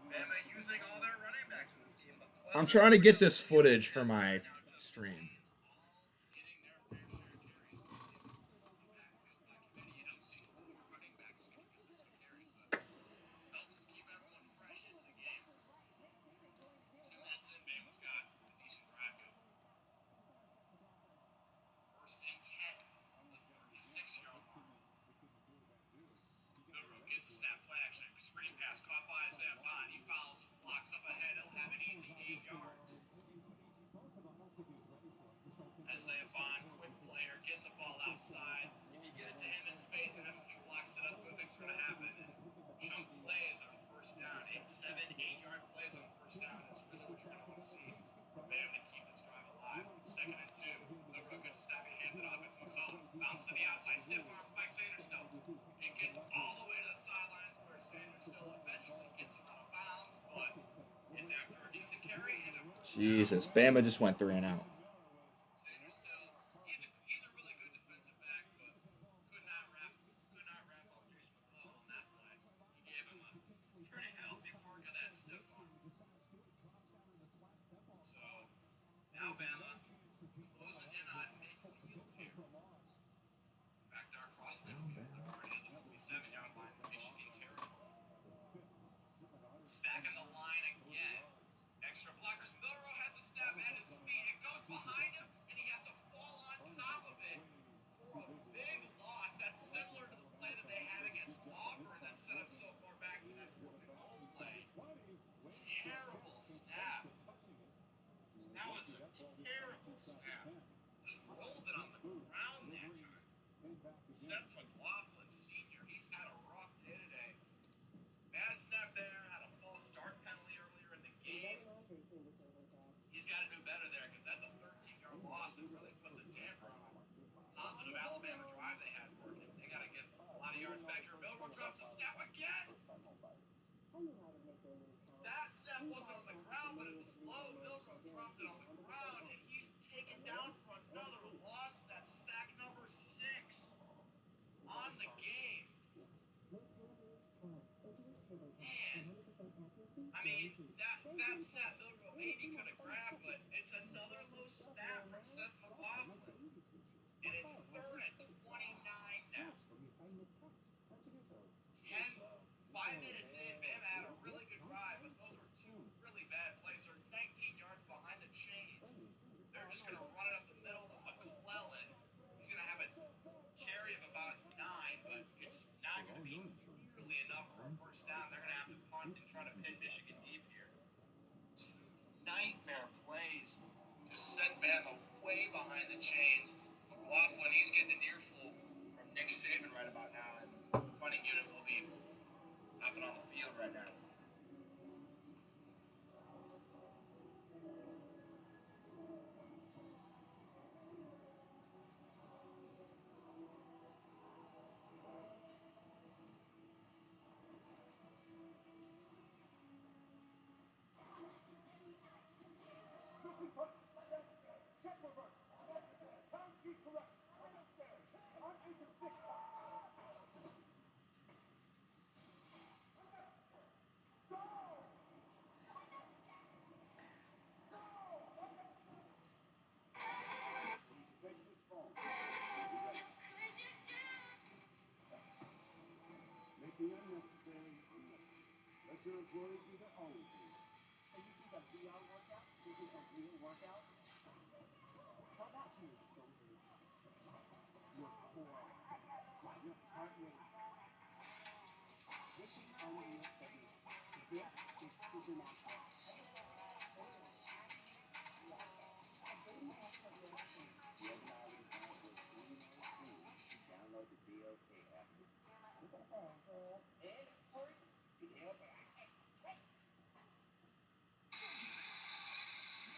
Bama using all their running backs in this game. I'm trying to get this footage for my stream. Screen pass caught by Isaiah Bond. He fouls, blocks up ahead. He'll have an easy 8 yards. Isaiah Bond, quick player, getting the ball outside. If you get it to him in space and have a few blocks set up, good things are going to happen. Chunk plays on first down. 7, 8-yard plays on first down. That's really what you're going to want to see. Bam to keep this drive alive. 2nd and 2. Milrow gets snappy, hands it off. It's McCollum. Bounce to the outside. Stiff arm from Mike Sanders still. It gets all the way to the sidelines where Sanders still eventually gets him out of bounds, but it's after a decent carry and a Jesus, Bama just went 3 and out. Sanders still, he's a really good defensive back, but could not wrap up Jason McClellan on that play. He gave him a pretty healthy work of that stiff arm. So now Bama closing in on midfield here. Back to our cross midfield. They're already at the 47-yard line, Michigan territory. Stacking the line again. Extra blockers. Milrow has a snap at his feet. It goes behind him, and he has to fall on top of it for a big loss. That's similar to the play that they had against Auburn that set up so far back for that fourth and goal play. Terrible snap. That was a terrible snap. Just rolled it on the ground that time. Seth McLaughlin Sr., he's had a rough day today. Bad snap there, had a false start penalty earlier in the game. He's got to do better there because that's a 13-yard loss and really puts a damper on a positive Alabama drive they had working. They got to get a lot of yards back here. Milrow drops a snap again. That snap wasn't on the ground, but it was low. Milrow dropped it on the ground, and he's taken down for another loss that snap Milrow maybe could have grabbed, but it's another low snap from Seth McLaughlin. And it's 3rd and 29 now. 5 minutes in, Bama had a really good drive, but those were 2 really bad plays. They're 19 yards behind the chains. They're just going to run it up the middle to McClellan. He's going to have a carry of about 9, but it's not going to be nearly enough for a first down. They're going to have to punt and try to pin Michigan deep here. 2 nightmare plays to send Bama way behind the chains. McLaughlin, he's getting an earful from Nick Saban right about now, and the punting unit will be hopping on the field right now. Check reverse. Time sheet correct. On 8 and 6. Take this phone. Make the unnecessary unnecessary. Let your employees do their own thing. So you think a VR workout? This is a real workout? Tell that to your shoulders. Your core. Your heart rate. This is unreal fitness. This is supernatural. Download the DOK app.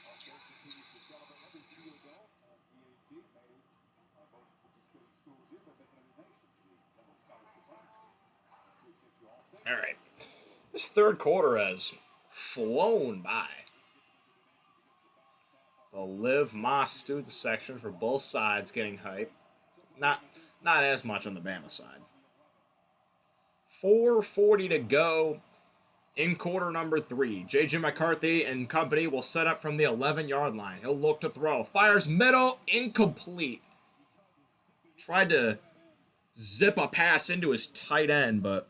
Also continues to celebrate every field goal. EAT made both participating schools here, but making every nation the double scholarship bonus. Appreciate you all. All right. This third quarter has flown by. The Liv Moss student section for both sides getting hype. Not as much on the Bama side. 4:40 to go in quarter number 3. J.J. McCarthy and company will set up from the 11-yard line. He'll look to throw. Fires middle, incomplete. Tried to zip a pass into his tight end, but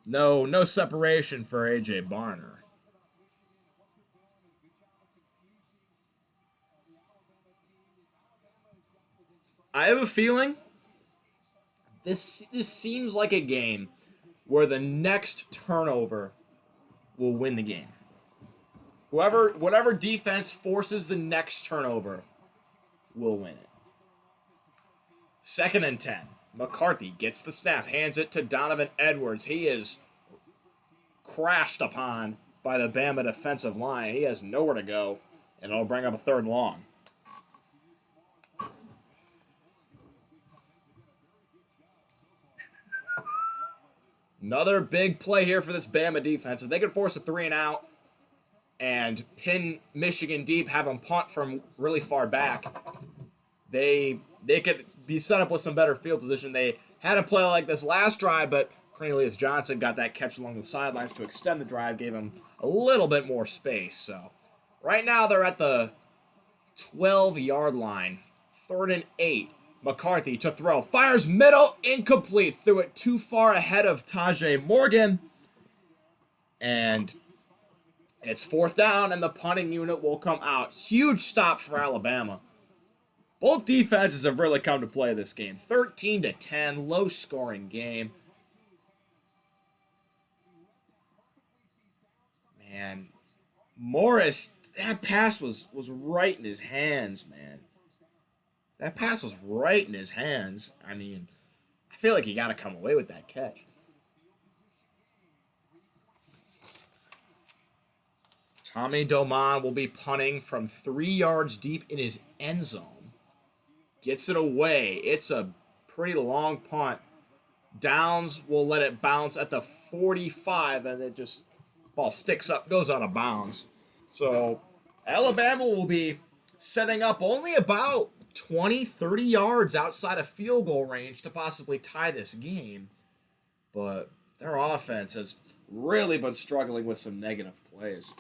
no separation for A.J. Barner. I have a feeling this seems like a game where the next turnover will win the game. Whatever defense forces the next turnover will win it. 2nd and 10. McCarthy gets the snap, hands it to Donovan Edwards. He is crashed upon by the Bama defensive line. He has nowhere to go, and it'll bring up a 3rd and long. Another big play here for this Bama defense. If they could force a 3 and out and pin Michigan deep, have them punt from really far back, they could be set up with some better field position. They had a play like this last drive, but Cornelius Johnson got that catch along the sidelines to extend the drive, gave him a little bit more space. So right now they're at the 12-yard line, 3rd and 8. McCarthy to throw. Fires middle, incomplete. Threw it too far ahead of Tajay Morgan. And it's 4th down, and the punting unit will come out. Huge stop for Alabama. Both defenses have really come to play this game. 13-10, low-scoring game. Man, Morris, that pass was right in his hands, man. That pass was right in his hands. I mean, I feel like he got to come away with that catch. Tommy Doman will be punting from 3 yards deep in his end zone. Gets it away. It's a pretty long punt. Downs will let it bounce at the 45, and it just, ball sticks up, goes out of bounds. So Alabama will be setting up only about 20, 30 yards outside of field goal range to possibly tie this game. But their offense has really been struggling with some negative plays.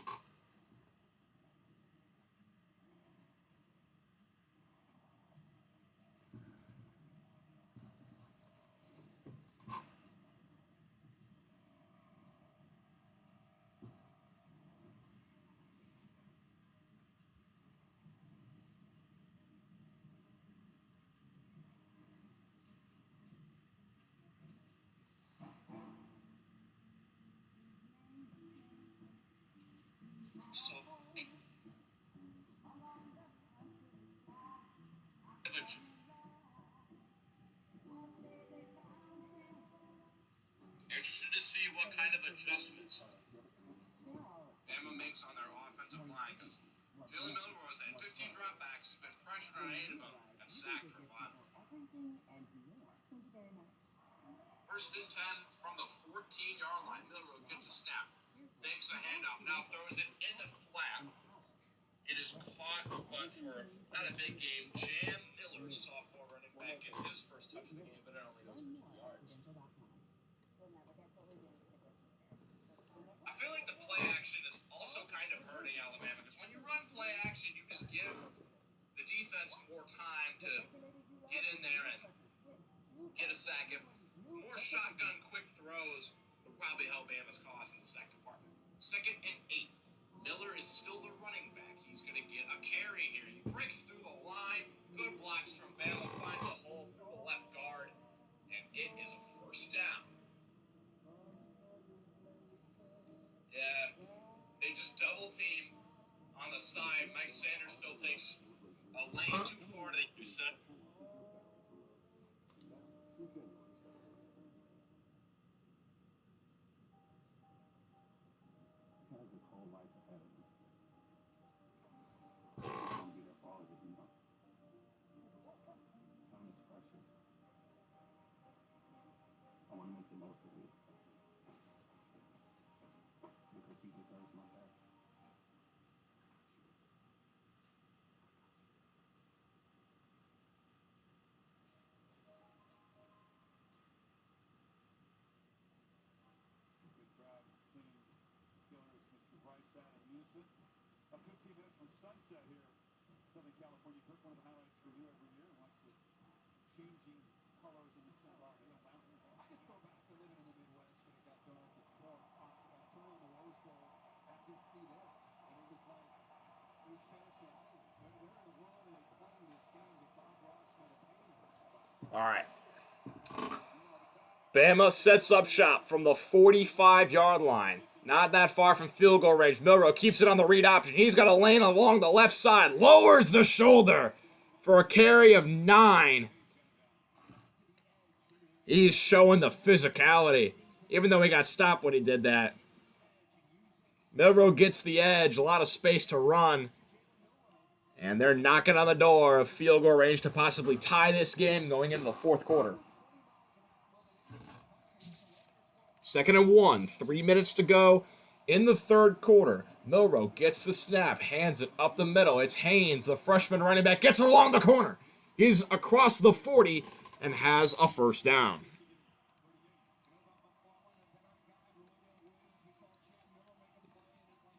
So, interested to see what kind of adjustments Bama makes on their offensive line, because Jalen Miller was at 15 dropbacks, has been pressured on 8 of them, and sacked for 5. First and 10 from the 14-yard line. Miller gets a snap, fakes a handoff, now throws it in the flat. It is caught, but for not a big game. Jam Miller, sophomore running back, gets his first touch of the game, but it only goes for 2 yards. I feel like the play action is also kind of hurting Alabama, because when you run play action, you just give the defense more time to get in there and get a sack. If more shotgun quick throws will probably help Bama's cause in the sack department. 2nd and 8. Miller is still the running back. He's going to get a carry here. He breaks through the line. Good blocks from Bama. Finds a hole through the left guard. And it is a first down. Yeah, they just double team on the side. Mike Sanders still takes a lane too far to the set. Has his whole life ahead of him. He's gonna be there for all of it, you know. Time is precious. I want to make the most of it. Because he deserves my best. Good crowd singing Killers, Mr. Brightside in unison. 15 minutes from sunset here, Southern California. Kirk, one of the highlights for you every year. Watch the changing colors in the Sacramento Mountains. I just go back to living in the Midwest when it got dark at 12 o'clock. I toured the Rose Bowl. I just see this, and it was like it was fantasy land. Where in the world are they playing this game that Bob Ross made a painting about? All right. Bama sets up shop from the 45-yard line. Not that far from field goal range. Milroe keeps it on the read option. He's got a lane along the left side. Lowers the shoulder for a carry of 9. He's showing the physicality, even though he got stopped when he did that. Milroe gets the edge, a lot of space to run. And they're knocking on the door of field goal range to possibly tie this game going into the fourth quarter. 2nd and 1, 3 minutes to go in the third quarter. Milroe gets the snap, hands it up the middle. It's Haynes, the freshman running back, gets it along the corner. He's across the 40 and has a first down.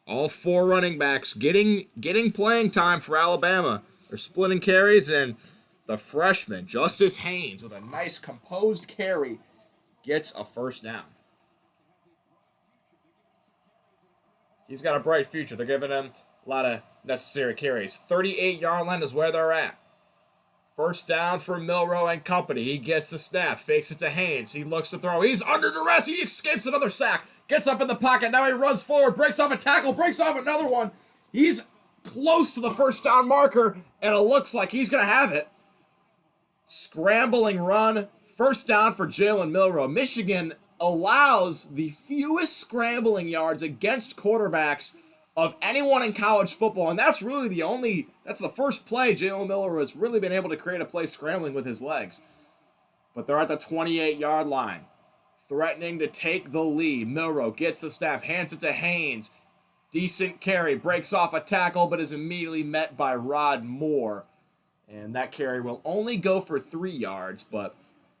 All 4 running backs getting playing time for Alabama. They're splitting carries, and the freshman, Justice Haynes, with a nice composed carry, gets a first down. He's got a bright future. They're giving him a lot of necessary carries. 38-yard line is where they're at. First down for Milroe and company. He gets the snap, fakes it to Haynes. He looks to throw. He's under duress. He escapes another sack. Gets up in the pocket. Now he runs forward, breaks off a tackle, breaks off another one. He's close to the first down marker, and it looks like he's going to have it. Scrambling run. First down for Jalen Milroe. Michigan allows the fewest scrambling yards against quarterbacks of anyone in college football, and that's really that's the first play Jalen Milroe has really been able to create a play scrambling with his legs. But they're at the 28-yard line, threatening to take the lead. Milroe gets the snap, hands it to Haynes. Decent carry, breaks off a tackle, but is immediately met by Rod Moore. And that carry will only go for 3 yards, but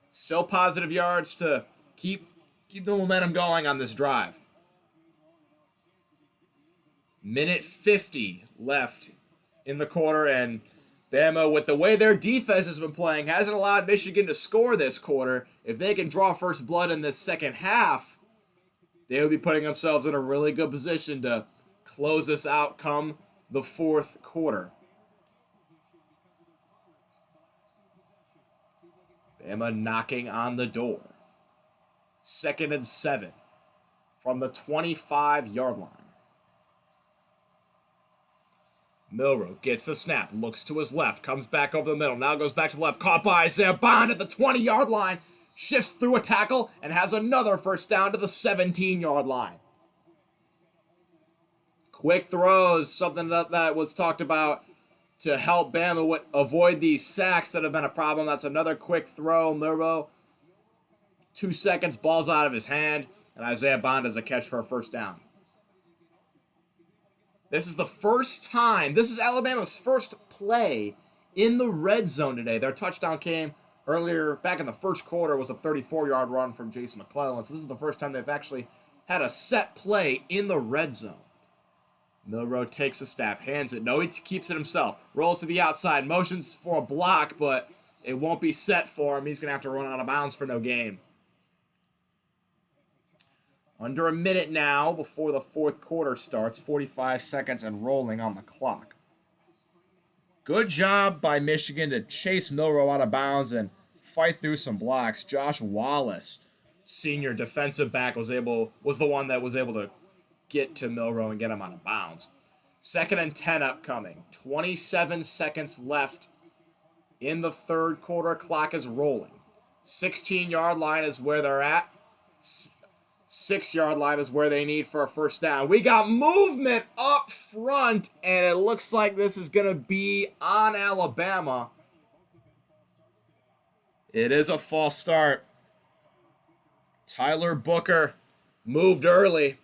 still positive yards to keep the momentum going on this drive. Minute 50 left in the quarter, and Bama, with the way their defense has been playing, hasn't allowed Michigan to score this quarter. If they can draw first blood in this second half, they would be putting themselves in a really good position to close this out come the fourth quarter. Bama knocking on the door. 2nd and 7 from the 25-yard line. Milroe gets the snap, looks to his left, comes back over the middle, now goes back to the left, caught by Isaiah Bond at the 20-yard line, shifts through a tackle, and has another first down to the 17-yard line. Quick throws, something that was talked about to help Bama avoid these sacks that have been a problem. That's another quick throw. Milroe, 2 seconds, ball's out of his hand, and Isaiah Bond has a catch for a first down. This is the first time, this is Alabama's first play in the red zone today. Their touchdown came earlier, back in the first quarter, was a 34-yard run from Jason McClellan. So this is the first time they've actually had a set play in the red zone. Milroe takes a snap, hands it. No, he keeps it himself. Rolls to the outside, motions for a block, but it won't be set for him. He's going to have to run out of bounds for no gain. Under a minute now before the fourth quarter starts. 45 seconds and rolling on the clock. Good job by Michigan to chase Milroe out of bounds and fight through some blocks. Josh Wallace, senior defensive back, was the one that was able to get to Milroe and get him out of bounds. 2nd and 10 upcoming. 27 seconds left in the third quarter. Clock is rolling. 16-yard line is where they're at. 6-yard line is where they need for a first down. We got movement up front, and it looks like this is going to be on Alabama. It is a false start. Tyler Booker moved early.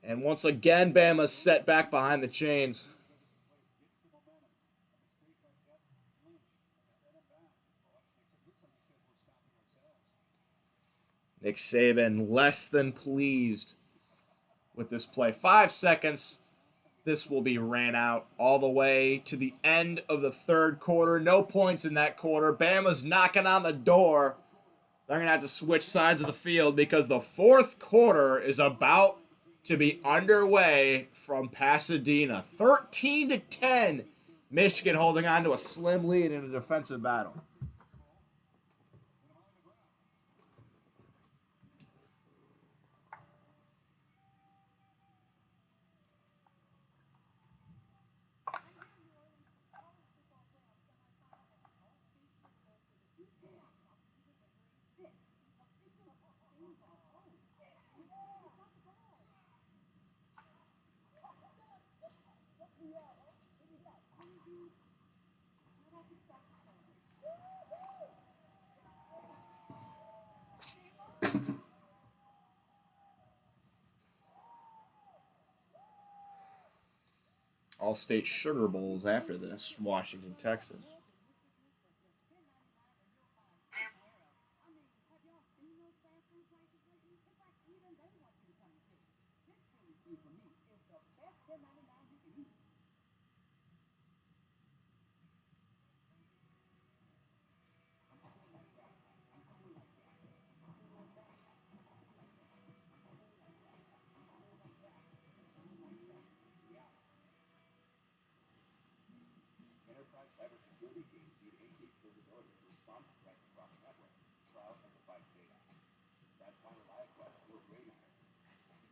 And once again, Bama's set back behind the chains. Nick Saban less than pleased with this play. 5 seconds. This will be ran out all the way to the end of the third quarter. No points in that quarter. Bama's knocking on the door. They're going to have to switch sides of the field because the fourth quarter is about to be underway from Pasadena. 13-10. Michigan holding on to a slim lead in a defensive battle. All-State Sugar Bowls after this, Washington, Texas. Enterprise cybersecurity teams need increased visibility to respond to threats across the network, cloud, and device data. That's why ReliaQuest will Radar,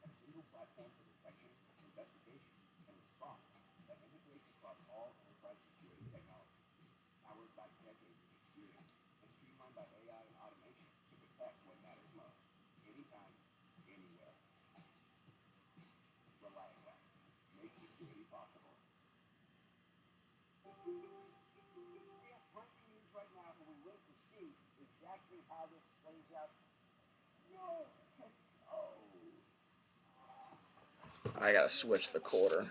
a single platform for detection, investigation, and response that integrates across all enterprise security technology, powered by decades of experience and streamlined by AI and automation to protect what matters most, anytime, anywhere. ReliaQuest, make security possible. We have breaking news right now, and we wait to see exactly how this plays out. No, I gotta switch the quarter.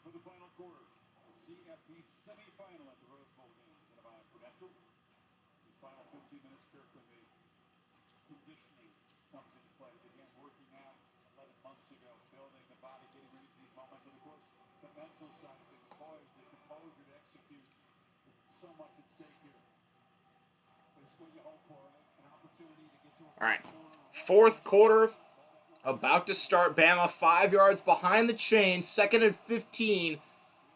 for the final quarter. The CFP semifinal at the Rose Bowl games in about Prudential. These final 15 minutes, Kirk, when the conditioning comes into play. They began working out 11 months ago, building the body, getting ready for these moments. And of course, the mental side of things, boys, the composure to execute. So much at stake here. It's what you hope for, right? An opportunity to get to a All right. Fourth quarter. About to start. Bama 5 yards behind the chain. 2nd and 15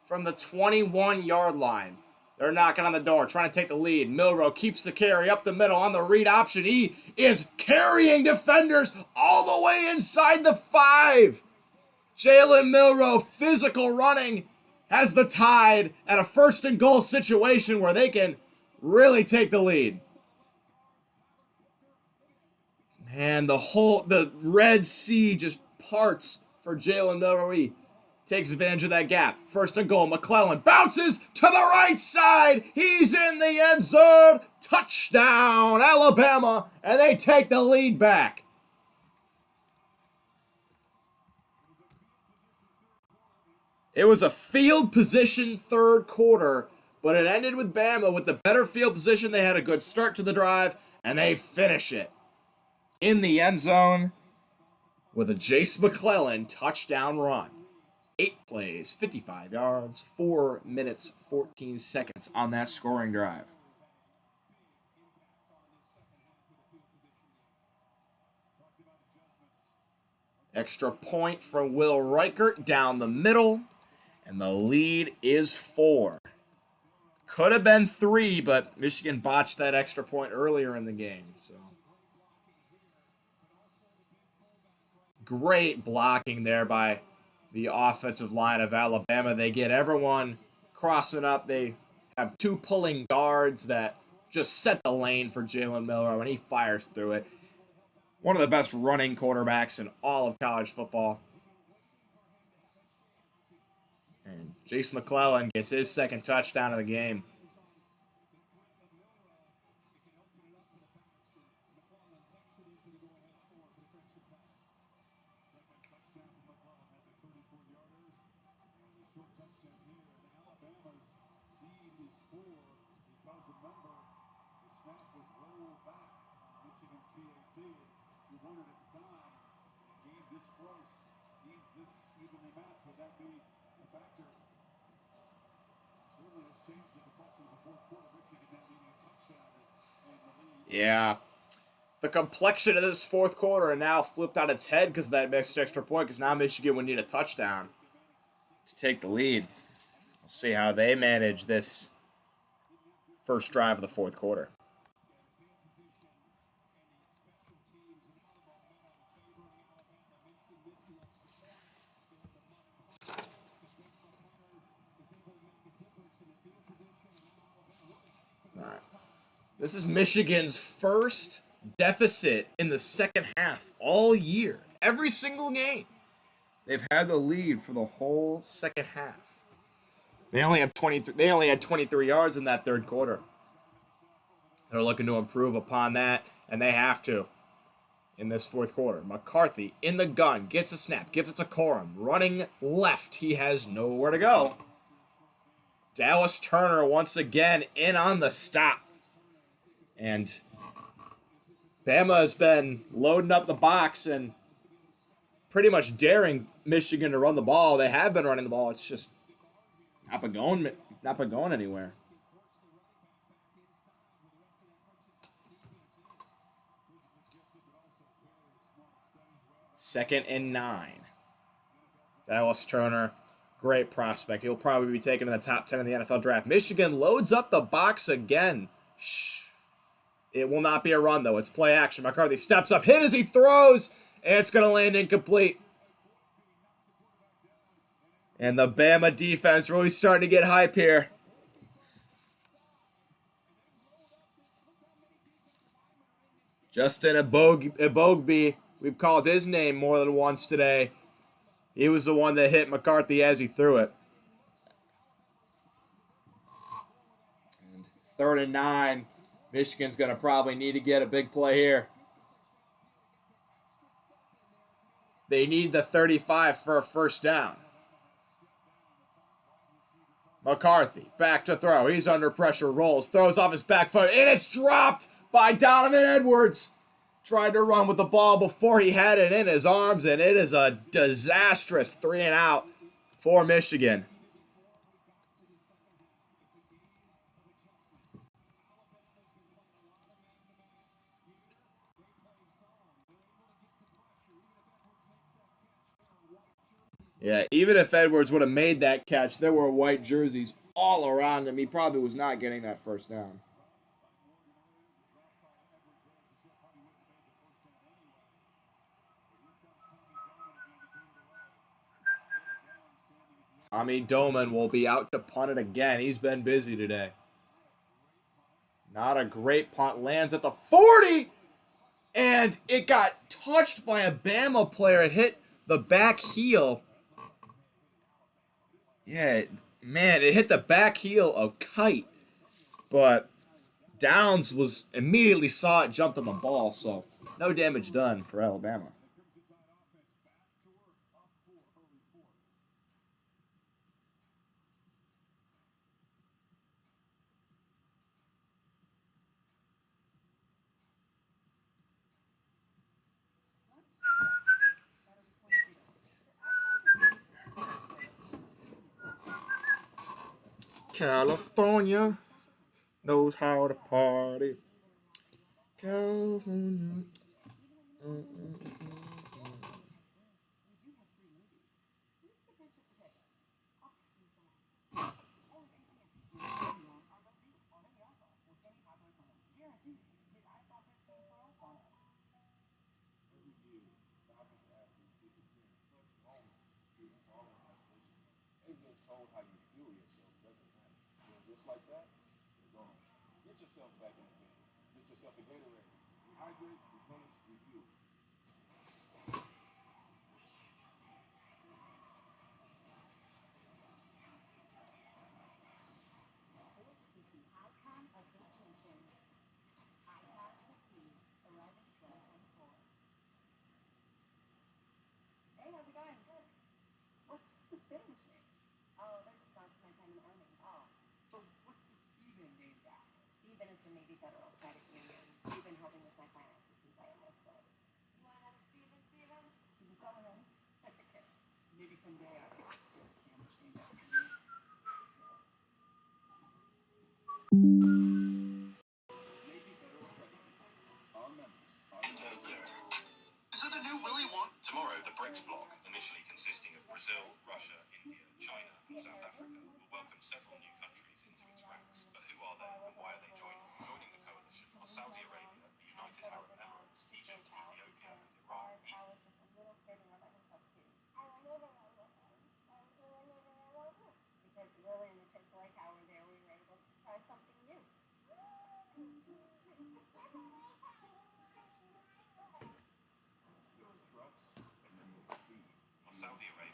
from the 21-yard line. They're knocking on the door, trying to take the lead. Milroe keeps the carry up the middle on the read option. He is carrying defenders all the way inside the 5. Jalen Milroe, physical running, has the Tide at a 1st and goal situation where they can really take the lead. Man, the Red Sea just parts for Jalen Milroe. He takes advantage of that gap. 1st and goal. McClellan bounces to the right side. He's in the end zone. Touchdown, Alabama, and they take the lead back. It was a field position 3rd quarter, but it ended with Bama with the better field position. They had a good start to the drive, and they finish it in the end zone with a Jace McClellan touchdown run. 8 plays, 55 yards, 4 minutes, 14 seconds on that scoring drive. Extra point from Will Reichert down the middle, and the lead is 4. Could have been 3, but Michigan botched that extra point earlier in the game. So great blocking there by the offensive line of Alabama. They get everyone crossing up. They have 2 pulling guards that just set the lane for Jalen Milroe, and he fires through it. One of the best running quarterbacks in all of college football. And Jace McClellan gets his 2nd touchdown of the game. Yeah. The complexion of this 4th quarter are now flipped on its head because of that missed extra point, because now Michigan would need a touchdown to take the lead. We'll see how they manage this first drive of the 4th quarter. All right. This is Michigan's first deficit in the 2nd half all year. Every single game, they've had the lead for the whole 2nd half. They only had 23 yards in that 3rd quarter. They're looking to improve upon that, and they have to in this 4th quarter. McCarthy in the gun, gets a snap, gives it to Corum. Running left, he has nowhere to go. Dallas Turner once again in on the stop. And Bama has been loading up the box and pretty much daring Michigan to run the ball. They have been running the ball. It's just not been going anywhere. Second and 9. Dallas Turner, great prospect. He'll probably be taken in the top 10 in the NFL draft. Michigan loads up the box again. It will not be a run, though. It's play action. McCarthy steps up, hit as he throws, and it's going to land incomplete. And the Bama defense really starting to get hype here. Justin Ebogbe, we've called his name more than once today. He was the one that hit McCarthy as he threw it. And 3rd and 9. Michigan's going to probably need to get a big play here. They need the 35 for a first down. McCarthy, back to throw. He's under pressure, rolls, throws off his back foot, and it's dropped by Donovan Edwards. Tried to run with the ball before he had it in his arms, and it is a disastrous 3 and out for Michigan. Yeah, even if Edwards would have made that catch, there were white jerseys all around him. He probably was not getting that first down. Tommy Doman will be out to punt it again. He's been busy today. Not a great punt. Lands at the 40! And it got touched by a Bama player. It hit the back heel. Yeah, man, it hit the back heel of Kite. But Downs was immediately saw it, jumped on the ball, so no damage done for Alabama. California knows how to party. California. Told how you feel yourself doesn't matter. Just like that, you're gone. Get yourself back in the game. Get yourself a Gatorade. Rehydrate, replenish, refuel. Is it the new Willy Wonka? Tomorrow, the BRICS bloc, initially consisting of Brazil, Russia, India, China, and South Africa, will welcome several new countries into its ranks. But who are they and why are they joining? Joining the coalition are Saudi Arabia, the United Arab Emirates, Egypt, Ethiopia, and Iran. Saudi Arabia.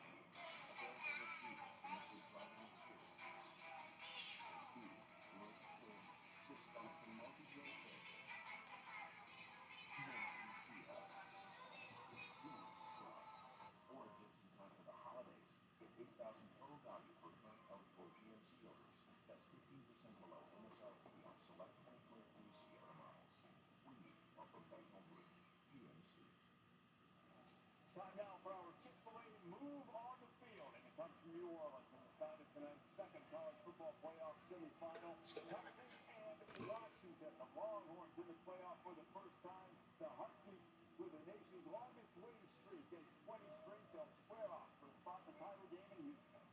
Time now for our Chick-fil-A move on the field. And it comes from New Orleans in the sound of tonight's second college football playoff semifinal. Texas and Washington. The Longhorns in the playoff for the first time. The Huskies, with the nation's longest winning streak, a 20 straight, they'll square off for a spot in the title game in Houston.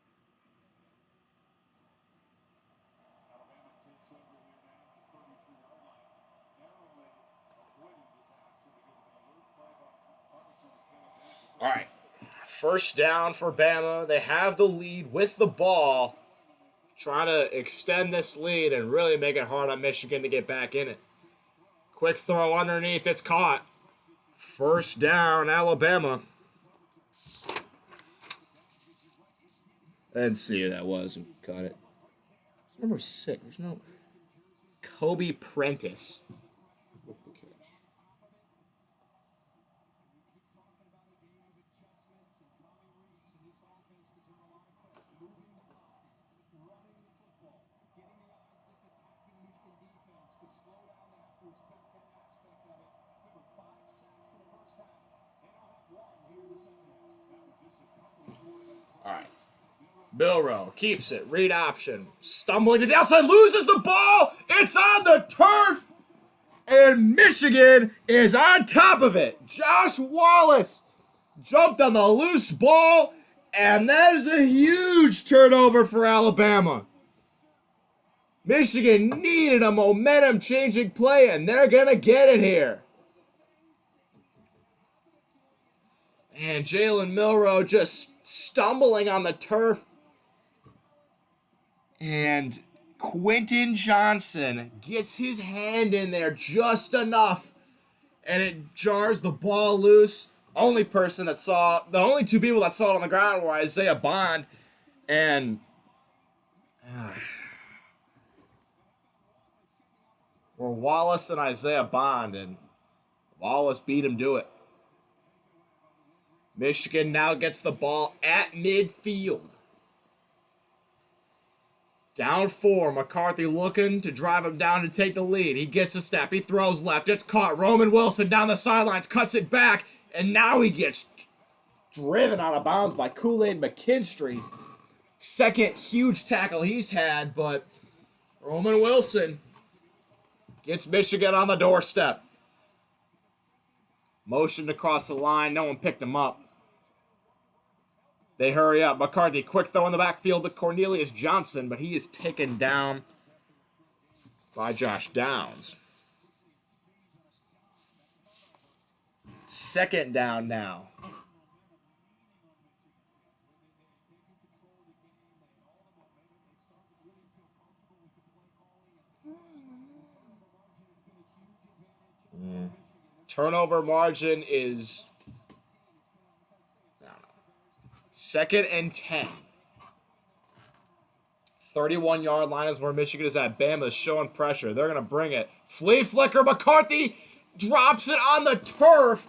Alabama takes over here now at the 33-yard line, narrowly avoiding disaster because of an alert flag on Harbison and Caleb Banks. All right. First down for Bama. They have the lead with the ball. Trying to extend this lead and really make it hard on Michigan to get back in it. Quick throw underneath. It's caught. First down, Alabama. I didn't see who that was who caught it. It's number 6. There's no Kobe Prentice. Milrow keeps it. Read option. Stumbling to the outside. Loses the ball. It's on the turf. And Michigan is on top of it. Josh Wallace jumped on the loose ball. And that is a huge turnover for Alabama. Michigan needed a momentum-changing play, and they're going to get it here. And Jalen Milrow just stumbling on the turf. And Quentin Johnson gets his hand in there just enough, and it jars the ball loose. The only two people that saw it on the ground were Isaiah Bond and were Wallace and Isaiah Bond, and Wallace beat him to it. Michigan now gets the ball at midfield. Down 4, McCarthy looking to drive him down to take the lead. He gets a step, he throws left, it's caught. Roman Wilson down the sidelines, cuts it back, and now he gets driven out of bounds by Kool-Aid McKinstry. Second huge tackle he's had, but Roman Wilson gets Michigan on the doorstep. Motioned across the line, no one picked him up. They hurry up. McCarthy, quick throw in the backfield to Cornelius Johnson, but he is taken down by Josh Downs. Second down now. Turnover margin is 2nd and 10. 31-yard line is where Michigan is at. Bama's showing pressure. They're going to bring it. Flea flicker. McCarthy drops it on the turf.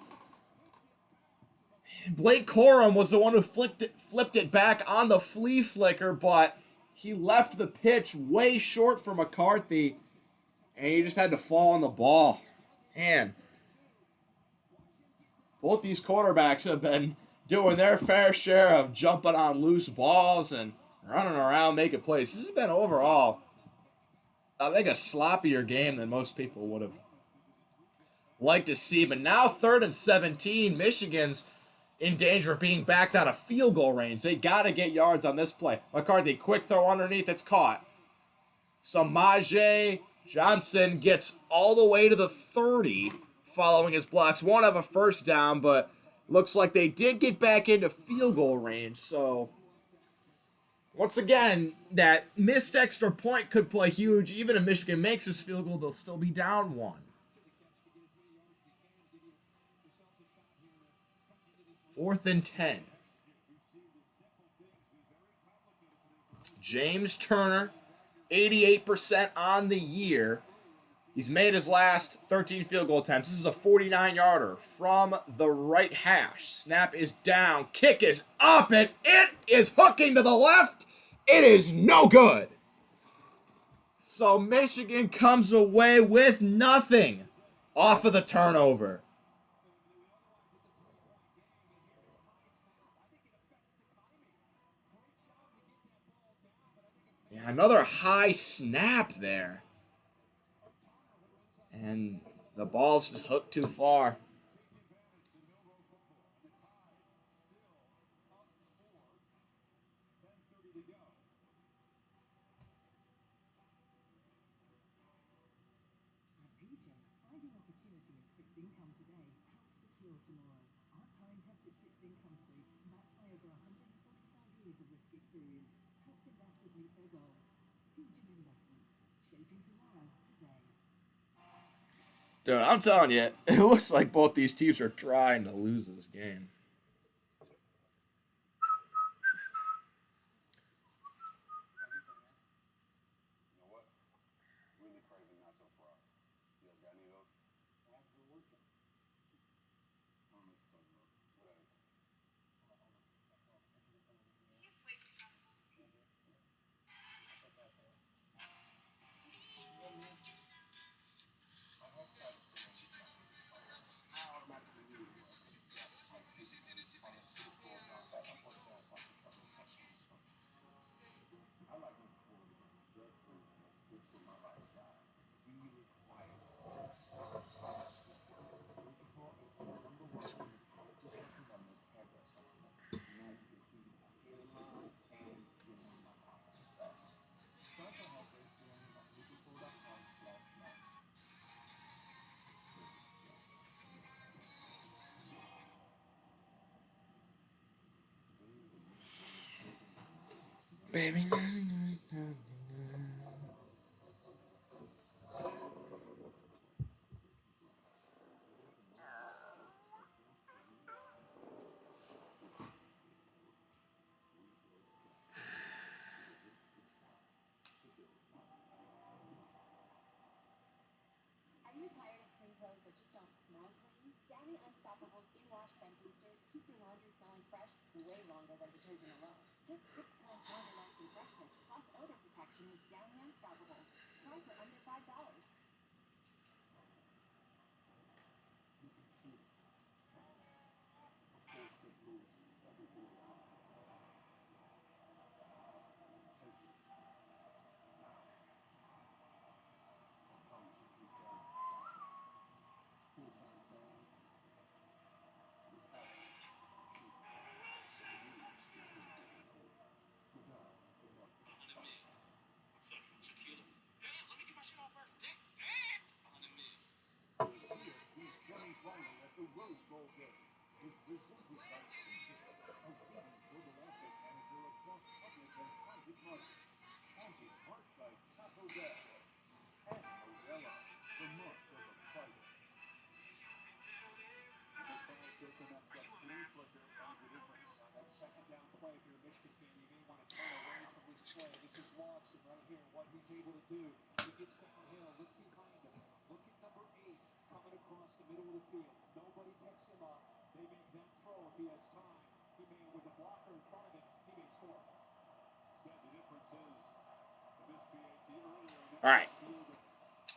Blake Corum was the one who flipped it back on the flea flicker, but he left the pitch way short for McCarthy, and he just had to fall on the ball. Man, both these quarterbacks have been doing their fair share of jumping on loose balls and running around making plays. This has been overall, I think, a sloppier game than most people would have liked to see. But now 3rd and 17, Michigan's in danger of being backed out of field goal range. They got to get yards on this play. McCarthy, quick throw underneath, it's caught. Samaje Johnson gets all the way to the 30 following his blocks. Won't have a first down, but looks like they did get back into field goal range. So, once again, that missed extra point could play huge. Even if Michigan makes this field goal, they'll still be down 1. 4th and 10. James Turner, 88% on the year. He's made his last 13 field goal attempts. This is a 49-yarder from the right hash. Snap is down. Kick is up, and it is hooking to the left. It is no good. So Michigan comes away with nothing off of the turnover. Yeah, another high snap there. And the ball's just hooked too far. Dude, I'm telling you, it looks like both these teams are trying to lose this game. Baby. Are you tired of clean clothes that just don't smell clean? Downy Unstoppable's in-wash scent boosters keep your laundry smelling fresh way longer than detergent alone. Get 6 times longer lasting freshness plus odor protection with Downy Unstoppables. Try for under $5. Shaquille. Dad, let me get my shit off first. Dad. On the mid. Semifinal at the Rose Bowl game is presented by Caesar, a leading global asset manager across public and private markets. And is marked by Taco Bell and Morella, the mark of a fighter. Just five broken up, but three flicker find the difference. That second down play, if you're a Michigan fan, you may want to turn away from this play. This is Lawson right here. What he's able to do. He gets downhill. Look behind him. Look at number 8 coming across the middle of the field. Nobody picks him up. They make that throw if he has time. He may, with a blocker in front of him, he may score. Instead, the difference is the missed PAT earlier. All right.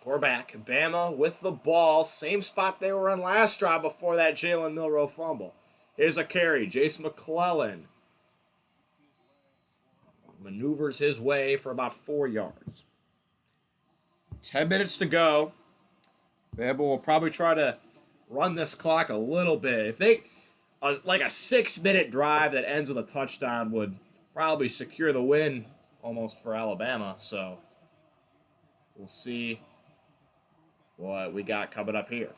We're back. Bama with the ball. Same spot they were in last drive before that Jalen Milroe fumble. Here's a carry. Jace McClellan maneuvers his way for about 4 yards. 10 minutes to go. Bama will probably try to run this clock a little bit. If they, like a 6-minute drive that ends with a touchdown would probably secure the win almost for Alabama. So we'll see what we got coming up here.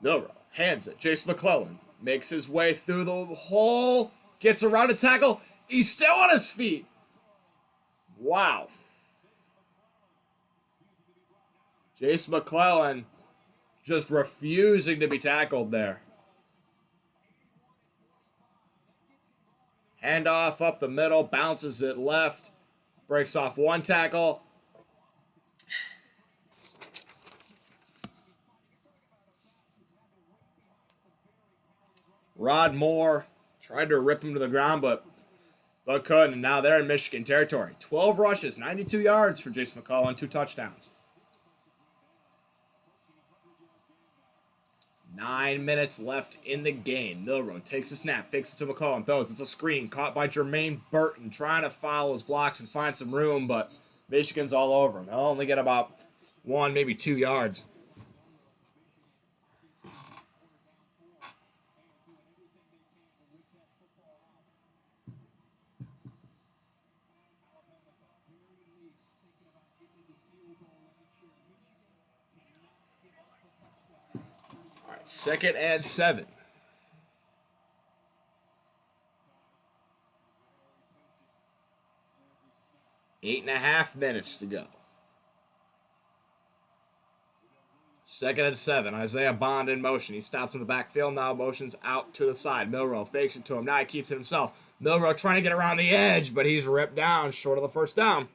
Milroe hands it. Jace McClellan makes his way through the hole, gets around a tackle. He's still on his feet. Wow. Jace McClellan just refusing to be tackled there. Handoff up the middle, bounces it left, breaks off one tackle. Rod Moore tried to rip him to the ground, but couldn't. And now they're in Michigan territory. 12 rushes, 92 yards for Jace McClellan, 2 touchdowns. 9 minutes left in the game. Milroe takes a snap, fakes it to McClellan, throws. It's a screen caught by Jermaine Burton, trying to follow his blocks and find some room, but Michigan's all over him. He'll only get about 1, maybe 2 yards. All right, 2nd and 7. 8.5 minutes to go. 2nd and 7. Isaiah Bond in motion. He stops in the backfield. Now motions out to the side. Milroe fakes it to him. Now he keeps it himself. Milroe trying to get around the edge, but he's ripped down short of the first down.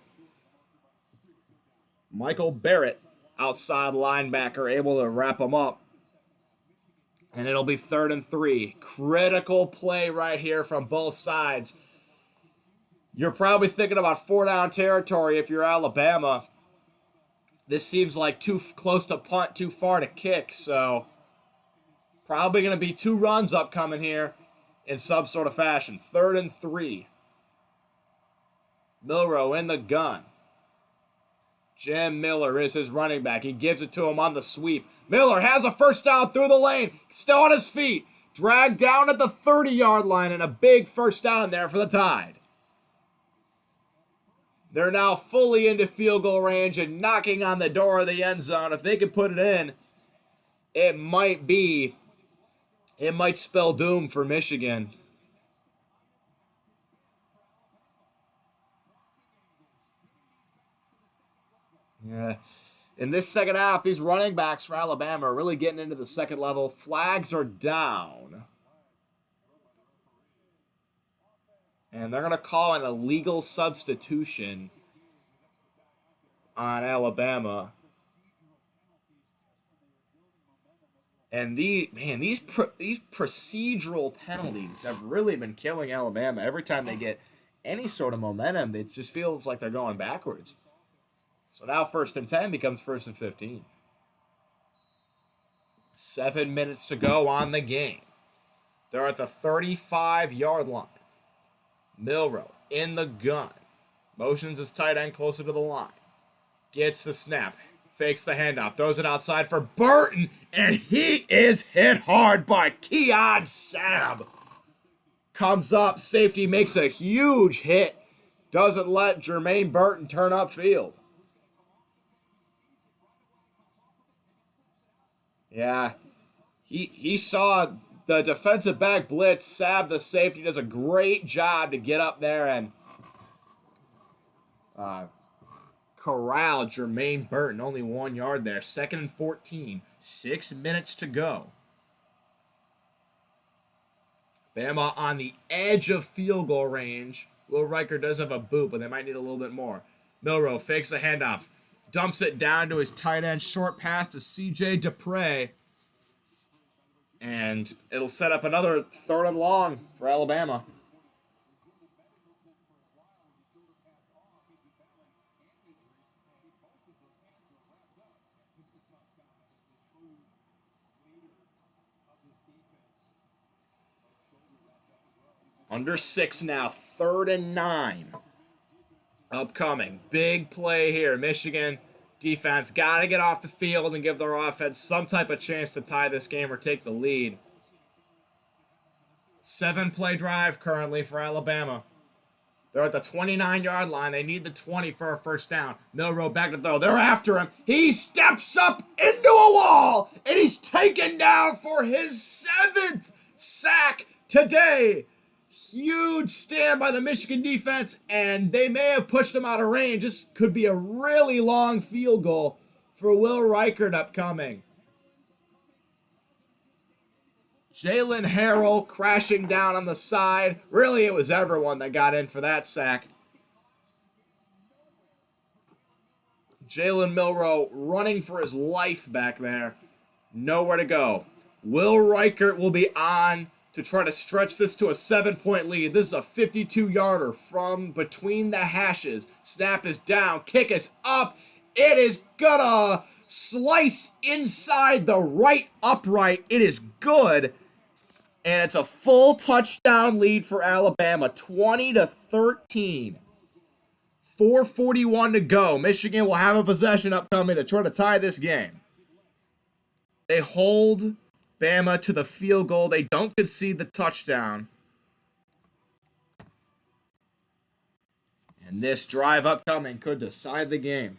Michael Barrett, outside linebacker, able to wrap him up. And it'll be 3rd and 3. Critical play right here from both sides. You're probably thinking about 4-down territory if you're Alabama. This seems like too close to punt, too far to kick. So probably going to be 2 runs upcoming here in some sort of fashion. 3rd and 3. Milroe in the gun. Jim Miller is his running back. He gives it to him on the sweep. Miller has a first down through the lane. Still on his feet. Dragged down at the 30-yard line and a big first down there for the Tide. They're now fully into field goal range and knocking on the door of the end zone. If they can put it in, it might spell doom for Michigan. Yeah. In this second half, these running backs for Alabama are really getting into the second level. Flags are down. And they're going to call an illegal substitution on Alabama. And these procedural penalties have really been killing Alabama. Every time they get any sort of momentum, it just feels like they're going backwards. So now 1st and 10 becomes 1st and 15. 7 minutes to go on the game. They're at the 35-yard line. Milroe in the gun. Motions his tight end closer to the line. Gets the snap. Fakes the handoff. Throws it outside for Burton. And he is hit hard by Keon Sabb. Comes up. Safety makes a huge hit. Doesn't let Jermaine Burton turn upfield. Yeah. He saw the defensive back blitz. Sabb, the safety, does a great job to get up there and corral Jermaine Burton. Only 1 yard there. 2nd and 14. 6 minutes to go. Bama on the edge of field goal range. Will Riker does have a boot, but they might need a little bit more. Milroe fakes the handoff. Dumps it down to his tight end. Short pass to C.J. Dupre. And it'll set up another 3rd and long for Alabama. Under 6 now. 3rd and 9. Upcoming. Big play here. Michigan defense got to get off the field and give their offense some type of chance to tie this game or take the lead. 7-play drive currently for Alabama. They're at the 29-yard line. They need the 20 for a 1st down. Milroe back to throw. They're after him. He steps up into a wall, and he's taken down for his 7th sack today. Huge stand by the Michigan defense, and they may have pushed him out of range. This could be a really long field goal for Will Reichert upcoming. Jalen Harrell crashing down on the side. Really, it was everyone that got in for that sack. Jalen Milroe running for his life back there. Nowhere to go. Will Reichert will be on to try to stretch this to a 7-point lead. This is a 52-yarder from between the hashes. Snap is down. Kick is up. It is gonna slice inside the right upright. It is good. And it's a full touchdown lead for Alabama. 20-13. 4:41 to go. Michigan will have a possession upcoming to try to tie this game. They hold Bama to the field goal. They don't concede the touchdown. And this drive upcoming could decide the game.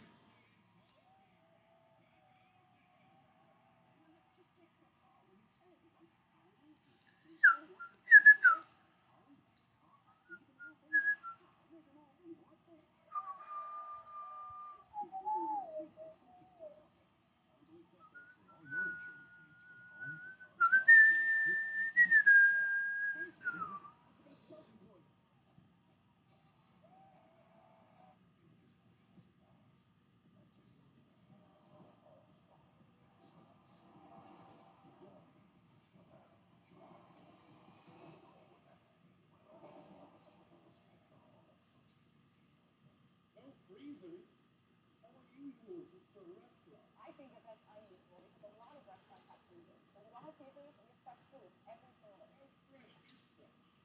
I think that that's unusual because a lot of restaurants have freezers. But a lot of freezers and fresh food every single day.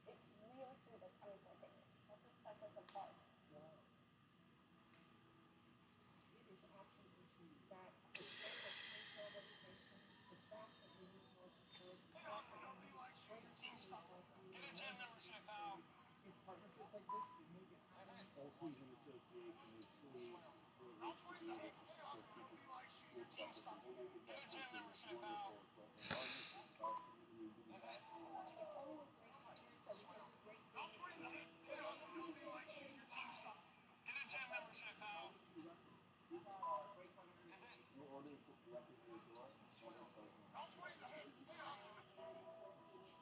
It's real food that's coming from things. That's what sets us apart. It is absolutely true that the state of K-12 education, the fact that we need more support, the fact that we need great teachers like you and mentors, it's partnerships like this that make it happen. season association is pleased for it to be able to support future schools like this. And we'll leave it at that. It's wonderful. It's the largest community we have. It's only with great partners that we can do great things. Get a gym membership, pal. Your order is directly to your door.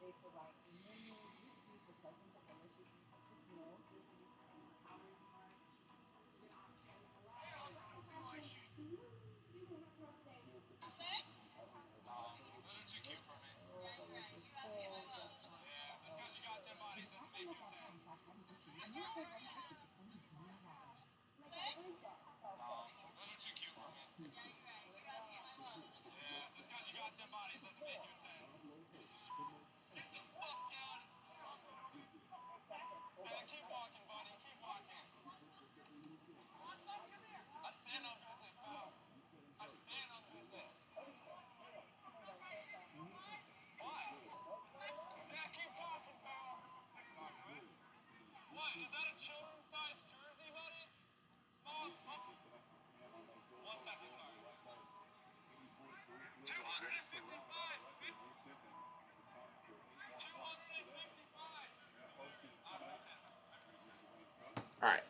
They provide many rich for dozens of delicious meals. Those are too cute for me. Yeah, just because you got 10 bodies doesn't make you 10. Those are too cute for me. Yeah, just because you got 10 bodies doesn't make you 10. Get the fuck down. Man, keep walking, buddy. Keep walking. I stand on business, pal. I stand on business. What? Yeah, keep talking, pal. What? Is that a children's size jersey, buddy? Small. 1 second, sorry. 255. 255. All right.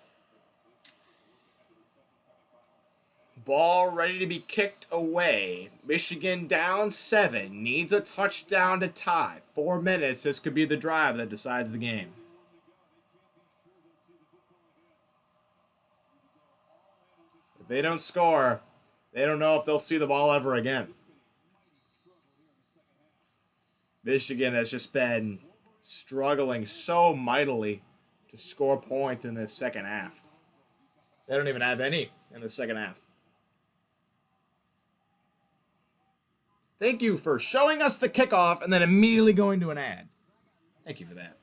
Ball ready to be kicked away. Michigan down 7. Needs a touchdown to tie. 4 minutes. This could be the drive that decides the game. If they don't score, they don't know if they'll see the ball ever again. Michigan has just been struggling so mightily to score points in this second half. They don't even have any in the second half. Thank you for showing us the kickoff and then immediately going to an ad. Thank you for that.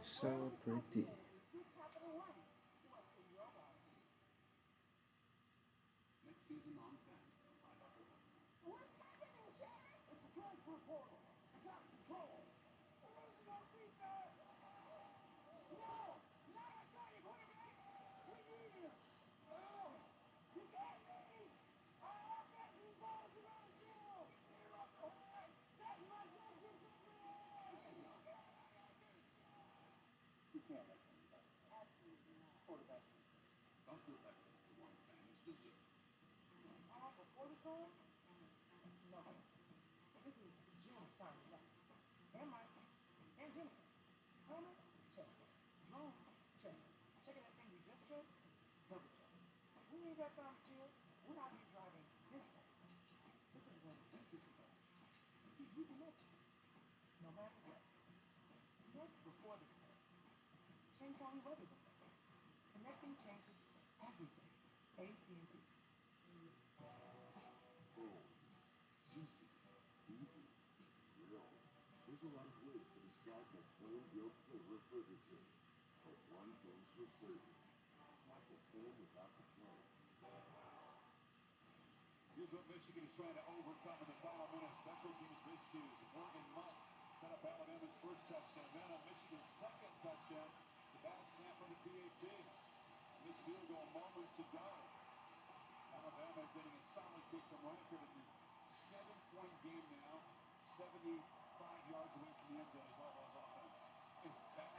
So pretty. Next season on fan. Don't feel bad for one fans deserve. Before the storm? No. This is Jim's time to shine. And Mike. And Jimmy. Helmet? Check. Drone? Check. Checking that thing we just checked? Double check. We ain't got time to chill. We're out here driving this way. This is when we keep it going. Keep you connected. No matter what. Connect before the storm. Change how we weather the storm. Connecting changes everything. AT&T. Juicy, beefy, grilled. There's a lot of ways to describe that flame-grilled flavor of Burger King. But one thing's for certain. It's not the same without the flame. Here's what Michigan is trying to overcome in the final minute. Special teams miscues. Morgan Mutt set up Alabama's first touchdown. Then on Michigan's second touchdown, the bad snap from the PAT. This field goal moments ago. Alabama getting a solid kick from Rankford in the 7-point game now. 75 yards away from the end zone as Harbaugh's offense is back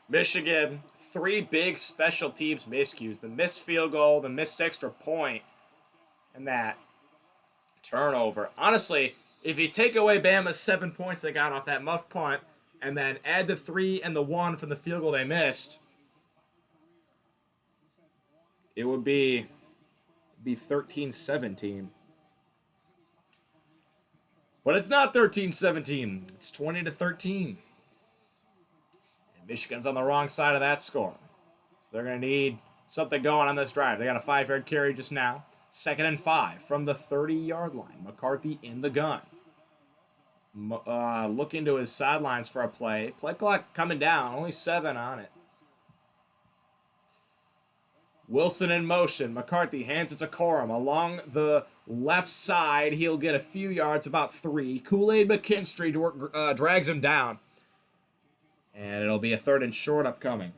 Michigan, 3 big special teams miscues. The missed field goal, the missed extra point, and that turnover. Honestly, if you take away Bama's 7 points they got off that muff punt, and then add the 3 and the 1 from the field goal they missed, it would be 13-17. But it's not 13-17. It's 20-13. And Michigan's on the wrong side of that score. So they're going to need something going on this drive. They got a 5-yard carry just now. 2nd and 5 from the 30-yard line. McCarthy in the gun. Looking to his sidelines for a play. Play clock coming down. Only 7 on it. Wilson in motion. McCarthy hands it to Corum. Along the left side, he'll get a few yards, about 3. Kool-Aid McKinstry drags him down. And it'll be a 3rd and short upcoming.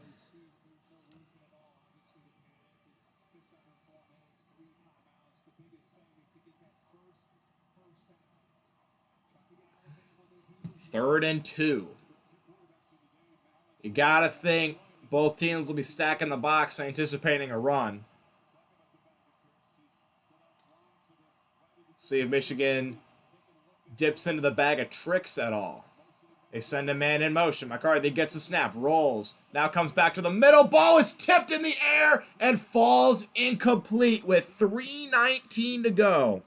Third and 2. You gotta think both teams will be stacking the box, anticipating a run. See if Michigan dips into the bag of tricks at all. They send a man in motion. McCarthy gets a snap, rolls. Now comes back to the middle. Ball is tipped in the air and falls incomplete with 3:19 to go.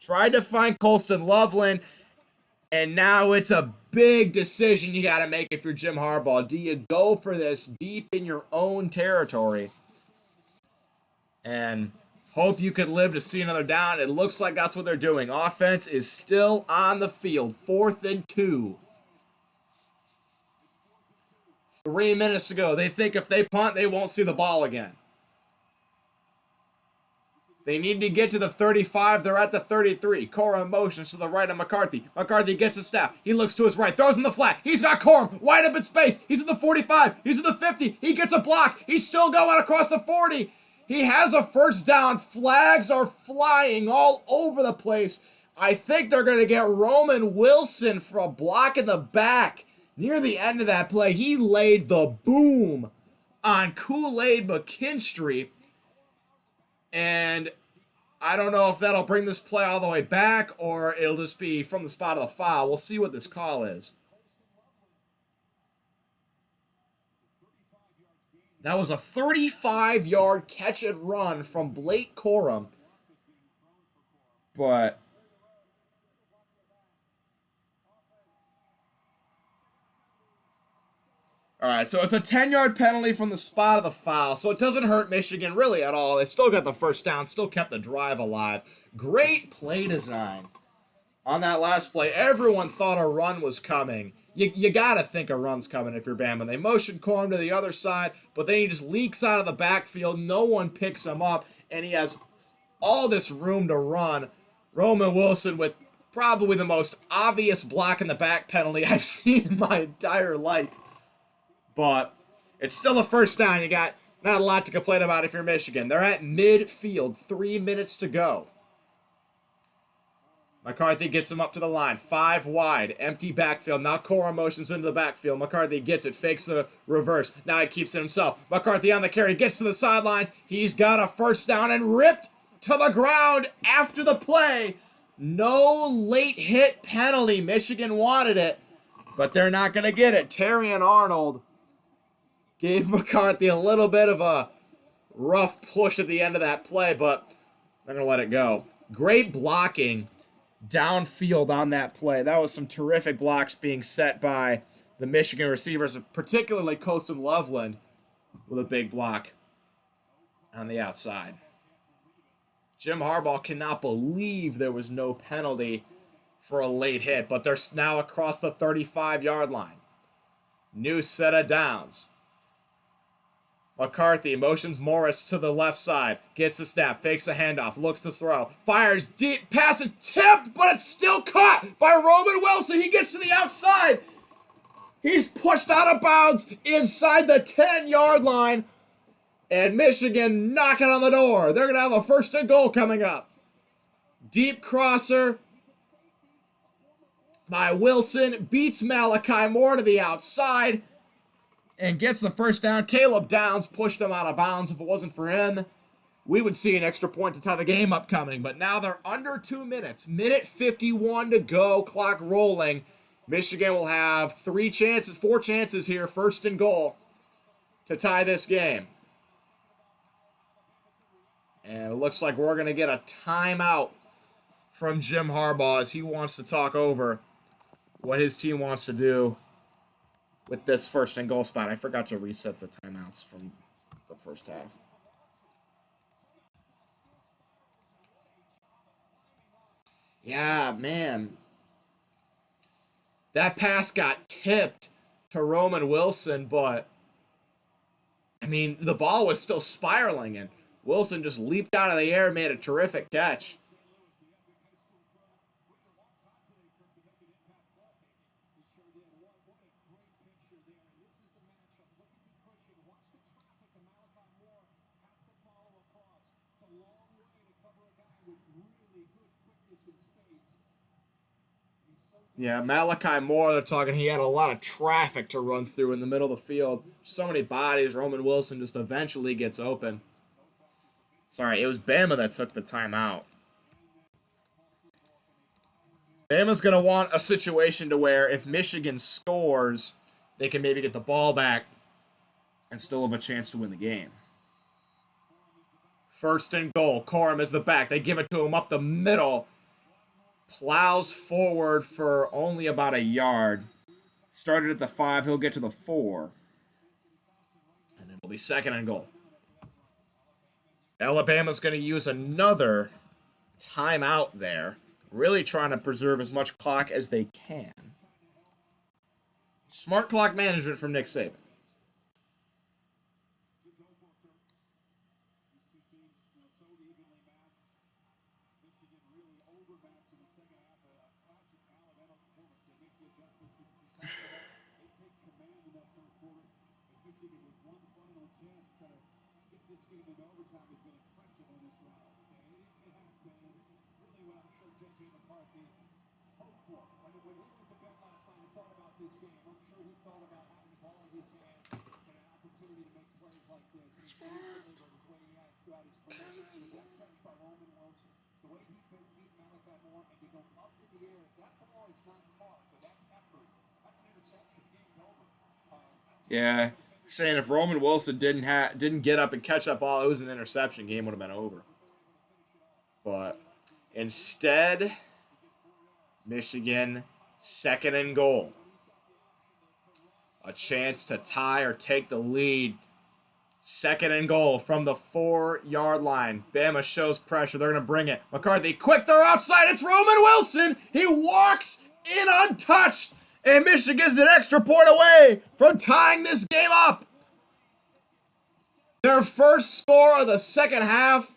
Tried to find Colston Loveland. And now it's a big decision you got to make if you're Jim Harbaugh. Do you go for this deep in your own territory and hope you can live to see another down? It looks like that's what they're doing. Offense is still on the field. 4th and 2. 3 minutes to go. They think if they punt, they won't see the ball again. They need to get to the 35. They're at the 33. Corum motions to the right of McCarthy. McCarthy gets a snap. He looks to his right. Throws in the flat. He's got Corum wide up in space. He's at the 45. He's at the 50. He gets a block. He's still going across the 40. He has a first down. Flags are flying all over the place. I think they're going to get Roman Wilson for a block in the back. Near the end of that play, he laid the boom on Kool-Aid McKinstry. And I don't know if that'll bring this play all the way back or it'll just be from the spot of the foul. We'll see what this call is. That was a 35-yard catch and run from Blake Corum. But all right, so it's a 10-yard penalty from the spot of the foul, so it doesn't hurt Michigan really at all. They still got the first down, still kept the drive alive. Great play design on that last play. Everyone thought a run was coming. You got to think a run's coming if you're Bama. They motion Corum to the other side, but then he just leaks out of the backfield. No one picks him up, and he has all this room to run. Roman Wilson with probably the most obvious block in the back penalty I've seen in my entire life. But it's still a first down. You got not a lot to complain about if you're Michigan. They're at midfield. 3 minutes to go. McCarthy gets him up to the line. 5 wide. Empty backfield. Now Corum motions into the backfield. McCarthy gets it. Fakes the reverse. Now he keeps it himself. McCarthy on the carry. Gets to the sidelines. He's got a first down and ripped to the ground after the play. No late hit penalty. Michigan wanted it, but they're not going to get it. Terrion Arnold gave McCarthy a little bit of a rough push at the end of that play, but they're going to let it go. Great blocking downfield on that play. That was some terrific blocks being set by the Michigan receivers, particularly Colston Loveland with a big block on the outside. Jim Harbaugh cannot believe there was no penalty for a late hit, but they're now across the 35-yard line. New set of downs. McCarthy motions Morris to the left side. Gets a snap. Fakes a handoff. Looks to throw. Fires deep. Pass is tipped, but it's still caught by Roman Wilson. He gets to the outside. He's pushed out of bounds inside the 10-yard line. And Michigan knocking on the door. They're going to have a 1st and goal coming up. Deep crosser. by Wilson. Beats Malachi Moore to the outside and gets the first down. Caleb Downs pushed him out of bounds. If it wasn't for him, we would see an extra point to tie the game upcoming. But now they're under 2 minutes. Minute 51 to go. Clock rolling. Michigan will have 4 chances here, first and goal, to tie this game. And it looks like we're going to get a timeout from Jim Harbaugh as he wants to talk over what his team wants to do with this first and goal spot. I forgot to reset the timeouts from the first half. Yeah, man. That pass got tipped to Roman Wilson, but I mean, the ball was still spiraling, and Wilson just leaped out of the air and made a terrific catch. Yeah, Malachi Moore, they're talking, he had a lot of traffic to run through in the middle of the field. So many bodies, Roman Wilson just eventually gets open. Sorry, it was Bama that took the timeout. Bama's going to want a situation to where if Michigan scores, they can maybe get the ball back and still have a chance to win the game. First and goal. Corum is the back. They give it to him up the middle. Plows forward for only about a yard. Started at the 5. He'll get to the 4. And it'll be second and goal. Alabama's going to use another timeout there. Really trying to preserve as much clock as they can. Smart clock management from Nick Saban. Yeah, saying if Roman Wilson didn't get up and catch that ball, it was an interception. Game would have been over. But instead, Michigan, second and goal. A chance to tie or take the lead. Second and goal from the 4-yard line. Bama shows pressure. They're going to bring it. McCarthy, quick, they're outside. It's Roman Wilson. He walks in untouched. And Michigan's an extra point away from tying this game up. Their first score of the second half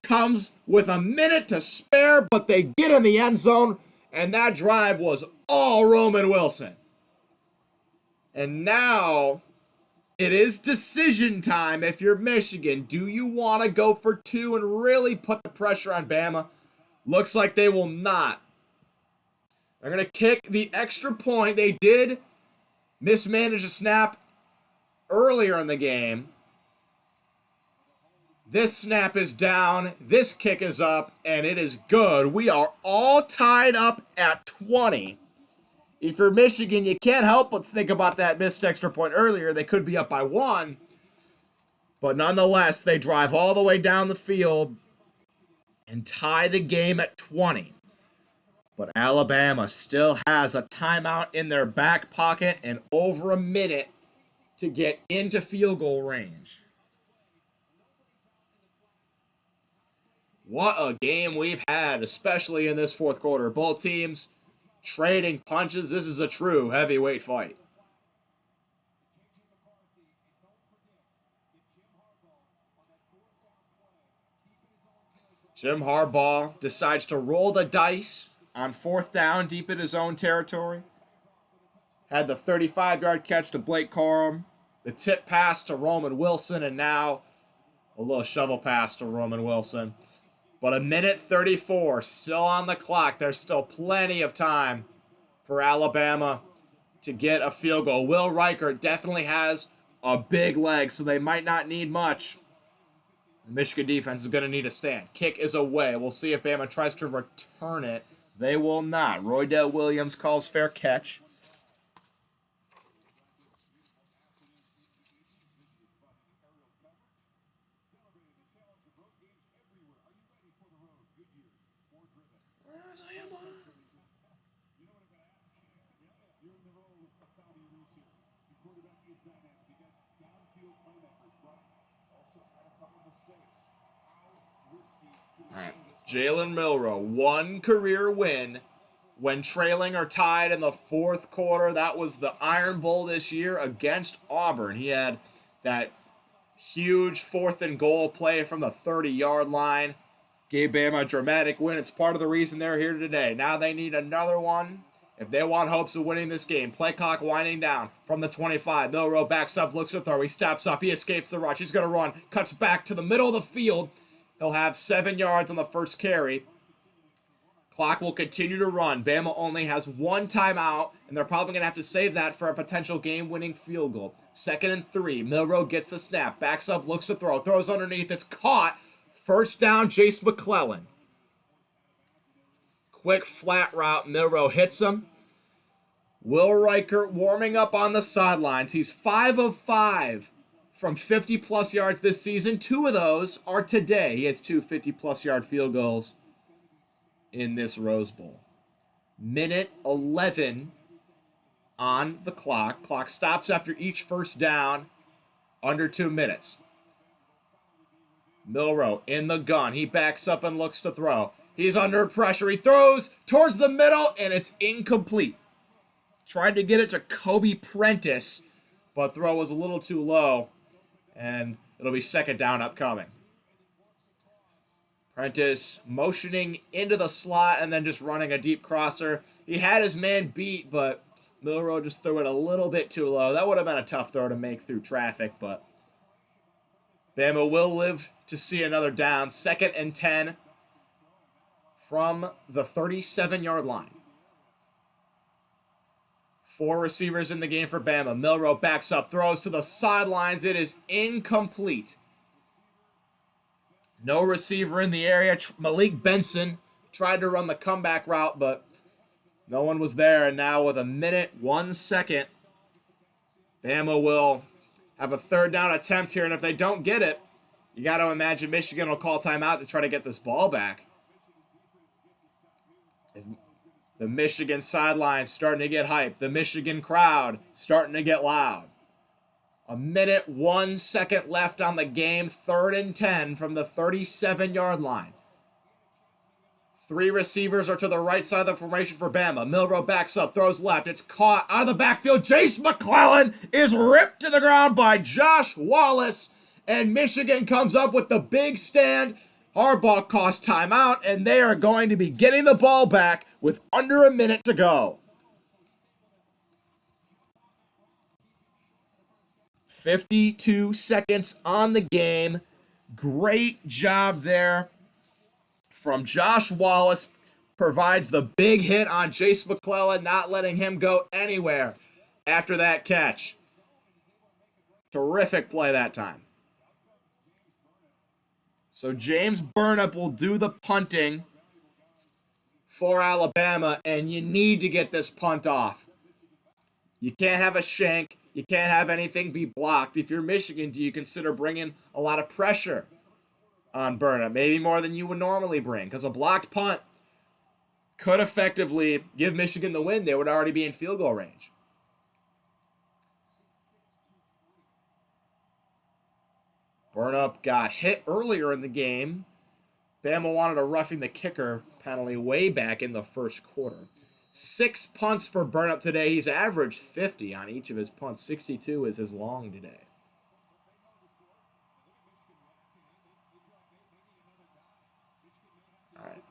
comes with a minute to spare, but they get in the end zone, and that drive was all Roman Wilson. And now it is decision time if you're Michigan. Do you want to go for 2 and really put the pressure on Bama? Looks like they will not. They're going to kick the extra point. They did mismanage a snap earlier in the game. This snap is down. This kick is up, and it is good. We are all tied up at 20. If you're Michigan, you can't help but think about that missed extra point earlier. They could be up by 1. But nonetheless, they drive all the way down the field and tie the game at 20. But Alabama still has a timeout in their back pocket and over a minute to get into field goal range. What a game we've had, especially in this fourth quarter. Both teams trading punches. This is a true heavyweight fight. Jim Harbaugh decides to roll the dice on 4th down deep in his own territory. Had the 35-yard catch to Blake Corum, the tip pass to Roman Wilson, and now a little shovel pass to Roman Wilson. But a minute 34 still on the clock. There's still plenty of time for Alabama to get a field goal. Will Riker definitely has a big leg, so they might not need much. The Michigan defense is going to need a stand. Kick is away. We'll see if Bama tries to return it. They will not. Roydell Williams calls fair catch. All right. Jalen Milroe, one career win when trailing or tied in the fourth quarter. That was the Iron Bowl this year against Auburn. He had that huge 4th and goal play from the 30-yard line. Gave Bama a dramatic win. It's part of the reason they're here today. Now they need another one if they want hopes of winning this game. Play clock winding down from the 25. Milroe backs up, looks to throw. He steps up. He escapes the rush. He's going to run. Cuts back to the middle of the field. He'll have 7 yards on the first carry. Clock will continue to run. Bama only has 1 timeout, and they're probably going to have to save that for a potential game-winning field goal. 2nd and 3. Milroe gets the snap. Backs up, looks to throw. Throws underneath. It's caught. First down, Jace McClellan. Quick flat route. Milroe hits him. Will Riker warming up on the sidelines. He's 5 of 5 from 50-plus yards this season. 2 of those are today. He has 2 50-plus yard field goals in this Rose Bowl. Minute 11 on the clock. Clock stops after each first down. Under 2 minutes. Milroe in the gun. He backs up and looks to throw. He's under pressure. He throws towards the middle, and it's incomplete. Tried to get it to Kobe Prentice, but throw was a little too low, and it'll be 2nd down upcoming. Prentice motioning into the slot and then just running a deep crosser. He had his man beat, but Milroe just threw it a little bit too low. That would have been a tough throw to make through traffic, but Bama will live to see another down. 2nd and 10 from the 37-yard line. 4 receivers in the game for Bama. Milroe backs up, throws to the sidelines. It is incomplete. No receiver in the area. Malik Benson tried to run the comeback route, but no one was there. And now with 1 minute, 1 second, Bama will have a 3rd down attempt here. And if they don't get it, you got to imagine Michigan will call timeout to try to get this ball back. The Michigan sidelines starting to get hyped. The Michigan crowd starting to get loud. 1 minute, 1 second left on the game. 3rd and 10 from the 37-yard line. 3 receivers are to the right side of the formation for Bama. Milroe backs up, throws left. It's caught out of the backfield. Jace McClellan is ripped to the ground by Josh Wallace. And Michigan comes up with the big stand. Harbaugh costs timeout, and they are going to be getting the ball back with under 1 minute to go. 52 seconds on the game. Great job there from Josh Wallace. Provides the big hit on Jace McClellan, not letting him go anywhere after that catch. Terrific play that time. So James Burnip will do the punting for Alabama, and you need to get this punt off. You can't have a shank. You can't have anything be blocked. If you're Michigan, do you consider bringing a lot of pressure on Burnip? Maybe more than you would normally bring, because a blocked punt could effectively give Michigan the win. They would already be in field goal range. Burnip got hit earlier in the game. Bama wanted a roughing the kicker penalty way back in the first quarter. 6 punts for Burnip today. He's averaged 50 on each of his punts. 62 is his long today. All right.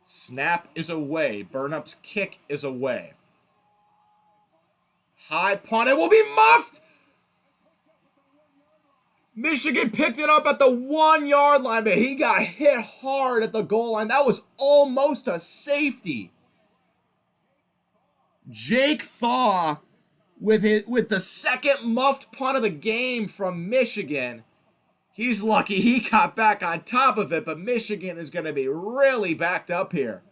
Snap is away. Burnup's kick is away. High punt. It will be muffed. Michigan picked it up at the 1 yard line, but he got hit hard at the goal line. That was almost a safety. Jake Thaw with the second muffed punt of the game from Michigan. He's lucky he got back on top of it, but Michigan is going to be really backed up here.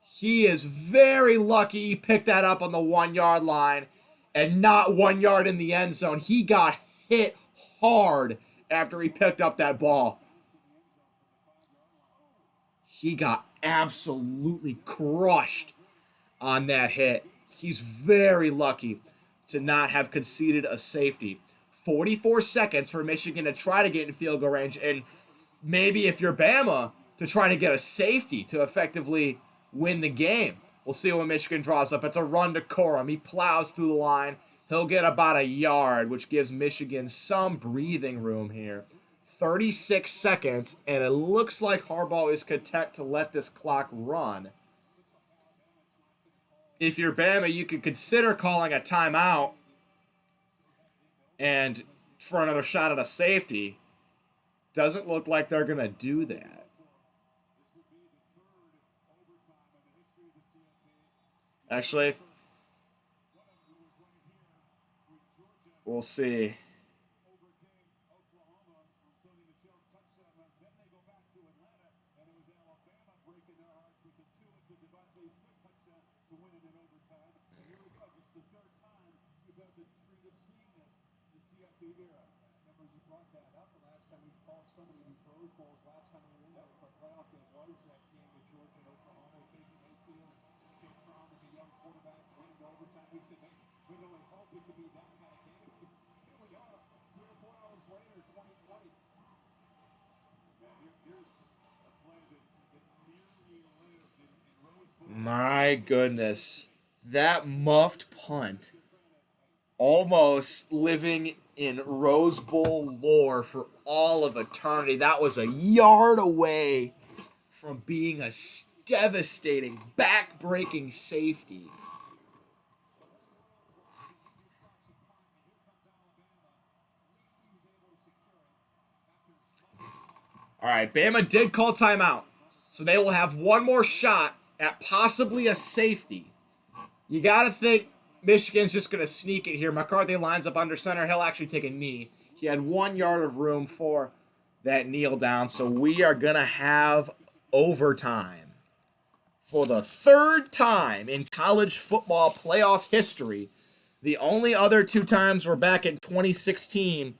He is very lucky he picked that up on the 1-yard line and not 1 yard in the end zone. He got hit hard after he picked up that ball. He got absolutely crushed on that hit. He's very lucky to not have conceded a safety. 44 seconds for Michigan to try to get in field goal range, and maybe if you're Bama, to try to get a safety to effectively win the game. We'll see what Michigan draws up. It's a run to Corum. He plows through the line. He'll get about a yard, which gives Michigan some breathing room here. 36 seconds, and it looks like Harbaugh is content to let this clock run. If you're Bama, you could consider calling a timeout and for another shot at a safety. Doesn't look like they're going to do that. Actually, we'll see. My goodness. That muffed punt almost living in Rose Bowl lore for all of eternity. That was a yard away from being a devastating, back-breaking safety. All right, Bama did call timeout, so they will have one more shot at possibly a safety. You got to think Michigan's just going to sneak it here. McCarthy lines up under center. He'll actually take a knee. He had 1 yard of room for that kneel down, so we are going to have overtime. For the third time in college football playoff history, the only other 2 times were back in 2016,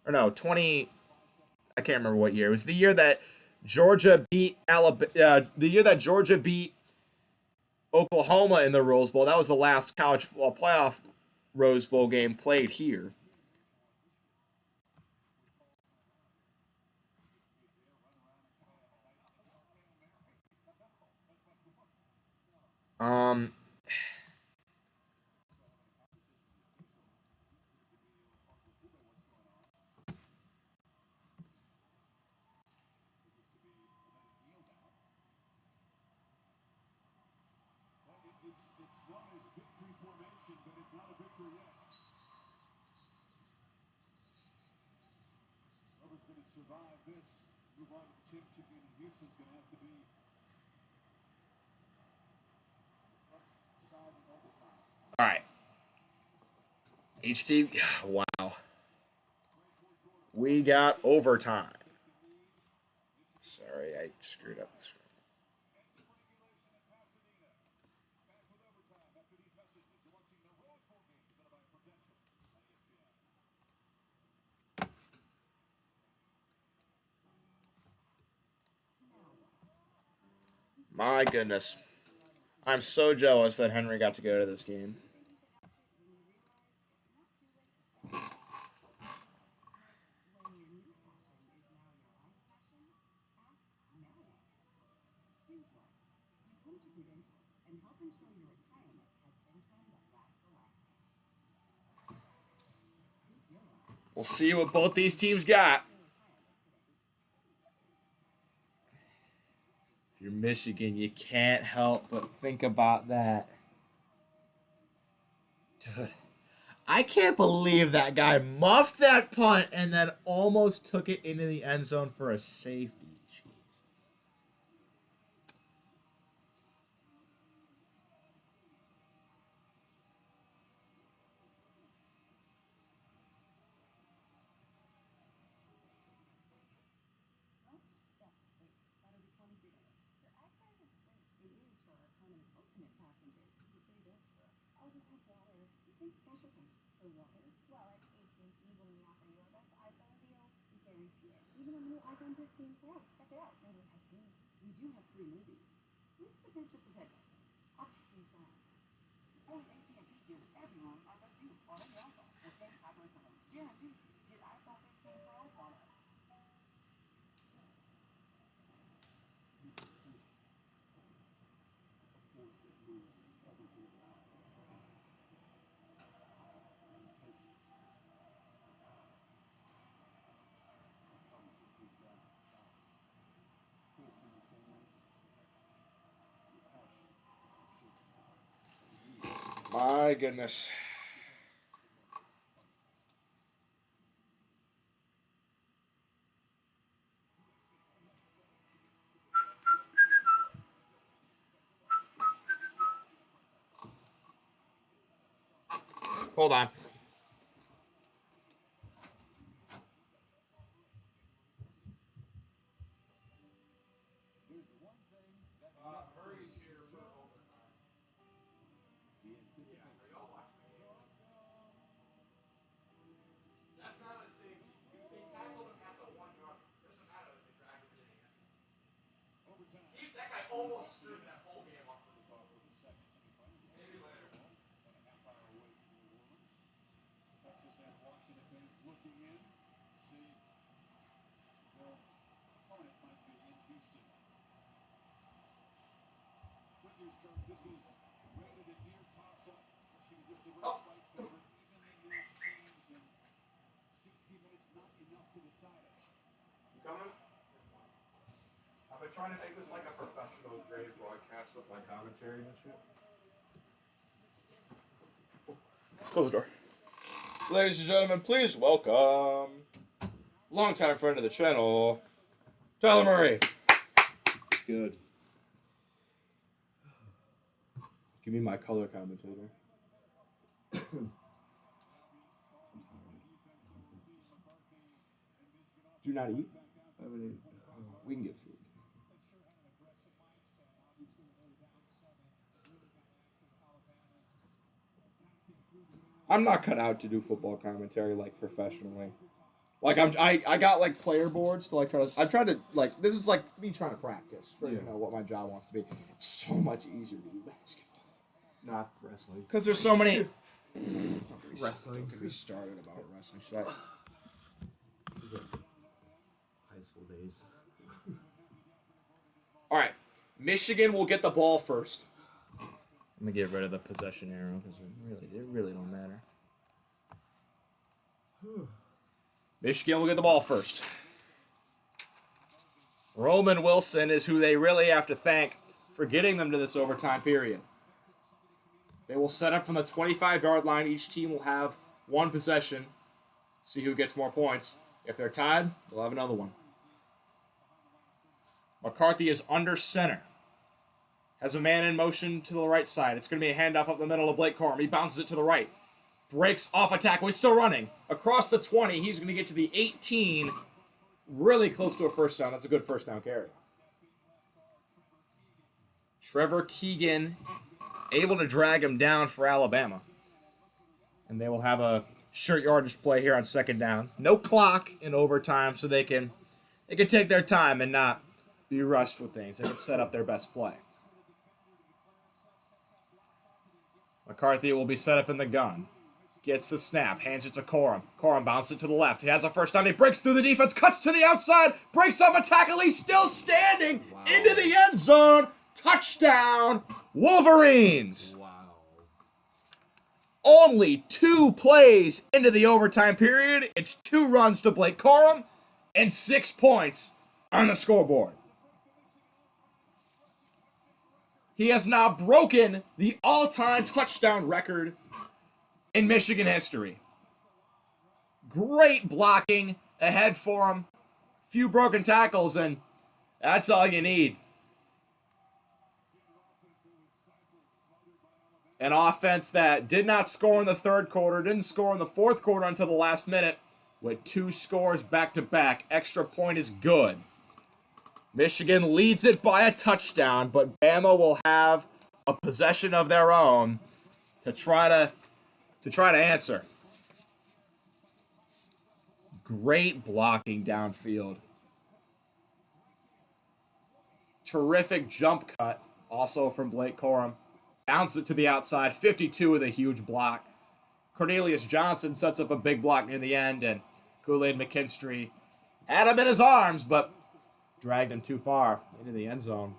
or no, I can't remember what year. It was the year that Georgia beat Oklahoma in the Rose Bowl. That was the last college football playoff Rose Bowl game played here. Um, all right. Each team, wow. We got overtime. Sorry, I screwed up the screen. My goodness. I'm so jealous that Henry got to go to this game. We'll see what both these teams got. If you're Michigan, you can't help but think about that. Dude, I can't believe that guy muffed that punt and then almost took it into the end zone for a safety. Jeez. experience here, even on the new iPhone 15 Pro. Check it out. And with titanium, we do have free movies. But there's just a bit. I'll just use that. Only AT&T gives everyone our best deal on any iPhone with any popular phone. Guaranteed. Get iPhone 15 Pro on us. You can feel a force that moves everything around. You can taste it. It comes from deep down inside. Feel it from your fingers. Your passion is for sure. My goodness. Hold on. There's one thing that Murray's here for overtime. the anticipation. Are y'all watching the game? That's not a safety. They tackled him at the 1 yard. Doesn't matter if they dragged him in the end zone. Overtime. That guy almost screwed that whole game up. Kickoff for the second semifinal game. Maybe later. About a half hour away from New Orleans. Texas and Washington fans looking in to see their opponent might be in Houston. Quick news, Kirk. This was rated a near toss-up. Washington just a little slight favorite. Evenly matched teams in 60 minutes, not enough to decide it. You coming? I've been trying to make this like a professional grade broadcast with my commentary and shit. Close the door. Ladies and gentlemen, please welcome longtime friend of the channel, Tyler Murray. Good. Give me my color commentator. Do you not eat? I haven't ate. We can get food. I'm not cut out to do football commentary like professionally. Like I got like player boards to like try to. I'm trying to like this is like me trying to practice for you know what my job wants to be. It's so much easier to do basketball Not wrestling. because there's so many. Wrestling. Don't get me started about wrestling. Should I? This is like high school days. All right, Michigan will get the ball first. I'm gonna get rid of the possession arrow because it really don't matter. Michigan will get the ball first. Roman Wilson is who they really have to thank for getting them to this overtime period. They will set up from the 25-yard line. Each team will have one possession. See who gets more points. If they're tied, they'll have another one. McCarthy is under center. Has a man in motion to the right side. It's going to be a handoff up the middle of Blake Corum. He bounces it to the right. Breaks off a tackle. He's still running. Across the 20, he's going to get to the 18. Really close to a first down. That's a good first down carry. Trevor Keegan able to drag him down for Alabama. And they will have a short yardage play here on second down. No clock in overtime, so they can take their time and not be rushed with things. They can set up their best play. McCarthy will be set up in the gun. Gets the snap, hands it to Corum. Corum bounces it to the left. He has a first down. He breaks through the defense, cuts to the outside, breaks off a tackle. He's still standing into the end zone. Touchdown, Wolverines. Wow. Only 2 plays into the overtime period. It's 2 runs to Blake Corum and 6 points on the scoreboard. He has now broken the all-time touchdown record in Michigan history. Great blocking ahead for him. Few broken tackles, and that's all you need. An offense that did not score in the third quarter, didn't score in the fourth quarter until the last minute, with 2 scores back-to-back. Extra point is good. Michigan leads it by a touchdown, but Bama will have a possession of their own to try to answer. Great blocking downfield. Terrific jump cut, also from Blake Corum. Bounces it to the outside, 52 with a huge block. Cornelius Johnson sets up a big block near the end, and Kool-Aid McKinstry had him in his arms, but dragged him too far into the end zone.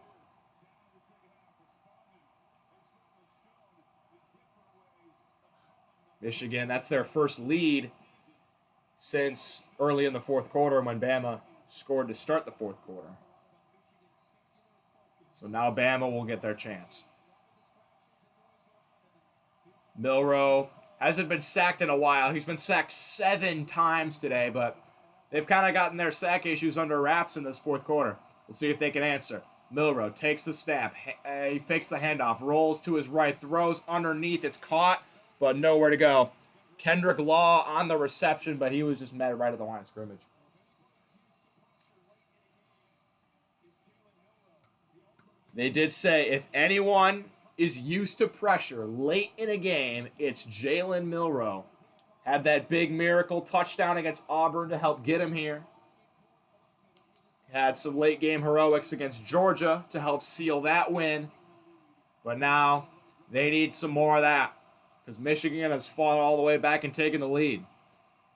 Michigan, that's their first lead since early in the fourth quarter when Bama scored to start the fourth quarter. So now Bama will get their chance. Milroe hasn't been sacked in a while. He's been sacked 7 times today, but they've kind of gotten their sack issues under wraps in this fourth quarter. We'll see if they can answer. Milroe takes the snap. He fakes the handoff, rolls to his right, throws underneath. It's caught, but nowhere to go. Kendrick Law on the reception, but he was just met right at the line of scrimmage. They did say if anyone is used to pressure late in a game, it's Jalen Milroe. Had that big miracle touchdown against Auburn to help get him here. Had some late game heroics against Georgia to help seal that win. But now they need some more of that because Michigan has fought all the way back and taken the lead.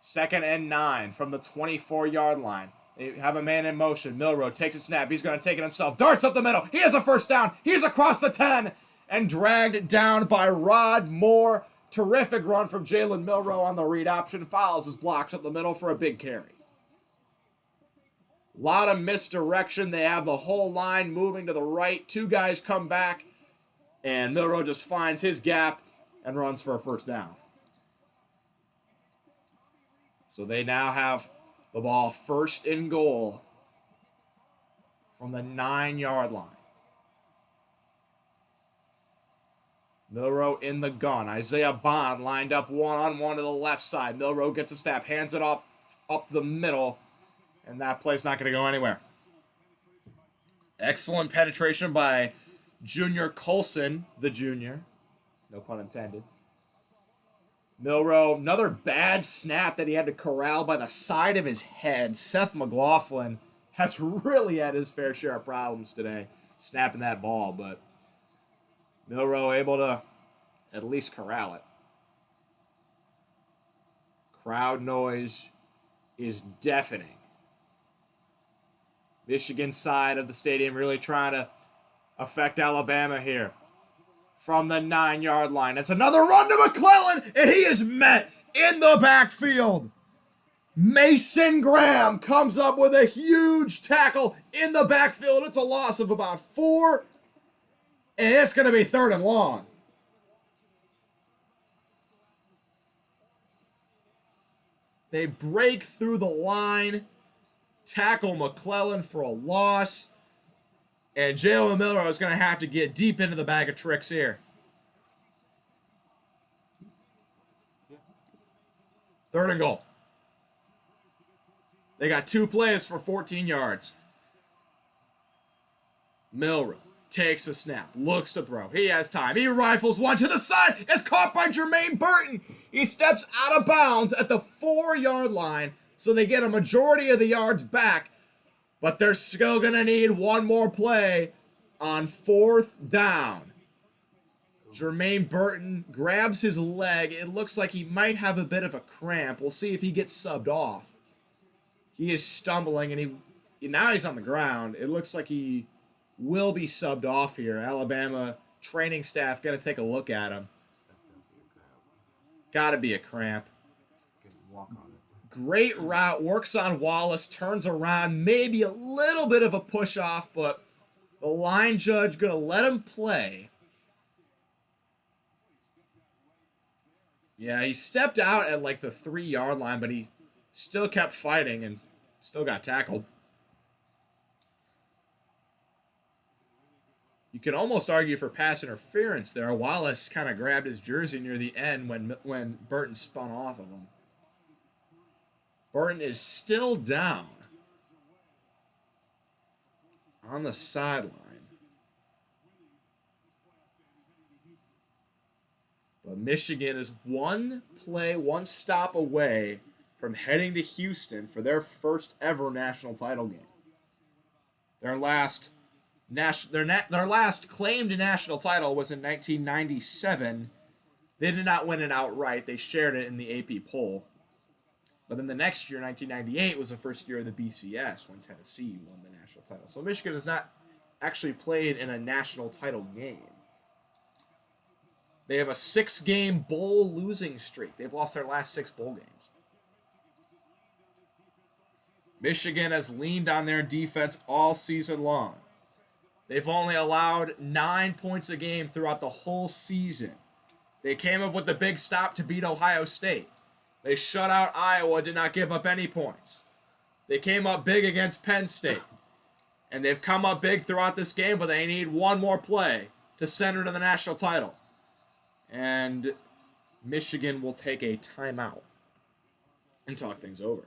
2nd and 9 from the 24-yard line. They have a man in motion. Milroe takes a snap. He's going to take it himself. Darts up the middle. He has a first down. He's across the 10 and dragged down by Rod Moore. Terrific run from Jalen Milroe on the read option. Fouls his blocks up the middle for a big carry. A lot of misdirection. They have the whole line moving to the right. 2 guys come back, and Milroe just finds his gap and runs for a first down. So they now have the ball 1st and goal from the 9-yard line. Milroe in the gun. Isaiah Bond lined up one-on-one to the left side. Milroe gets a snap, hands it up the middle, and that play's not going to go anywhere. Excellent penetration by Junior Colson, the junior. No pun intended. Milroe, another bad snap that he had to corral by the side of his head. Seth McLaughlin has really had his fair share of problems today snapping that ball, but Milroe able to at least corral it. Crowd noise is deafening. Michigan side of the stadium really trying to affect Alabama here. From the 9-yard line. It's another run to McClellan, and he is met in the backfield. Mason Graham comes up with a huge tackle in the backfield. It's a loss of about 4, and it's going to be 3rd and long. They break through the line, tackle McClellan for a loss. And Jalen Milroe is going to have to get deep into the bag of tricks here. 3rd and goal. They got 2 plays for 14 yards. Milroe takes a snap, looks to throw. He has time. He rifles one to the side. It's caught by Jermaine Burton. He steps out of bounds at the 4-yard line, so they get a majority of the yards back. But they're still going to need one more play on 4th down. Jermaine Burton grabs his leg. It looks like he might have a bit of a cramp. We'll see if he gets subbed off. He is stumbling, and now he's on the ground. It looks like he will be subbed off here. Alabama training staff got to take a look at him. Got to be a cramp. Walk on it. Great route, works on Wallace, turns around, maybe a little bit of a push off, but the line judge going to let him play. Yeah, he stepped out at like the 3-yard line, but he still kept fighting and still got tackled. You could almost argue for pass interference there. Wallace kind of grabbed his jersey near the end when Burton spun off of him. Burton is still down on the sideline. But Michigan is one play, one stop away from heading to Houston for their first ever national title game. Their last claimed national title was in 1997. They did not win it outright. They shared it in the AP poll. But then the next year, 1998, was the first year of the BCS when Tennessee won the national title. So Michigan has not actually played in a national title game. They have a 6-game bowl losing streak. They've lost their last 6 bowl games. Michigan has leaned on their defense all season long. They've only allowed 9 points a game throughout the whole season. They came up with the big stop to beat Ohio State. They shut out Iowa, did not give up any points. They came up big against Penn State. And they've come up big throughout this game, but they need one more play to send her to the national title. And Michigan will take a timeout and talk things over.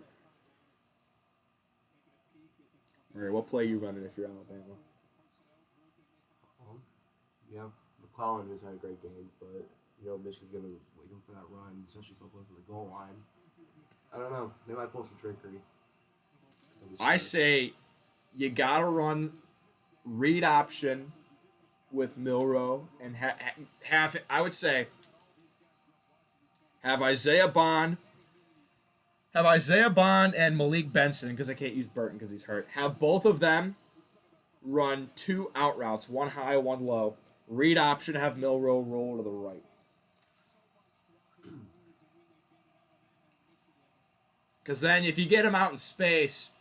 All right, what play are you running if you're Alabama? You have McClellan, who's had a great game, but Michigan's gonna wait him for that run, especially so close to the goal line. I don't know. They might pull some trickery. I say you gotta run read option with Milroe and have I would say have Isaiah Bond and Malik Benson, because I can't use Burton because he's hurt. Have both of them run 2 out routes, one high, one low. Read option, have Milroe roll to the right. Because then if you get him out in space,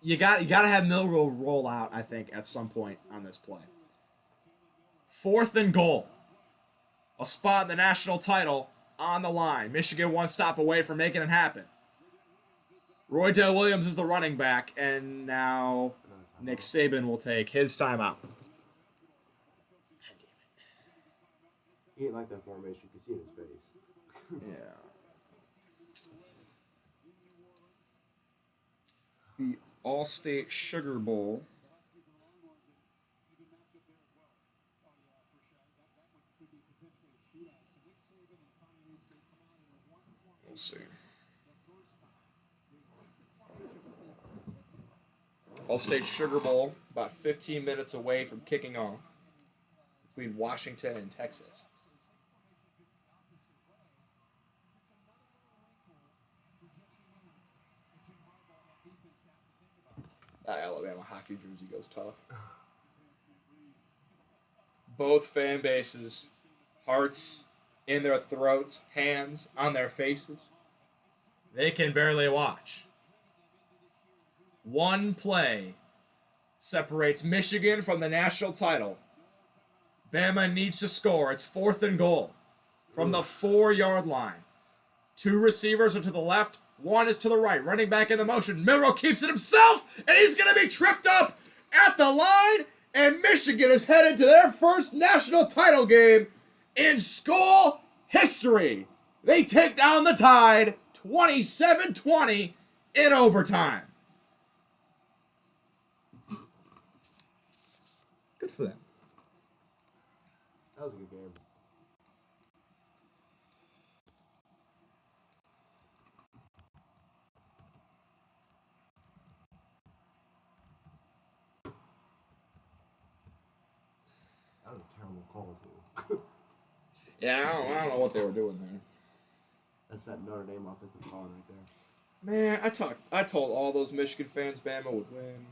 you got to have Milroe roll out, I think, at some point on this play. 4th and goal. A spot in the national title on the line. Michigan one stop away from making it happen. Roy Dale Williams is the running back, and now Nick Saban will take his timeout. He didn't like that formation. You can see it in his face. Yeah. The All-State Sugar Bowl. We'll see. All-State Sugar Bowl, about 15 minutes away from kicking off between Washington and Texas. That Alabama hockey jersey goes tough. Both fan bases, hearts in their throats, hands on their faces. They can barely watch. One play separates Michigan from the national title. Bama needs to score. It's 4th and goal from the 4-yard line. 2 receivers are to the left. 1 is to the right. Running back in the motion. Milroe keeps it himself, and he's going to be tripped up at the line. And Michigan is headed to their first national title game in school history. They take down the Tide 27-20 in overtime. Good for them. That was a good game. That was a terrible call, too. Yeah, I don't know what they were doing there. That's that Notre Dame offensive calling right there. Man, I told all those Michigan fans Bama would win.